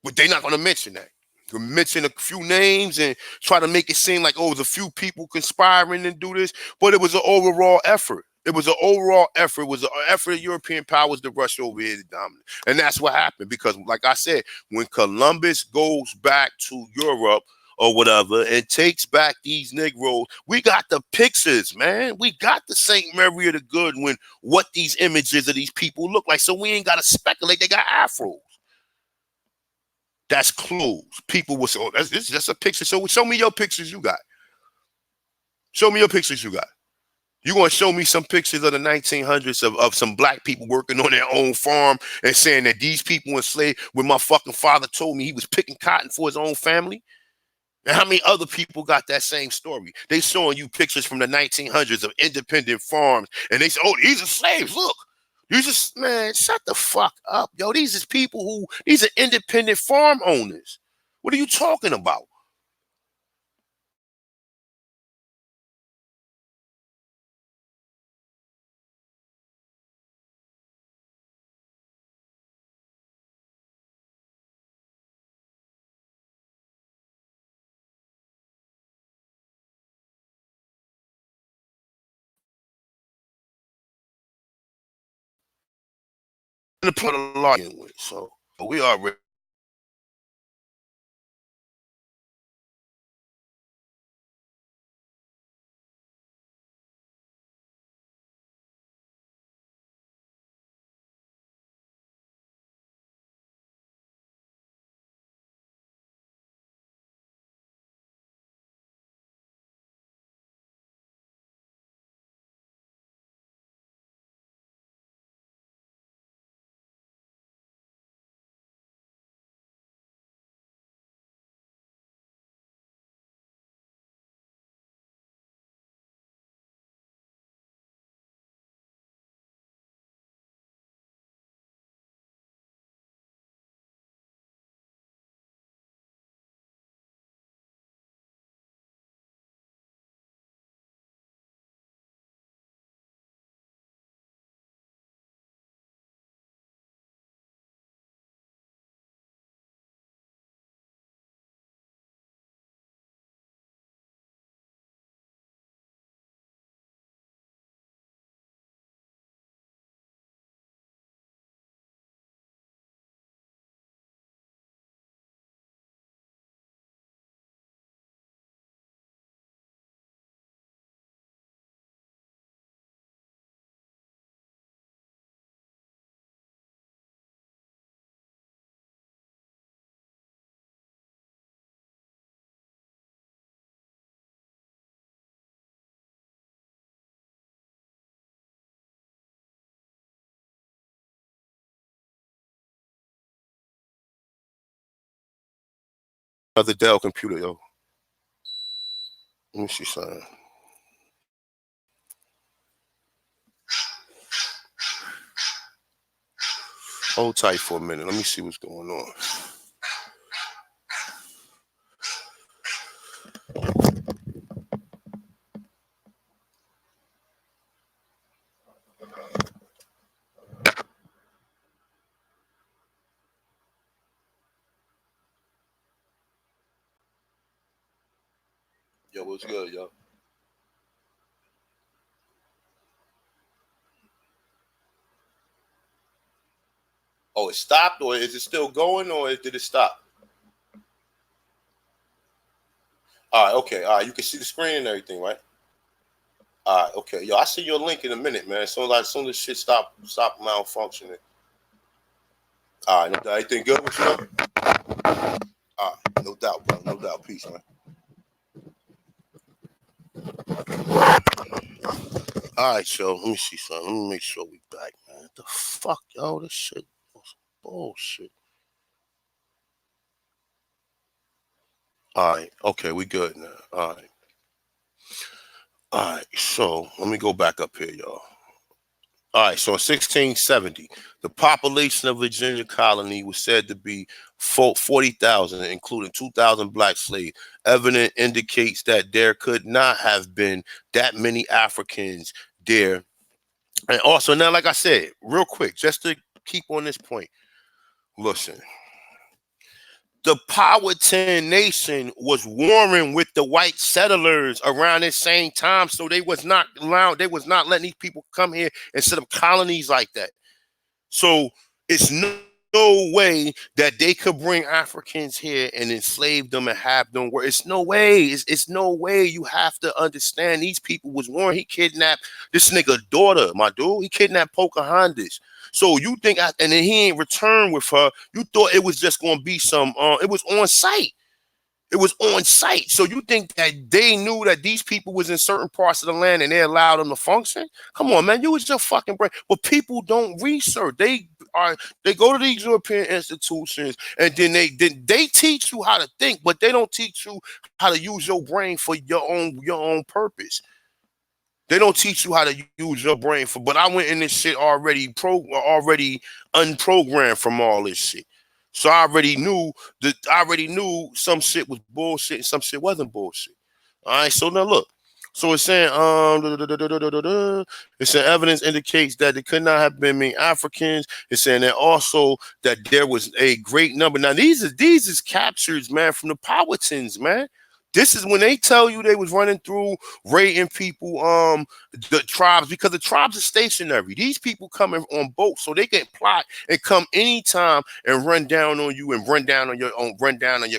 But they're not going to mention that. You mention a few names and try to make it seem like, oh, it was a few people conspiring to do this. But it was an overall effort. It was an overall effort. It was an effort of European powers to rush over here to dominate. And that's what happened. Because, like I said, when Columbus goes back to Europe or whatever and takes back these Negroes, we got the pictures, man. We got the St. Mary of the Good, when what these images of these people look like. So we ain't got to speculate. They got afros. That's clues. People will say, oh, this is just a picture. So show me your pictures you got. Show me your pictures you got. You want to show me some pictures of the 1900s of some black people working on their own farm and saying that these people enslaved, when my fucking father told me he was picking cotton for his own family? And how many other people got that same story? They showing you pictures from the 1900s of independent farms, and they say, oh, these are slaves, look. Man, shut the fuck up, yo. These are independent farm owners. What are you talking about? To put a lot in with, so we are another Dell computer, yo. Let me see something. Hold tight for a minute. Let me see what's going on. Yo, what's good, yo? Oh, it stopped, or is it still going, or did it stop? All right, okay. All right, you can see the screen and everything, right? All right, okay. Yo, I see your link in a minute, man. As soon as shit stop malfunctioning. All right, no doubt. Everything good with you? All right, no doubt, bro. No doubt. Peace, man. All right, so let me see something. Let me make sure we back, man. What the fuck, yo? This shit was bullshit. All right, okay, we good now. All right, so let me go back up here, y'all. All right, so in 1670, the population of Virginia colony was said to be 40,000, including 2,000 black slaves. Evidence indicates that there could not have been that many Africans there. And also, now, like I said, real quick, just to keep on this point, listen. The Powhatan Nation was warring with the white settlers around this same time, so they was not letting these people come here and set up colonies like that. So it's no way that they could bring Africans here and enslave them and have them work. It's no way. It's no way. You have to understand these people was warring. He kidnapped this nigga daughter, my dude. He kidnapped Pocahontas. So you think, and then he ain't returned with her. You thought it was just going to be some, it was on site. It was on site. So you think that they knew that these people was in certain parts of the land and they allowed them to function? Come on, man. You was just fucking brain. But people don't research. They go to these European institutions and then they teach you how to think, but they don't teach you how to use your brain for your own purpose. They don't teach you how to use your brain for, but I went in this shit already unprogrammed from all this shit. So I already knew some shit was bullshit and some shit wasn't bullshit. All right, so now look. So it's saying it's saying evidence indicates that there could not have been many Africans. It's saying that also that there was a great number. Now these is captures, man, from the Powhatans, man. This is when they tell you they was running through raiding people, the tribes, because the tribes are stationary. These people coming on boats, so they can plot and come anytime and run down on you and run down on your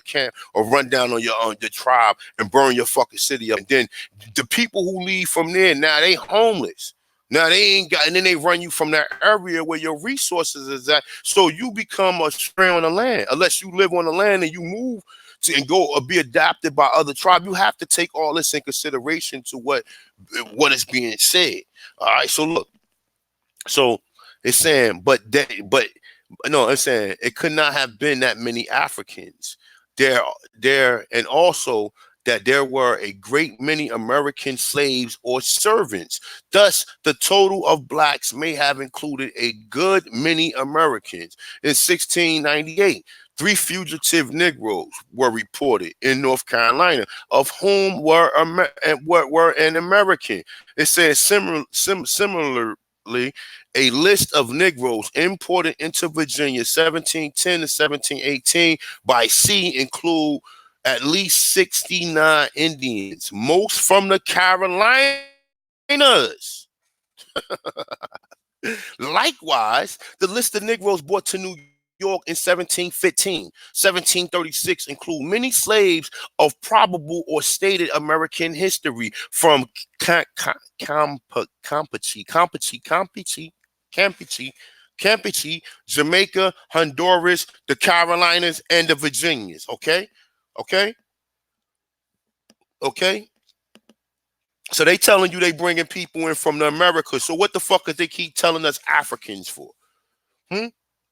camp or run down on your tribe and burn your fucking city up. And then the people who leave from there, now they homeless. Now they ain't got, and then they run you from that area where your resources is at. So you become a stray on the land, unless you live on the land and you move and go or be adopted by other tribes. You have to take all this in consideration to what is being said. All right, so look, so it's saying, it's saying it could not have been that many Africans there, and also that there were a great many American slaves or servants. Thus, the total of blacks may have included a good many Americans. In 1698, 3 fugitive Negroes were reported in North Carolina, of whom were an American. It says similarly, a list of Negroes imported into Virginia 1710 to 1718 by sea include at least 69 Indians, most from the Carolinas. Likewise, the list of Negroes brought to New York in 1715, 1736 include many slaves of probable or stated American history from Campeche, Jamaica, Honduras, the Carolinas, and the Virginias. Okay. So they telling you they bringing people in from the Americas. So what the fuck is they keep telling us Africans for?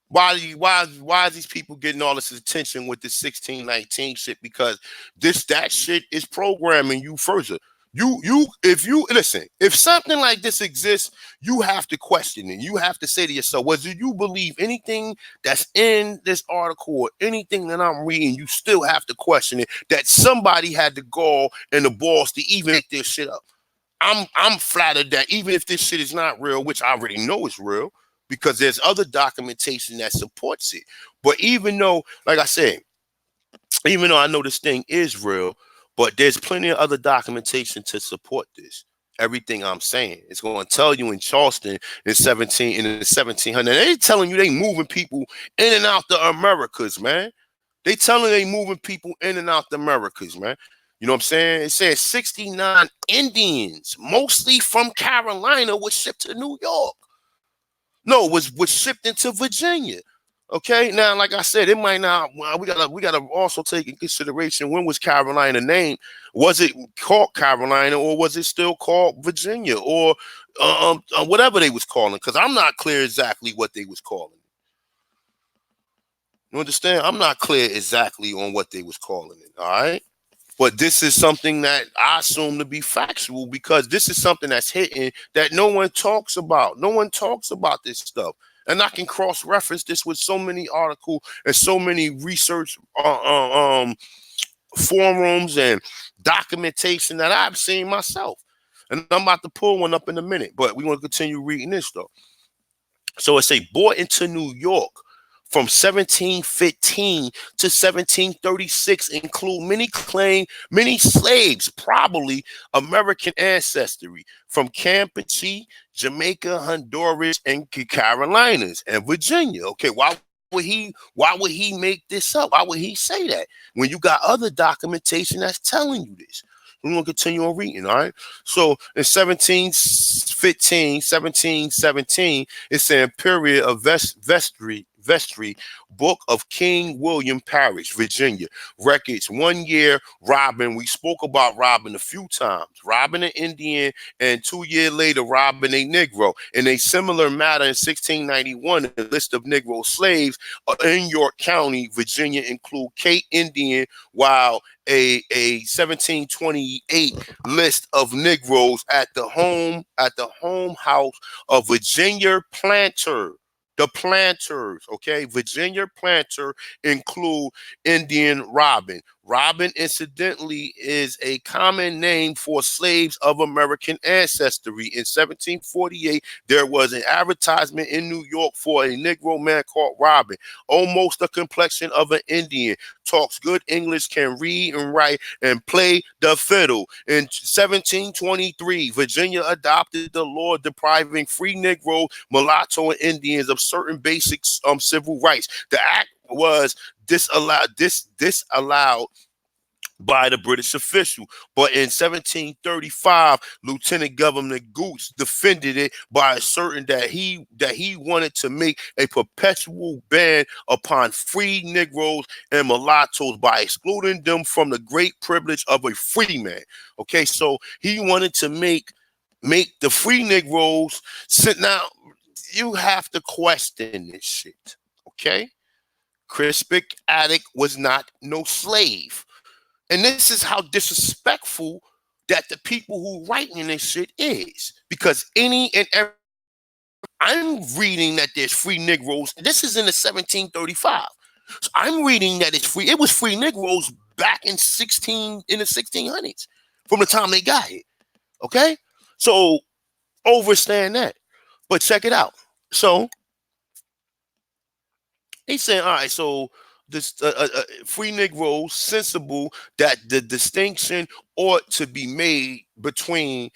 Why is these people getting all this attention with this 1619 shit? Because that shit is programming you further. If you listen, if something like this exists, you have to question it. You have to say to yourself, whether you believe anything that's in this article or anything that I'm reading, you still have to question it. That somebody had the gall and the balls to even make this shit up. I'm flattered that even if this shit is not real, which I already know is real, because there's other documentation that supports it. But even though, like I said, even though I know this thing is real, but there's plenty of other documentation to support this. Everything I'm saying, it's going to tell you in Charleston in the 1700s. They telling you they moving people in and out the Americas, man. They telling they moving people in and out the Americas, man. You know what I'm saying? It says 69 Indians, mostly from Carolina, was shipped to New York. No, was shipped into Virginia. Okay, now like I said, it might not. We gotta also take in consideration, when was Carolina named? Was it called Carolina, or was it still called Virginia, or whatever they was calling? Because I'm not clear exactly what they was calling. You understand? I'm not clear exactly on what they was calling it. All right. But this is something that I assume to be factual, because this is something that's hitting that no one talks about. No one talks about this stuff. And I can cross-reference this with so many articles and so many research forums and documentation that I've seen myself. And I'm about to pull one up in a minute, but we want to continue reading this, though. So it say, brought into New York from 1715 to 1736, include many slaves, probably American ancestry, from Campeche, Jamaica, Honduras, and Carolinas, and Virginia. Okay, why would he make this up? Why would he say that when you got other documentation that's telling you this? We're going to continue on reading, all right? So in 1715, 1717, it's an period of vestry, book of King William Parish, Virginia. Records 1 year robbing. We spoke about robbing a few times. Robbing an Indian, and 2 years later robbing a Negro. In a similar matter in 1691, a list of Negro slaves in York County, Virginia, include Kate Indian, while a 1728 list of Negroes at the home house of Virginia planter. The planters, okay? Virginia planter include Indian Robin. Robin, incidentally, is a common name for slaves of American ancestry. In 1748, there was an advertisement in New York for a Negro man called Robin, almost the complexion of an Indian, talks good English, can read and write, and play the fiddle. In 1723, Virginia adopted the law depriving free Negro, mulatto, and Indians of certain basic civil rights. The act was disallowed by the British official, but in 1735, Lieutenant Governor Gooch defended it by asserting that he wanted to make a perpetual ban upon free Negroes and mulattoes by excluding them from the great privilege of a free man. Okay, so he wanted to make the free Negroes sit. Now you have to question this shit. Okay, Crispic Attucks was not no slave. And this is how disrespectful that the people who writing this shit is. Because any and every, I'm reading that there's free Negroes. This is in the 1735. So I'm reading that it's free. It was free Negroes back in the 1600s, from the time they got here. Okay? So overstand that. But check it out. So he's saying, all right, so this free Negroes sensible that the distinction ought to be made between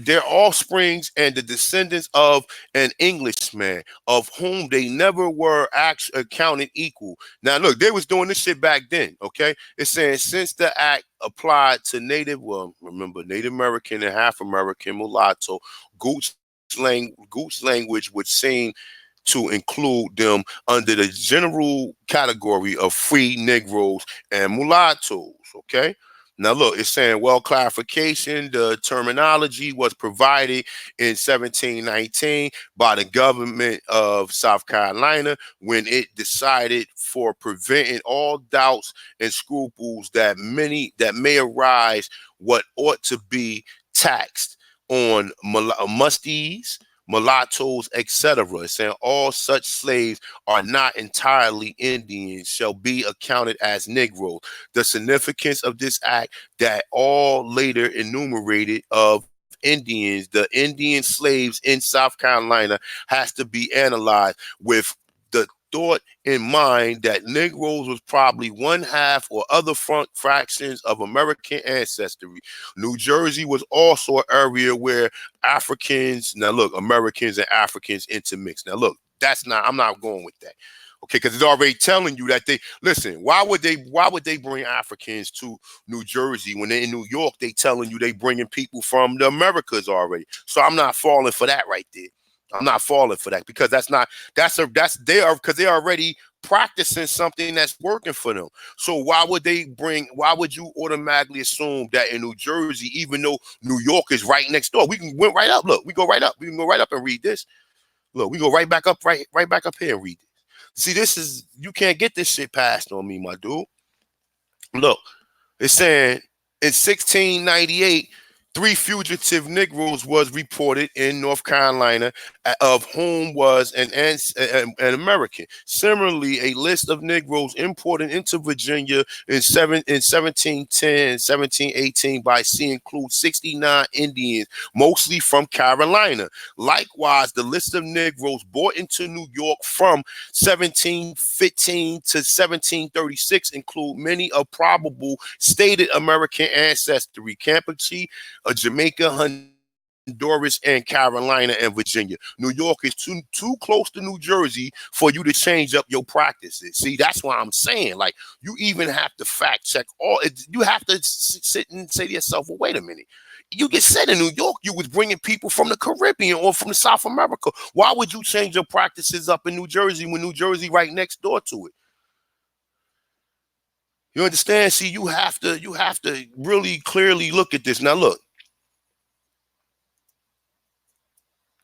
their offsprings and the descendants of an Englishman, of whom they never were actually accounted equal. Now, look, they was doing this shit back then, okay? It's saying since the act applied to Native American and half American mulatto, Gooch language would seem to include them under the general category of free Negroes and mulattoes, okay? Now look, it's saying, well, clarification, the terminology was provided in 1719 by the government of South Carolina when it decided for preventing all doubts and scruples that may arise what ought to be taxed on mustees, mulattoes, etc. Saying all such slaves are not entirely Indians shall be accounted as Negroes. The significance of this act that all later enumerated of Indians, the Indian slaves in South Carolina, has to be analyzed with the thought in mind that Negroes was probably one half or other fractions of American ancestry. New Jersey was also an area where Africans, now look, Americans and Africans intermixed. Now look, I'm not going with that. Okay, because it's already telling you that why would they bring Africans to New Jersey when they're in New York? They telling you they bringing people from the Americas already. So I'm not falling for that right there. I'm not falling for that because because they're already practicing something that's working for them. So why would you automatically assume that in New Jersey, even though New York is right next door, we can went right up. Look, we go right up. We can go right up and read this. Look, we go right back up here and read it. See, you can't get this shit passed on me, my dude. Look, it's saying in 1698, 3 fugitive Negroes was reported in North Carolina, of whom was an American. Similarly, a list of Negroes imported into Virginia in 1710 and 1718 by sea includes 69 Indians, mostly from Carolina. Likewise, the list of Negroes brought into New York from 1715 to 1736 include many of probable stated American ancestry: Campeche, Jamaica, Honduras, and Carolina and Virginia. New York is too close to New Jersey for you to change up your practices. See, that's why I'm saying, like, you even have to fact check you have to sit and say to yourself, well, wait a minute. You get said in New York, you was bringing people from the Caribbean or from South America. Why would you change your practices up in New Jersey when New Jersey right next door to it? You understand? See, you have to really clearly look at this. Now, look.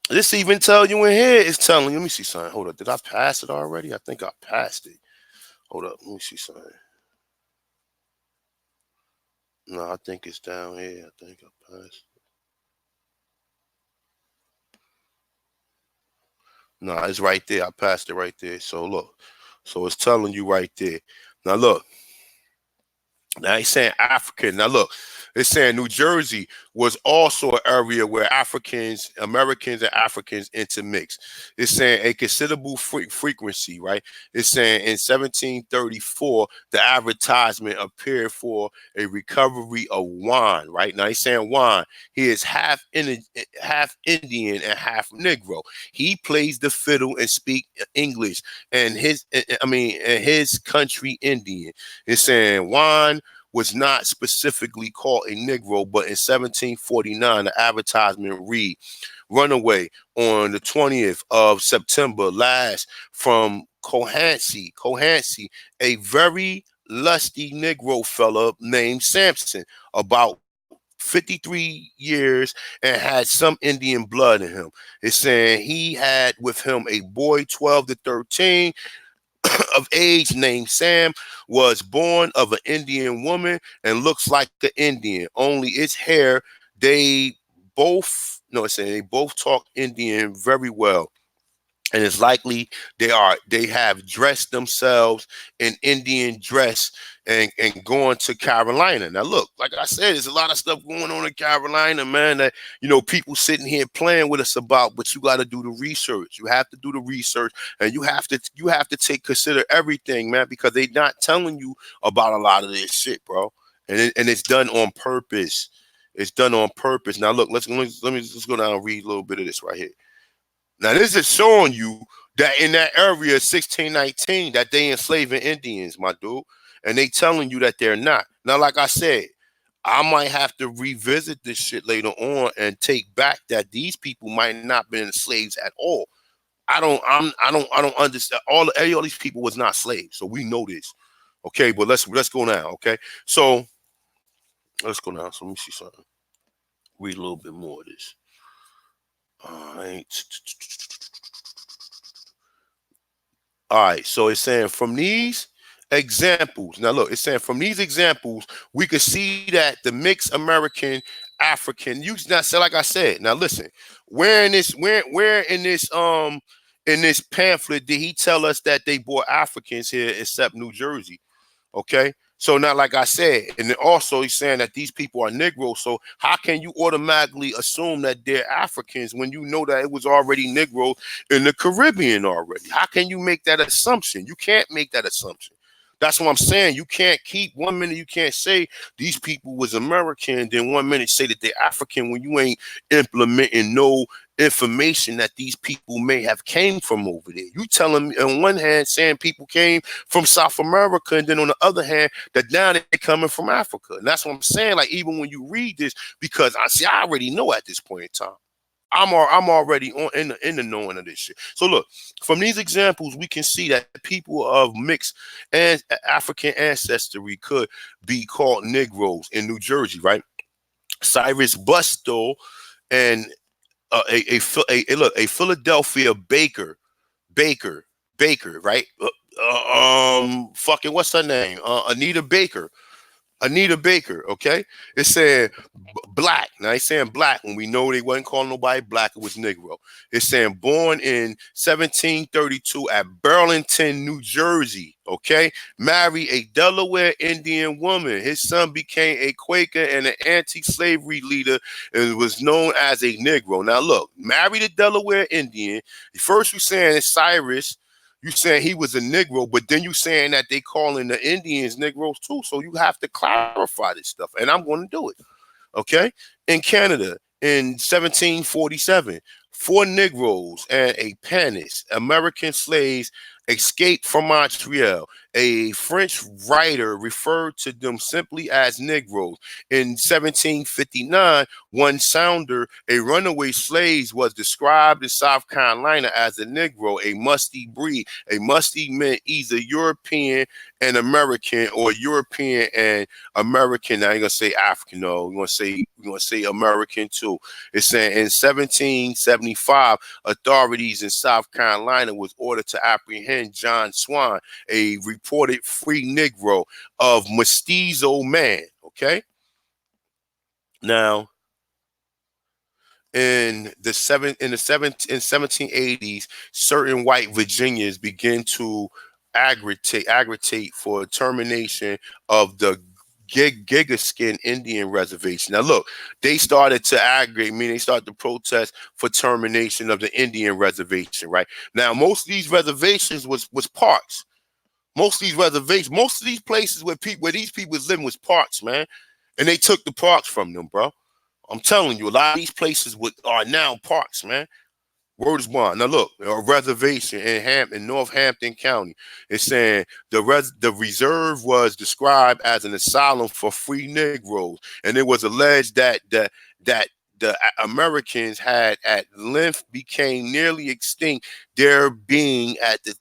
This even tell you in here, it's telling you, let me see something. Hold up. Did I pass it already? I think I passed it. Hold up. Let me see something. No, I think it's down here. I think I passed it. No, it's right there. I passed it right there. So look. So it's telling you right there. Now look. Now he's saying African. Now look. It's saying New Jersey was also an area where Americans and Africans intermix. It's saying a considerable frequency, right? It's saying in 1734, the advertisement appeared for a recovery of wine, right? Now he's saying wine. He is half Indian and half Negro. He plays the fiddle and speak English, and his country Indian. It's saying wine was not specifically called a Negro, but in 1749, the advertisement read, runaway on the 20th of September last from Cohansey, a very lusty Negro fella named Sampson, about 53 years and had some Indian blood in him. It's saying he had with him a boy 12 to 13 of age named Sam, was born of an Indian woman and looks like an Indian, only its hair, they both talk Indian very well. And it's likely they have dressed themselves in Indian dress and going to Carolina. Now look, like I said, there's a lot of stuff going on in Carolina, man, that people sitting here playing with us about, but you got to do the research. You have to do the research, and you have to consider everything, man, because they're not telling you about a lot of this shit, bro. And it's done on purpose. It's done on purpose. Now look, let's go down and read a little bit of this right here. Now, this is showing you that in that area, 1619, that they enslaving Indians, my dude. And they telling you that they're not. Now, like I said, I might have to revisit this shit later on and take back that these people might not been slaves at all. I don't understand. All these people was not slaves. So we know this. Okay, but let's go now. Okay. So Let's go down. So let me see something. Read a little bit more of this. All right. So it's saying from these examples. Now look, it's saying from these examples, we could see that the mixed American African. You not say like I said. Now listen, where in this pamphlet did he tell us that they brought Africans here except New Jersey? Okay. So now, like I said, and then also he's saying that these people are Negroes. So how can you automatically assume that they're Africans when you know that it was already Negro in the Caribbean already? How can you make that assumption? You can't make that assumption. That's what I'm saying. You can't keep 1 minute, you can't say these people was American, then 1 minute say that they're African when you ain't implementing no information that these people may have came from over there. You tell them on one hand saying people came from South America, and then on the other hand that now they're coming from Africa. And that's what I'm saying. Like even when you read this, because I already know at this point in time. I'm already in the knowing of this shit. So look, from these examples, we can see that people of mixed and African ancestry could be called Negroes in New Jersey, right? Cyrus Bustow and a Philadelphia baker, right? Fucking what's her name? Anita Baker, okay? It said black. Now it's saying black when we know they wasn't calling nobody black, it was Negro. It's saying born in 1732 at Burlington, New Jersey, okay? Married a Delaware Indian woman. His son became a Quaker and an anti-slavery leader and was known as a Negro. Now look, married a Delaware Indian. First you're saying it's Cyrus. You saying he was a Negro, but then you saying that they calling the Indians Negroes too. So you have to clarify this stuff, and I'm going to do it. Okay? In Canada, in 1747, 4 Negroes and a Panis, American slaves, escaped from Montreal. A French writer referred to them simply as Negroes. In 1759, one Sounder, a runaway slave, was described in South Carolina as a Negro, a musty breed. A musty meant either European and American or European and American. Now you're gonna say African, no, you're gonna say American too. It's saying in 1775, authorities in South Carolina was ordered to apprehend John Swan, a reported free Negro of mestizo man. Okay. Now, in the 1780s, certain white Virginians began to agitate for termination of the Gigaskin Indian Reservation. Now, look, they started to aggregate, meaning they started to protest for termination of the Indian Reservation, right? Now, most of these reservations was parks. Most of these reservations, most of these places where these people was living was parks, man. And they took the parks from them, bro. I'm telling you, a lot of these places are now parks, man. Word is bond. Now look, a reservation in Northampton County. It's saying the reserve was described as an asylum for free Negroes, and it was alleged that the Americans had at length became nearly extinct, there being at this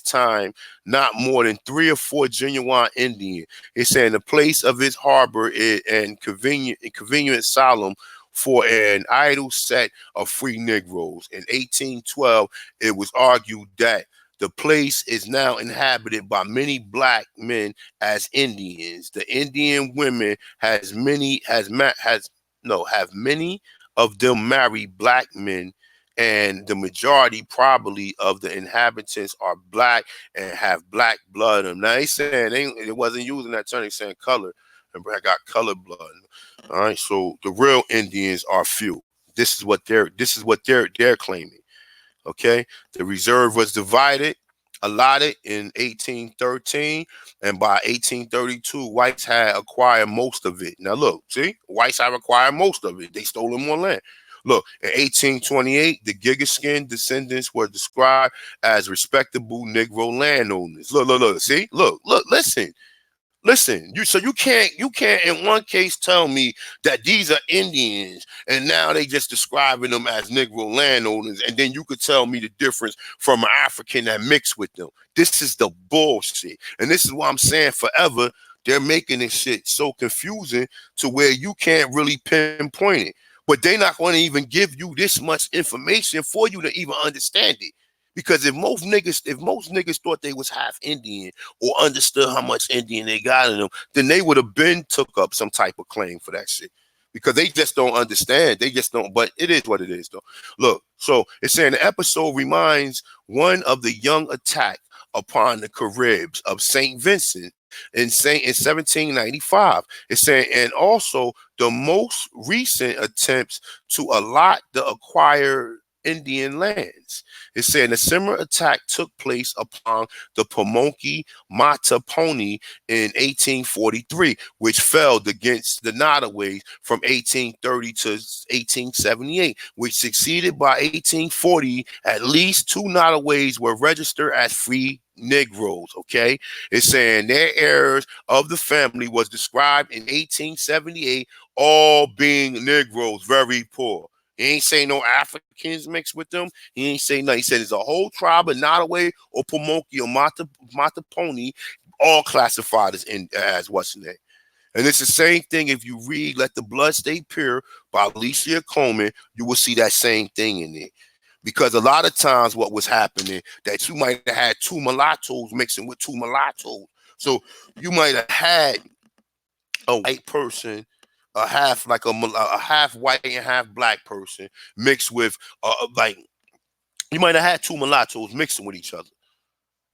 time not more than 3 or 4 genuine Indian. It's saying the place of its harbor and convenient asylum for an idle set of free Negroes. In 1812, it was argued that the place is now inhabited by many black men as Indians. The Indian women have many of them marry black men, and the majority probably of the inhabitants are black and have black blood in them. Now he's saying it wasn't using that term, he's saying color. Remember, I got color blood. All right, so the real Indians are few. This is what they're claiming. Okay, the reserve was allotted in 1813, and by 1832, whites had acquired most of it. Now look, see, whites have acquired most of it. They stole more land. Look, in 1828, the Gigaskin descendants were described as respectable Negro landowners. Look, see, look, listen. Listen, you can't in one case tell me that these are Indians and now they just describing them as Negro landowners, and then you could tell me the difference from an African that mixed with them. This is the bullshit. And this is why I'm saying forever, they're making this shit so confusing to where you can't really pinpoint it. But they're not going to even give you this much information for you to even understand it. Because if most niggas thought they was half Indian or understood how much Indian they got in them, then they would have been took up some type of claim for that shit. Because they just don't understand. They just don't. But it is what it is, though. Look, so it's saying the episode reminds one of the young attack upon the Caribs of St. Vincent in 1795. It's saying, and also the most recent attempts to allot the acquired Indian lands. It's saying a similar attack took place upon the Pamunkey Mattapony in 1843, which failed against the Nottaways from 1830 to 1878, which succeeded by 1840. At least 2 Nottaways were registered as free Negroes. Okay, it's saying their heirs of the family was described in 1878, all being Negroes, very poor. He ain't say no Africans mixed with them. He ain't say nothing. He said it's a whole tribe of Nottaway or Pamunkey or Mattapony, all classified as what's the name. And it's the same thing if you read Let the Blood Stay Pure by Alicia Coleman, you will see that same thing in there. Because a lot of times what was happening, that you might have had 2 mulattoes mixing with 2 mulattoes. So you might have had a white person, a half white and half black person mixed with like you might have had 2 mulattoes mixing with each other,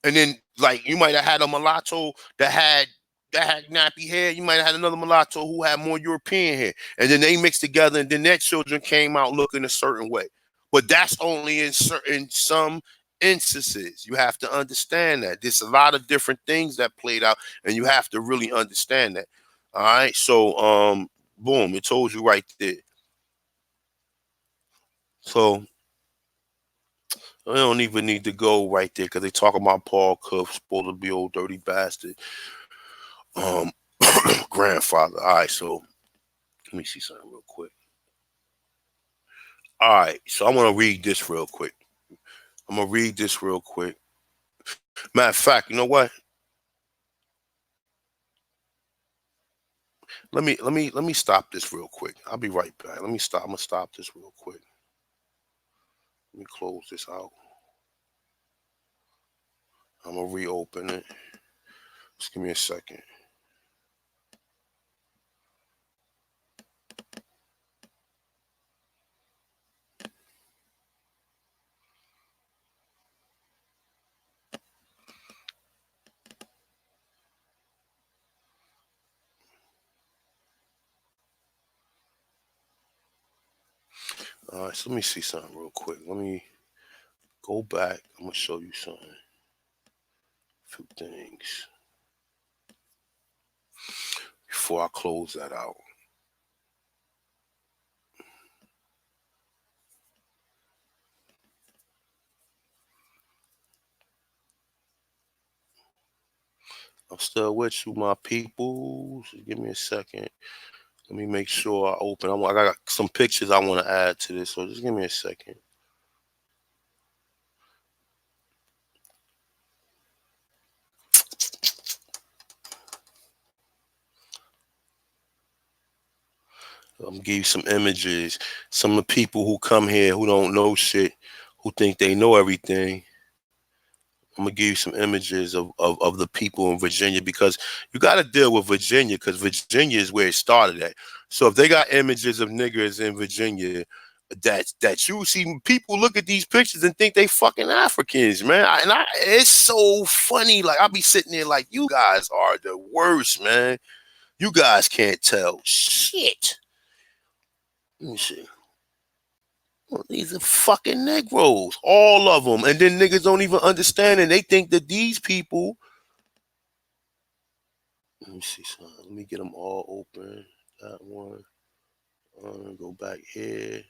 and then like you might have had a mulatto that had nappy hair. You might have had another mulatto who had more European hair, and then they mixed together, and then their children came out looking a certain way. But that's only in some instances. You have to understand that there's a lot of different things that played out, and you have to really understand that. All right, so boom, it told you right there. So I don't even need to go right there because they talk about Paul Cuff, supposed to be old dirty bastard. Grandfather. All right, so let me see something real quick. All right, so I want to read this real quick. Matter of fact, you know what? Let me stop this real quick. I'll be right back. I'm gonna stop this real quick. Let me close this out. I'm gonna reopen it. Just give me a second. All right, so let me see something real quick. Let me go back. I'm gonna show you something. A few things before I close that out. I'm still with you, my people. Just give me a second. Let me make sure I open. I got some pictures I want to add to this, so just give me a second. I'm gonna give you some images. Some of the people who come here who don't know shit, who think they know everything. I'm gonna give you some images of the people in Virginia, because you got to deal with Virginia, because Virginia is where it started at. So if they got images of niggers in Virginia, that you see, people look at these pictures and think they fucking Africans, man. It's so funny. Like, I'll be sitting there like, you guys are the worst, man. You guys can't tell shit. Let me see. Well, these are fucking Negroes, all of them. And then niggas don't even understand, and they think that these people. Let me see something. Let me get them all open. That one. Go back here.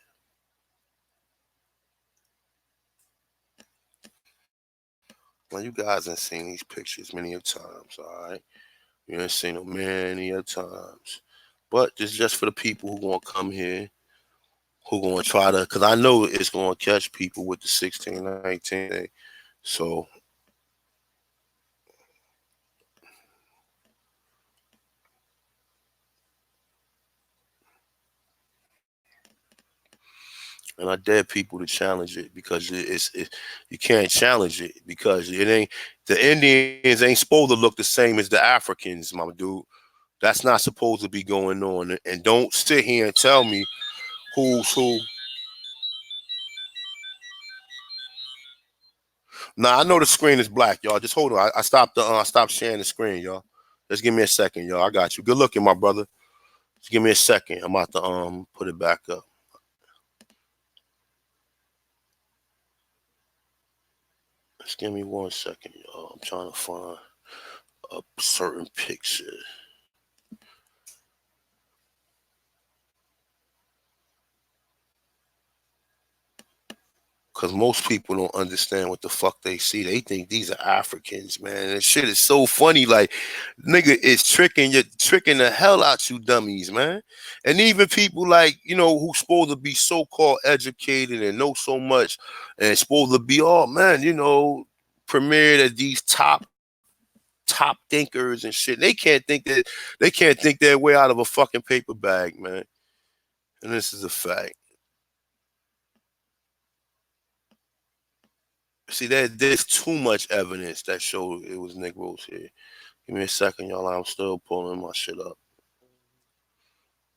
Well, you guys have seen these pictures many of times, all right? You ain't seen them many of times. But this is just for the people who gonna come here, who gonna try to, because I know it's gonna catch people with the 1619. So And I dare people to challenge it because you can't challenge it because it ain't, the Indians ain't supposed to look the same as the Africans, my dude. That's not supposed to be going on. And don't sit here and tell me who's who. Nah, I know the screen is black, y'all. Just hold on. I stopped I stopped sharing the screen, y'all. Just give me a second, y'all. I got you. Good looking, my brother. Just give me a second. I'm about to put it back up. Just give me 1 second, y'all. I'm trying to find a certain picture. Because most people don't understand what the fuck they see. They think these are Africans, man. And shit is so funny. Like, nigga, it's tricking the hell out you dummies, man. And even people like, you know, who's supposed to be so-called educated and know so much and supposed to be, oh, man, you know, premiered as these top thinkers and shit. They can't think their way out of a fucking paper bag, man. And this is a fact. See, there's too much evidence that showed it was Negroes here. Give me a second, y'all. I'm still pulling my shit up.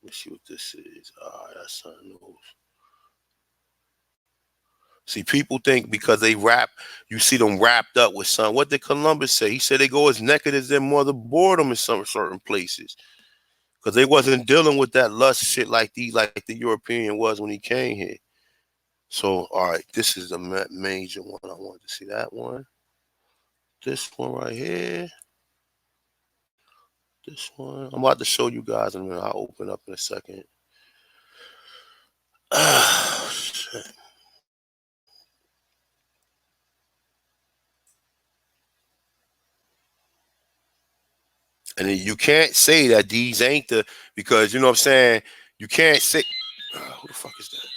Let's see what this is. All right, that's something else. See, people think because they rap, you see them wrapped up with something. What did Columbus say? He said they go as naked as their mother boredom in some certain places. Because they wasn't dealing with that lust shit like the European was when he came here. So, all right, this is the major one. I wanted to see that one. This one right here. This one. I'm about to show you guys in a minute. I'll open up in a second. Oh, shit. And then you can't say that these ain't the, because you know what I'm saying? You can't say, who the fuck is that?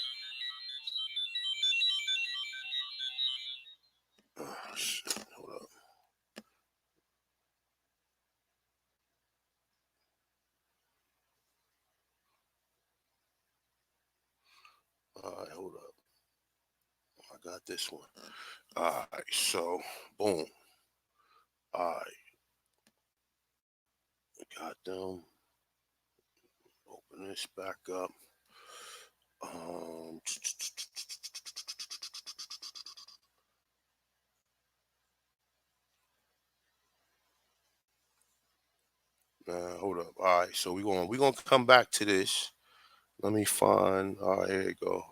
Oh, shit. Hold up. All right, hold up. I got this one. All right, so boom. All right. Got them. Open this back up. Hold up. All right, so we're gonna come back to this. Let me find. All right, here you go.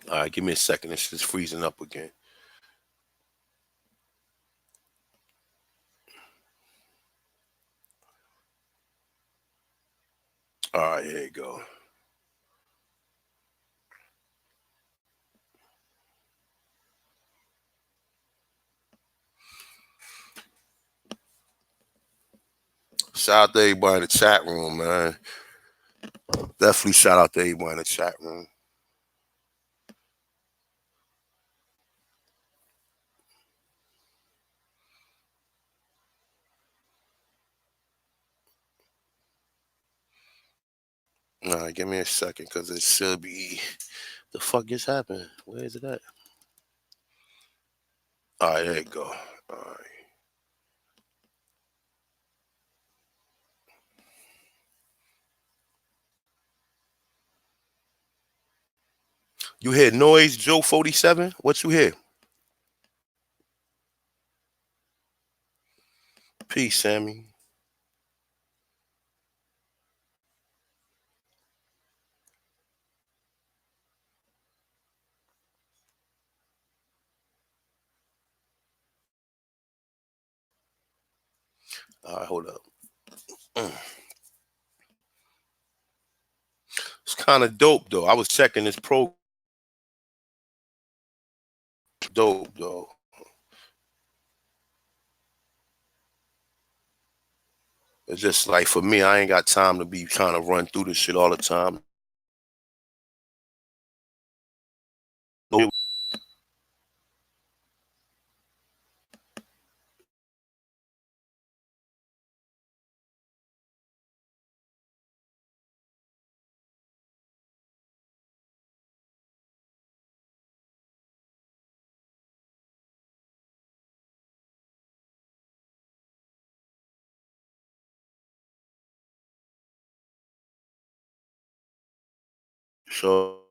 All right, give me a second. It's just freezing up again. All right, here you go. Shout out to everybody in the chat room, man. Definitely shout out to everybody in the chat room. All right, give me a second because it should be. The fuck just happened? Where is it at? All right, there you go. All right. You hear noise, Joe 47? What you hear? Peace, Sammy. All right, hold up. It's kind of dope, though. I was checking this program. dope though. It's just like for me, I ain't got time to be trying to run through this shit all the time. So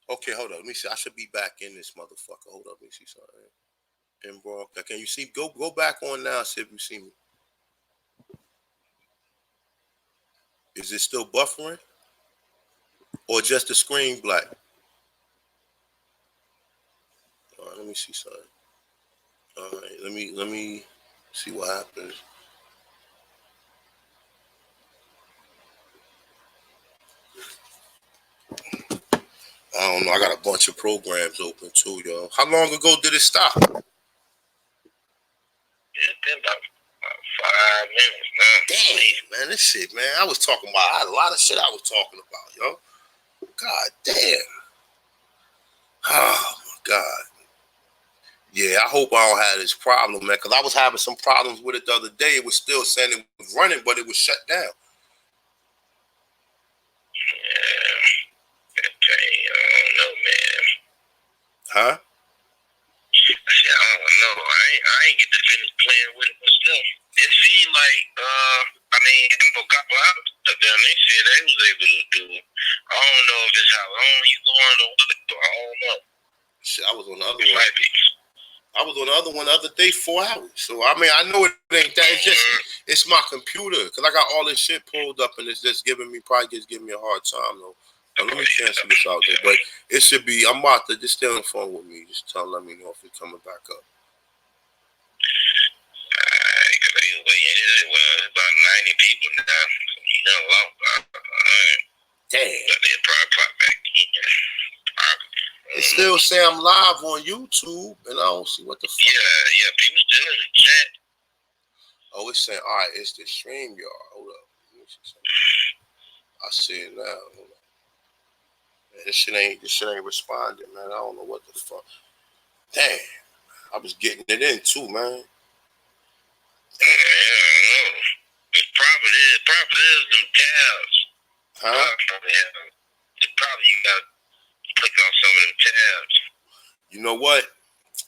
Okay, hold on. Let me see. I should be back in this motherfucker. Hold up. Let me see something. Pembroke. Can you see? Go back on now. See if you see me. Is it still buffering, or just the screen black? All right. Let me see something. All right. Let me see what happens. I don't know. I got a bunch of programs open too, yo. How long ago did it stop? It's been about 5 minutes now. Damn, man, this shit, man. I was talking about. I had a lot of shit I was talking about, yo. God damn. Oh my God. Yeah, I hope I don't have this problem, man, because I was having some problems with it the other day. It was still saying it was running, but it was shut down. Yeah. That thing, I don't know, man. Huh? I said, I don't know. I ain't get to finish playing with it, but still, it seemed like, I mean, a couple hours up there, they said they was able to do it. I don't know if it's how long you going or what, I don't know. Shit, I was on the other one. I was on the other one the other day, 4 hours. So, I mean, I know it ain't that. It's just, it's my computer. Because I got all this shit pulled up and it's just giving me a hard time, though. Now, let me cancel this out there. But it should be, I'm about to just stay on the phone with me. Just let me know if it's coming back up. Alright, because they waiting. Well, it's about 90 people now. So, you know, Damn. but they'll probably pop back in. It still say I'm live on YouTube, and I don't see what the fuck. Yeah, people still in the chat. Oh, it's saying, all right, it's the StreamYard. Hold up. I see it now. Hold up. Man, this shit ain't responding, man. I don't know what the fuck. Damn. I was getting it in too, man. Yeah, I know. It probably is them tabs. Huh? It probably you got to click on some of them tabs. You know what?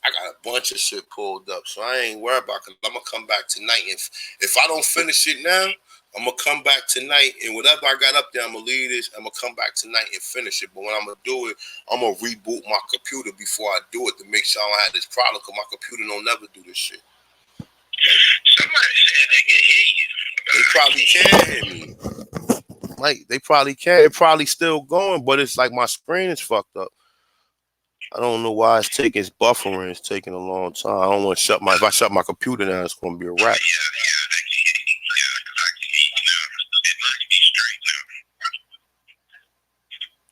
I got a bunch of shit pulled up, so I ain't worried about it. I'm gonna come back tonight. If I don't finish it now, I'm gonna come back tonight, and whatever I got up there, I'm gonna leave this. I'm gonna come back tonight and finish it. But when I'm gonna do it, I'm gonna reboot my computer before I do it to make sure I don't have this problem. Cause my computer don't never do this shit. Somebody said they can hear you. They probably can hear me. Like they probably can. It's probably still going, but it's like my screen is fucked up. I don't know why it's buffering. It's taking a long time. I don't want to if I shut my computer down, it's going to be a wrap.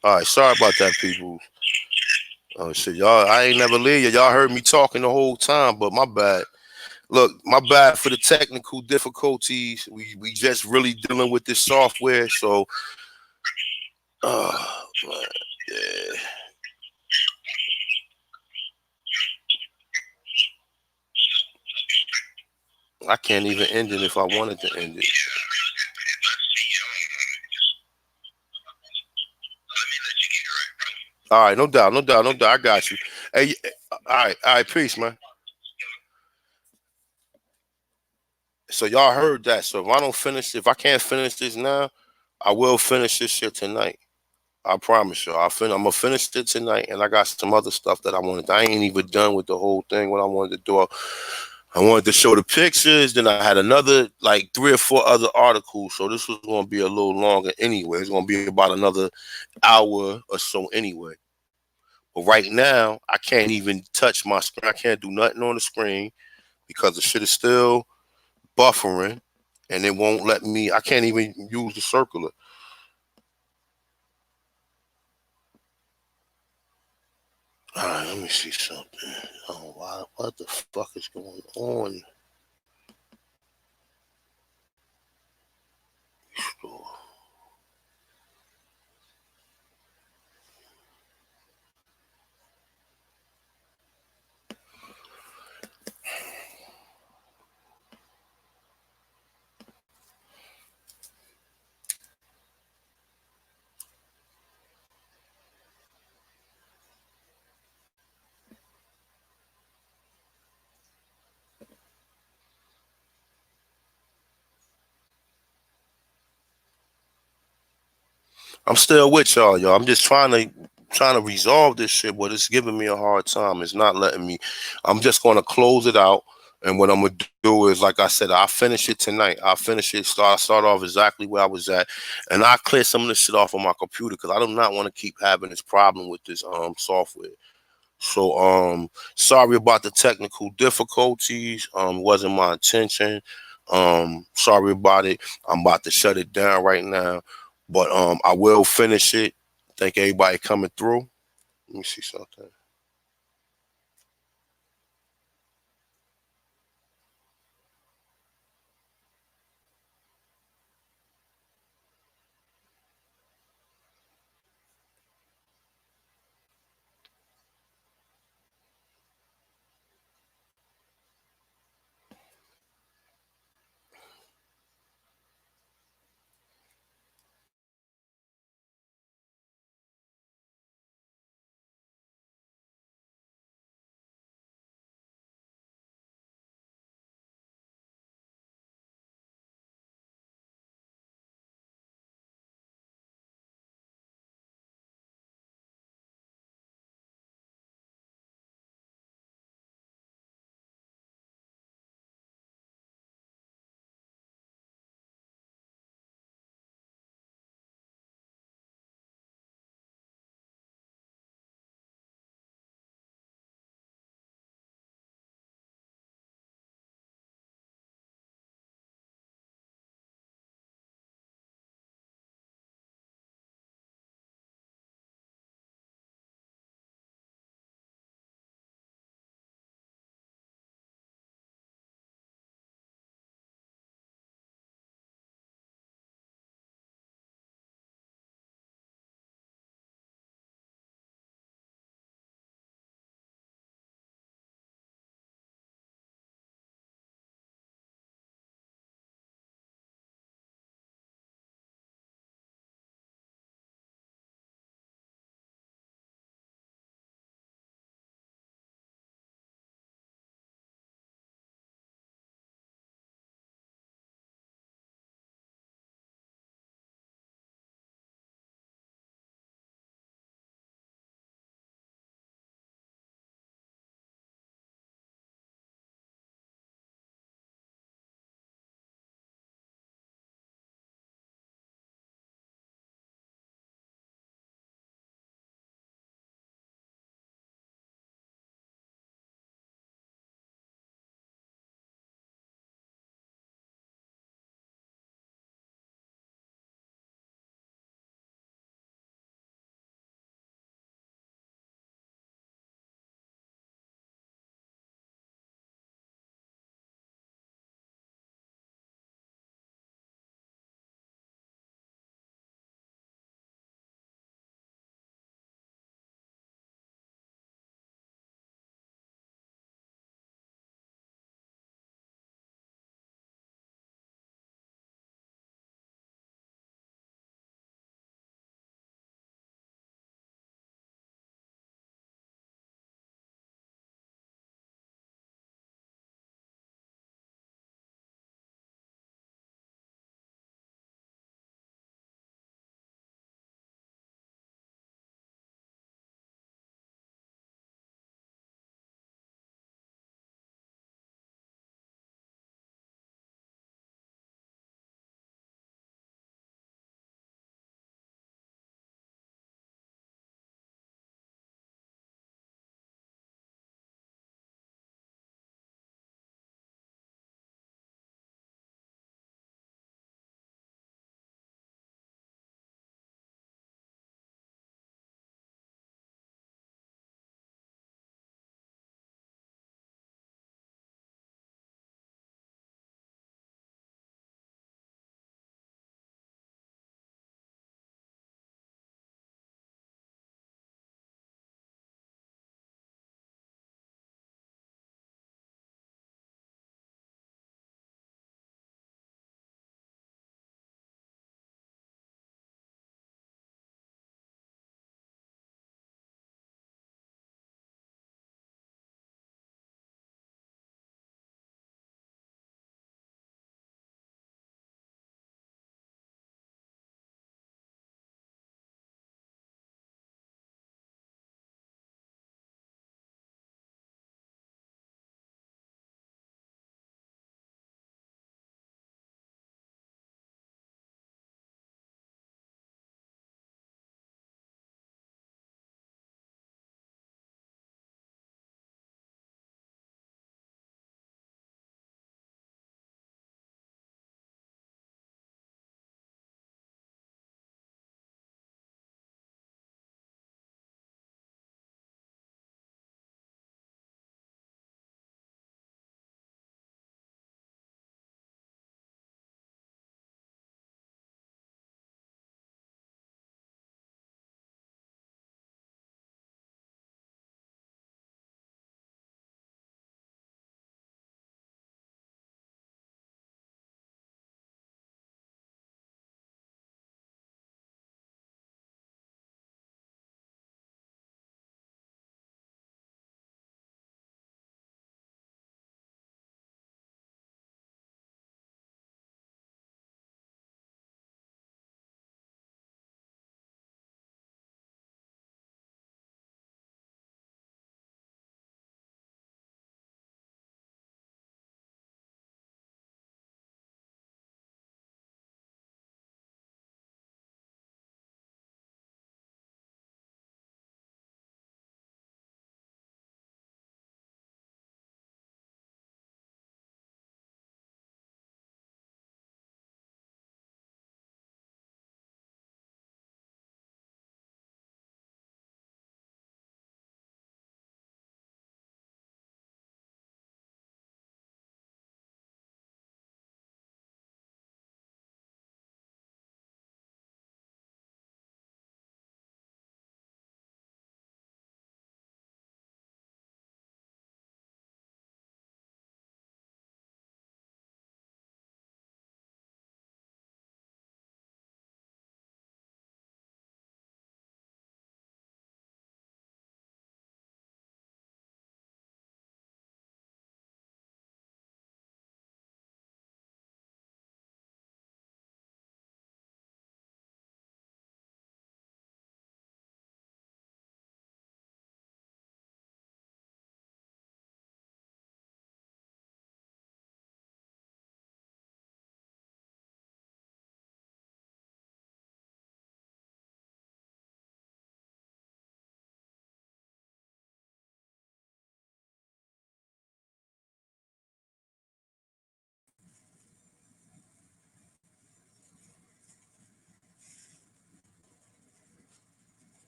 All right, sorry about that, people. Oh shit, y'all! I ain't never leave you. Y'all heard me talking the whole time, but my bad. Look, my bad for the technical difficulties. We just really dealing with this software, so. Man, yeah. I can't even end it if I wanted to end it. All right, no doubt. I got you. Hey, all right, peace, man. So y'all heard that. So if I can't finish this now, I will finish this shit tonight. I promise you. I'm gonna finish it tonight, and I got some other stuff that I wanted. I ain't even done with the whole thing. What I wanted to do, I wanted to show the pictures. Then I had another like 3 or 4 other articles. So this was gonna be a little longer anyway. It's gonna be about another hour or so anyway. But right now, I can't even touch my screen. I can't do nothing on the screen because the shit is still buffering, and it won't let me. I can't even use the circular. All right, let me see something. Oh, wow. What the fuck is going on? I'm still with y'all. I'm just trying to trying to resolve this shit, but it's giving me a hard time. It's not letting me. I'm just going to close it out. And what I'm going to do is, like I said, I'll finish it tonight. I'll finish it, start off exactly where I was at. And I'll clear some of this shit off on my computer because I do not want to keep having this problem with this software. So sorry about the technical difficulties. Wasn't my intention. Sorry about it. I'm about to shut it down right now. But I will finish it. Thank everybody coming through. Let me see something.